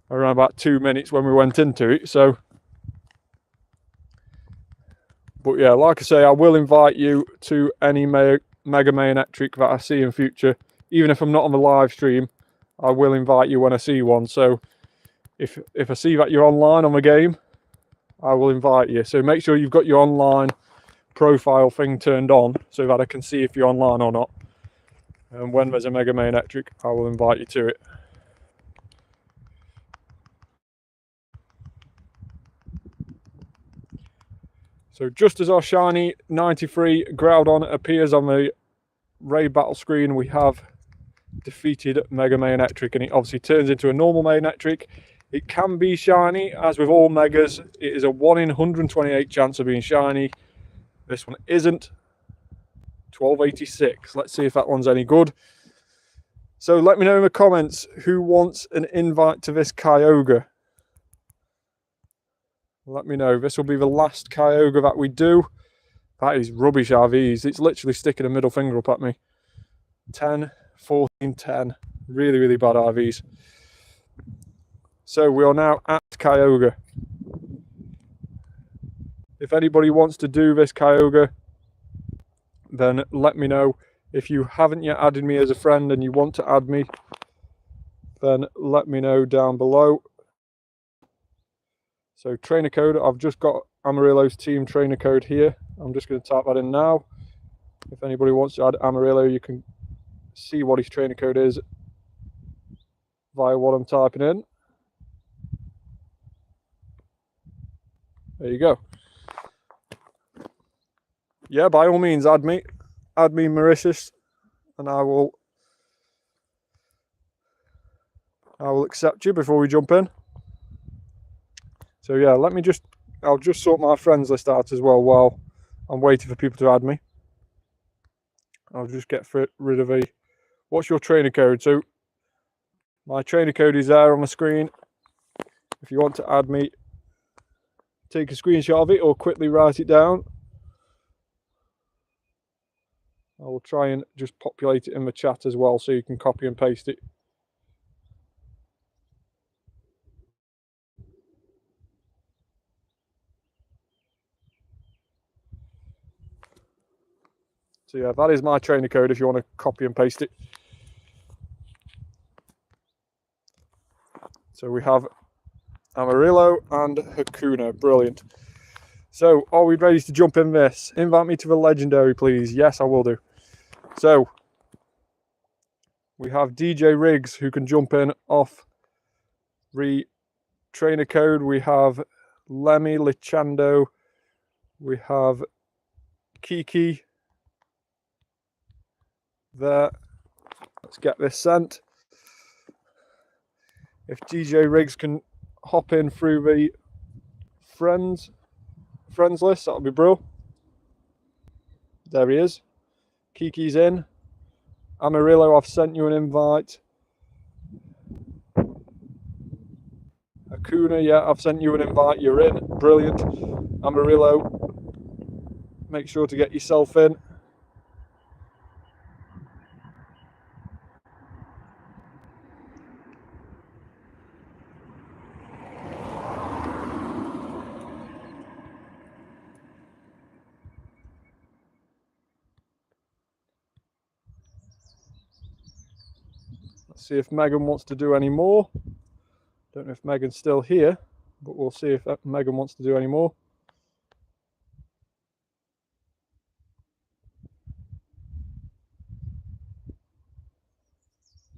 around about 2 minutes when we went into it. So, but yeah, like I say, I will invite you to any Mega Man Electric that I see in future. Even if I'm not on the live stream, I will invite you when I see one. So if I see that you're online on the game, I will invite you. So make sure you've got your online profile thing turned on so that I can see if you're online or not. And when there's a Mega Man Electric, I will invite you to it. So just as our shiny 93 Groudon appears on the raid battle screen, we have defeated Mega Electric, and it obviously turns into a normal Electric. It can be shiny, as with all Megas. It is a 1 in 128 chance of being shiny. This one isn't. 1286. Let's see if that one's any good. So let me know in the comments who wants an invite to this Kyogre. Let me know. This will be the last Kyogre that we do. That is rubbish RVs. It's literally sticking a middle finger up at me. 10, 14, 10. Really, really bad RVs. So we are now at Kyogre. If anybody wants to do this Kyogre, then let me know. If you haven't yet added me as a friend and you want to add me, then let me know down below. So trainer code, I've just got Amarillo's team trainer code here. I'm just going to type that in now. If anybody wants to add Amarillo, you can see what his trainer code is via what I'm typing in. There you go. Yeah, by all means, add me. Add me, Mauritius, and I will accept you before we jump in. So yeah, I'll just sort my friends list out as well while I'm waiting for people to add me. I'll just get rid of what's your trainer code? So my trainer code is there on the screen. If you want to add me, take a screenshot of it or quickly write it down. I will try and just populate it in the chat as well so you can copy and paste it. So yeah, that is my trainer code if you want to copy and paste it. So we have Amarillo and Hakuna. Brilliant. So are we ready to jump in this? Invite me to the legendary, please. Yes, I will do. So we have DJ Riggs who can jump in off the trainer code. We have Lemmy Lichando. We have Kiki. There. Let's get this sent. If DJ Riggs can hop in through the friends list, that'll be bro. There he is. Kiki's in. Amarillo, I've sent you an invite. Hakuna, yeah, I've sent you an invite. You're in. Brilliant. Amarillo, make sure to get yourself in. Let's see if Megan wants to do any more. Don't know if Megan's still here, but we'll see if Megan wants to do any more.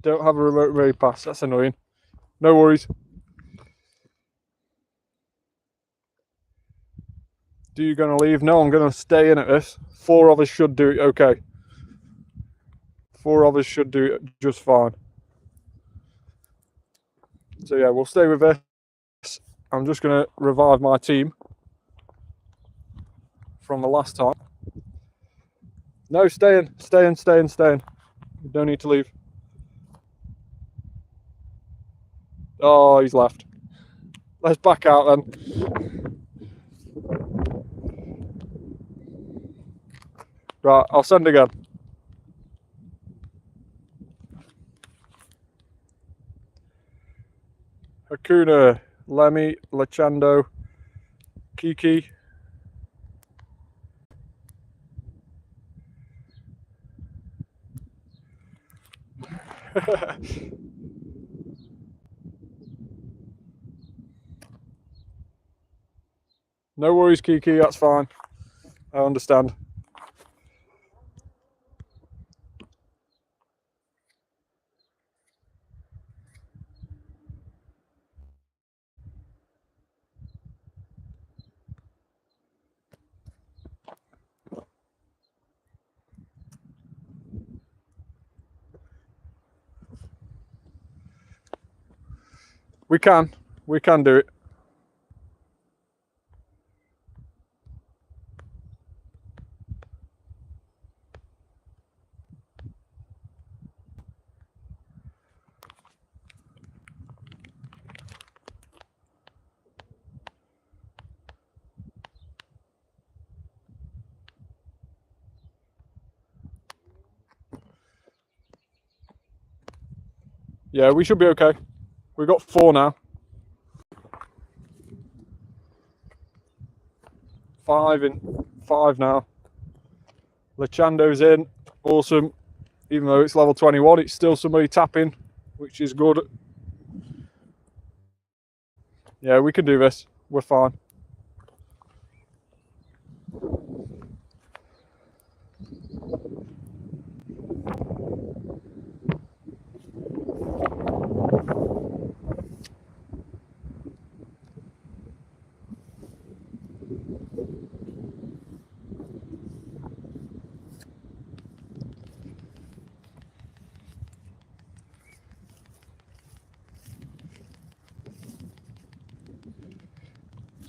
Don't have a remote raid pass. That's annoying. No worries. Do you going to leave? No, I'm going to stay in at this. 4 of us should do it okay. 4 of us should do it just fine. So yeah, we'll stay with this. I'm just going to revive my team from the last time. No, stay in. Stay in, stay in, stay in. You don't need to leave. Oh, he's left. Let's back out then. Right, I'll send again. Hakuna, Lemmy, Lechando, Kiki. No worries, Kiki, that's fine. I understand. We can do it. Yeah, we should be okay. We've got 4 now. 5 now. Lechando's in. Awesome. Even though it's level 21, it's still somebody tapping, which is good. Yeah, we can do this. We're fine.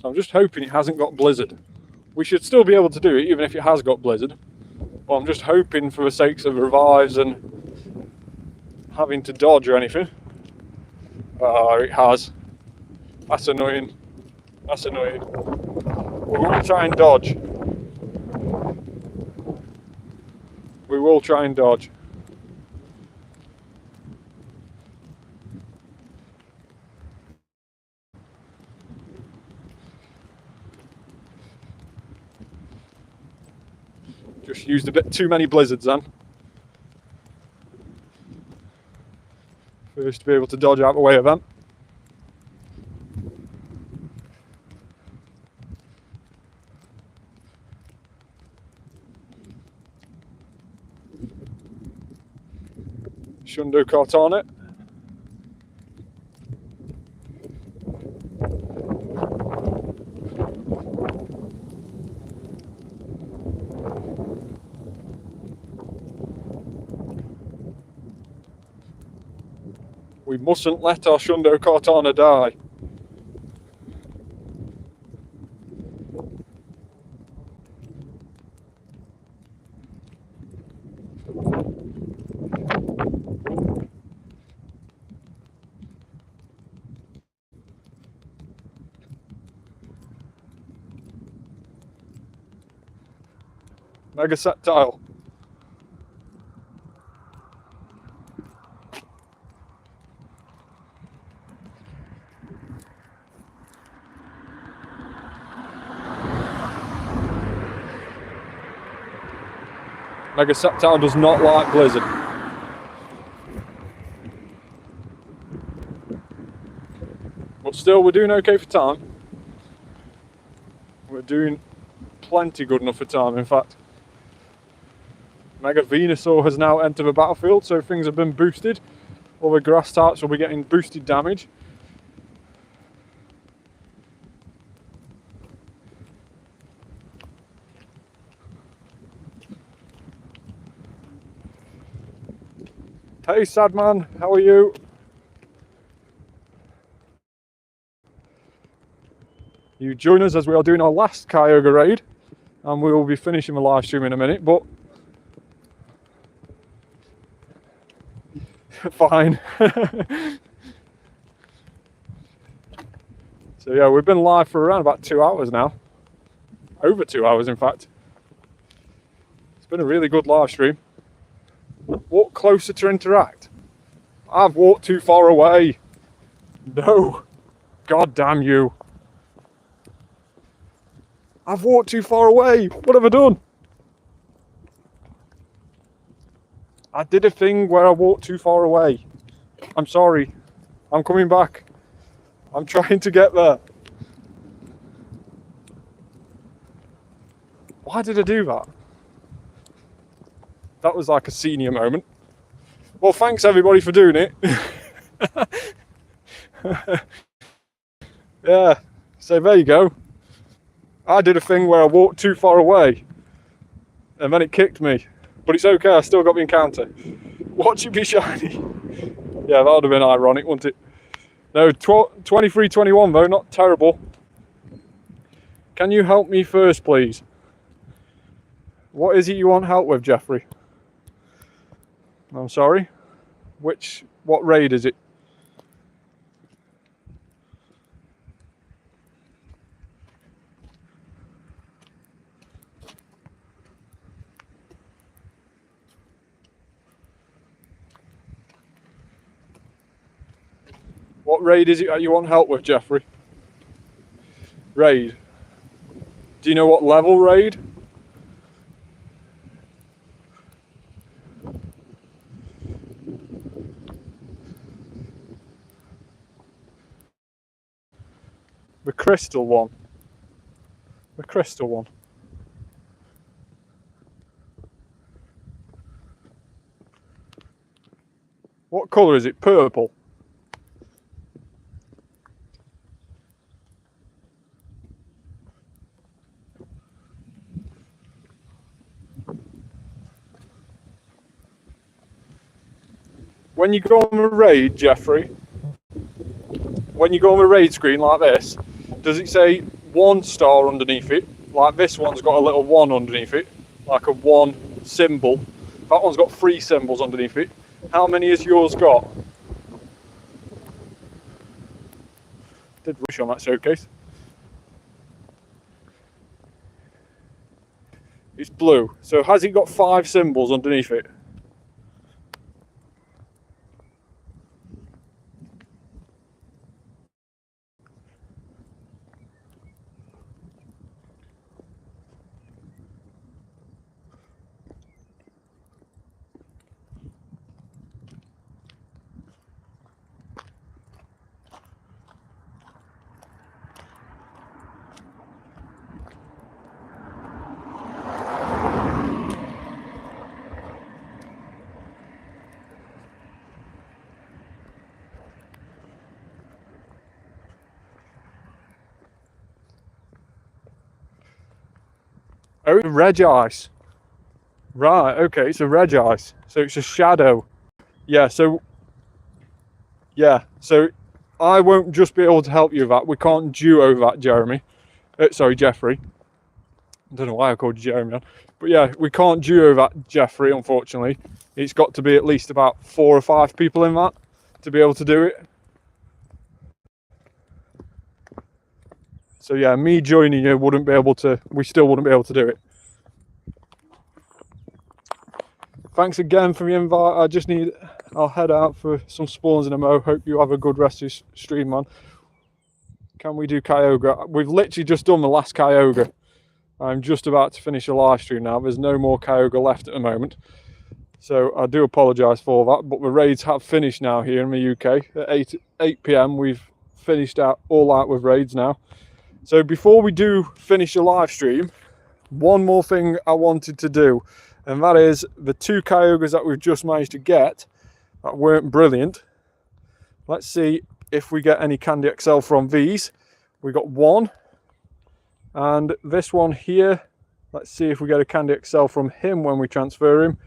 So I'm just hoping it hasn't got Blizzard. We should still be able to do it, even if it has got Blizzard. But I'm just hoping for the sakes of revives and having to dodge or anything. Oh, it has. That's annoying. That's annoying. We're going to try and dodge. We will try and dodge. Just used a bit too many blizzards then. First to be able to dodge out the way of them. Hundo caught on it. We mustn't let our Hundo Cortana die. Mega Septile. Mega Septile does not like Blizzard. But still, we're doing okay for time. We're doing plenty good enough for time, in fact. Mega Venusaur has now entered the battlefield, so things have been boosted. All the grass types will be getting boosted damage. Hey Sadman, how are you? You join us as we are doing our last Kyogre raid, and we will be finishing the live stream in a minute, but fine. So yeah, we've been live for around about 2 hours now. Over 2 hours, in fact. It's been a really good live stream. Walk closer to interact. I've walked too far away. No. God damn you. I've walked too far away. What have I done? I did a thing where I walked too far away. I'm sorry. I'm coming back. I'm trying to get there. Why did I do that? That was like a senior moment. Well, thanks everybody for doing it. Yeah, so there you go. I did a thing where I walked too far away and then it kicked me. But it's okay, I still got the encounter. Watch it be shiny. Yeah, that would have been ironic, wouldn't it? No, 23-21 though, not terrible. Can you help me first, please? What is it you want help with, Jeffrey? I'm sorry. What raid is it? What raid is it that you want help with, Jeffrey? Raid. Do you know what level raid? The crystal one. The crystal one. What colour is it? Purple. When you go on a raid, Jeffrey, when you go on a raid screen like this, does it say 1 star underneath it? Like this one's got a little 1 underneath it, like a 1 symbol. That one's got 3 symbols underneath it. How many has yours got? Did wish on that showcase. It's blue. So has it got 5 symbols underneath it? Oh, red ice. Right, okay, it's a red ice. So it's a shadow. Yeah, so I won't just be able to help you with that. We can't duo that, Jeremy. Sorry, Jeffrey. I don't know why I called you Jeremy, man. But yeah, we can't duo that, Jeffrey, unfortunately. It's got to be at least about 4 or 5 people in that to be able to do it. So yeah, me joining you wouldn't be able to, we still wouldn't be able to do it. Thanks again for the invite. I'll head out for some spawns in a mo. Hope you have a good rest of your stream, man. Can we do Kyogre? We've literally just done the last Kyogre. I'm just about to finish a live stream now. There's no more Kyogre left at the moment. So I do apologise for that, but the raids have finished now here in the UK. At 8 PM we've finished all out with raids now. So before we do finish a live stream, one more thing I wanted to do, and that is the 2 Kyogres that we've just managed to get that weren't brilliant. Let's see if we get any Candy XL from these. We got 1, and this one here, let's see if we get a Candy XL from him when we transfer him.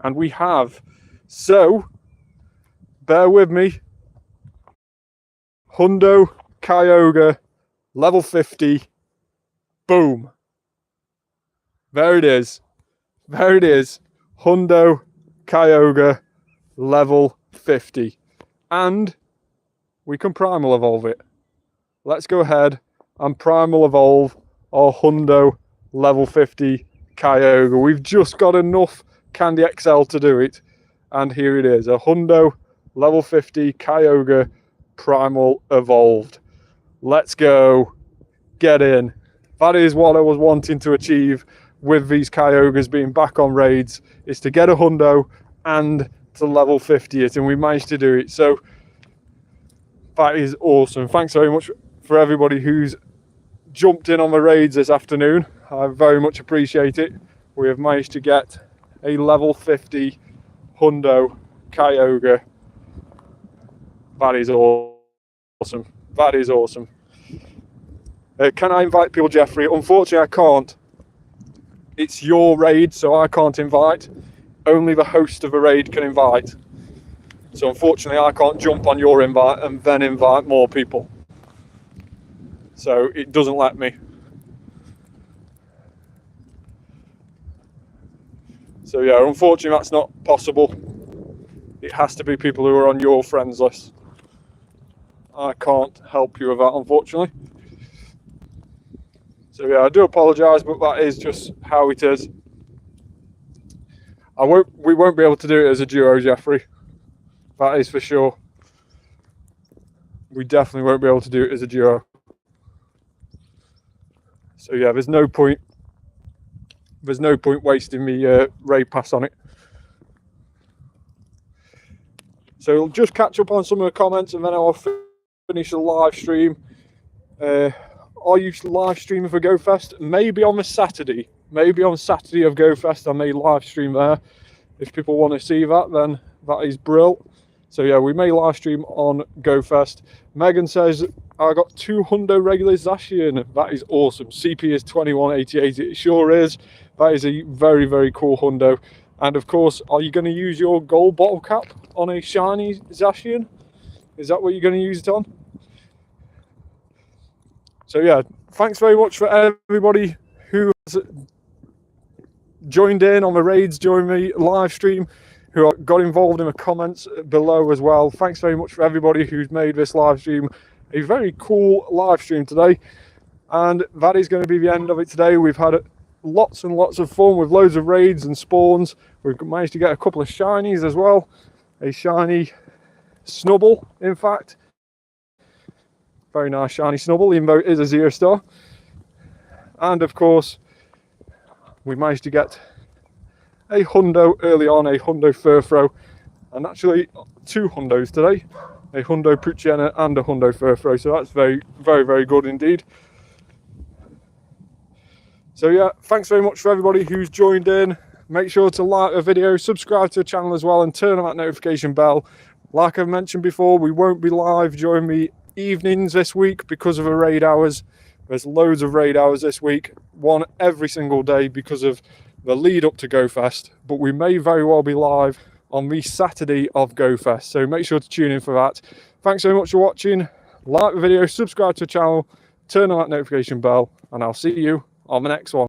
And we have. So bear with me. Hundo Kyogre, level 50, boom. There it is. There it is. Hundo Kyogre, level 50. And we can primal evolve it. Let's go ahead and primal evolve our Hundo level 50 Kyogre. We've just got enough Candy XL to do it. And here it is. A Hundo level 50 Kyogre primal evolved. Let's go. Get in. That is what I was wanting to achieve with these Kyogres being back on raids, is to get a Hundo and to level 50 it, and we managed to do it. So that is awesome. Thanks very much for everybody who's jumped in on the raids this afternoon. I very much appreciate it. We have managed to get a level 50 hundo Kyogre. That is awesome. That is awesome. Can I invite people, Jeffrey? Unfortunately, I can't. It's your raid, so I can't invite. Only the host of a raid can invite. So unfortunately, I can't jump on your invite and then invite more people. So it doesn't let me. So yeah, unfortunately, that's not possible. It has to be people who are on your friends list. I can't help you with that, unfortunately. So yeah, I do apologise, but that is just how it is. We won't be able to do it as a duo, Jeffrey. That is for sure. We definitely won't be able to do it as a duo. So yeah, there's no point wasting me raid pass on it. So we'll just catch up on some of the comments and then I'll finish the live stream. Are you live streaming for GoFest? Maybe on the Saturday. Maybe on Saturday of GoFest I may live stream there. If people want to see that, then that is brilliant. So yeah, we may live stream on GoFest. Megan says, I got 2 hundo regular Zacian. That is awesome. CP is 2188. It sure is. That is a very, very cool hundo. And of course, are you going to use your gold bottle cap on a shiny Zacian? Is that what you're going to use it on? So yeah, thanks very much for everybody who has joined in on the raids during the live stream, who got involved in the comments below as well. Thanks very much for everybody who's made this live stream a very cool live stream today. And that is going to be the end of it today. We've had lots and lots of fun with loads of raids and spawns. We've managed to get a couple of shinies as well. A shiny Snubble, in fact. Very nice shiny Snubble, even though it is a 0-star. And of course, we managed to get a hundo early on, a hundo Furfro, and actually 2 hundos today, a hundo Puchena and a hundo Furfro. So that's very, very, very good indeed. So yeah, thanks very much for everybody who's joined in. Make sure to like the video, subscribe to the channel as well, and turn on that notification bell. Like I've mentioned before, we won't be live during the evenings this week because of the raid hours. There's loads of raid hours this week, one every single day because of the lead up to GoFest, but we may very well be live on the Saturday of GoFest, so make sure to tune in for that. Thanks so much for watching. Like the video, subscribe to the channel, turn on that notification bell, and I'll see you on the next one.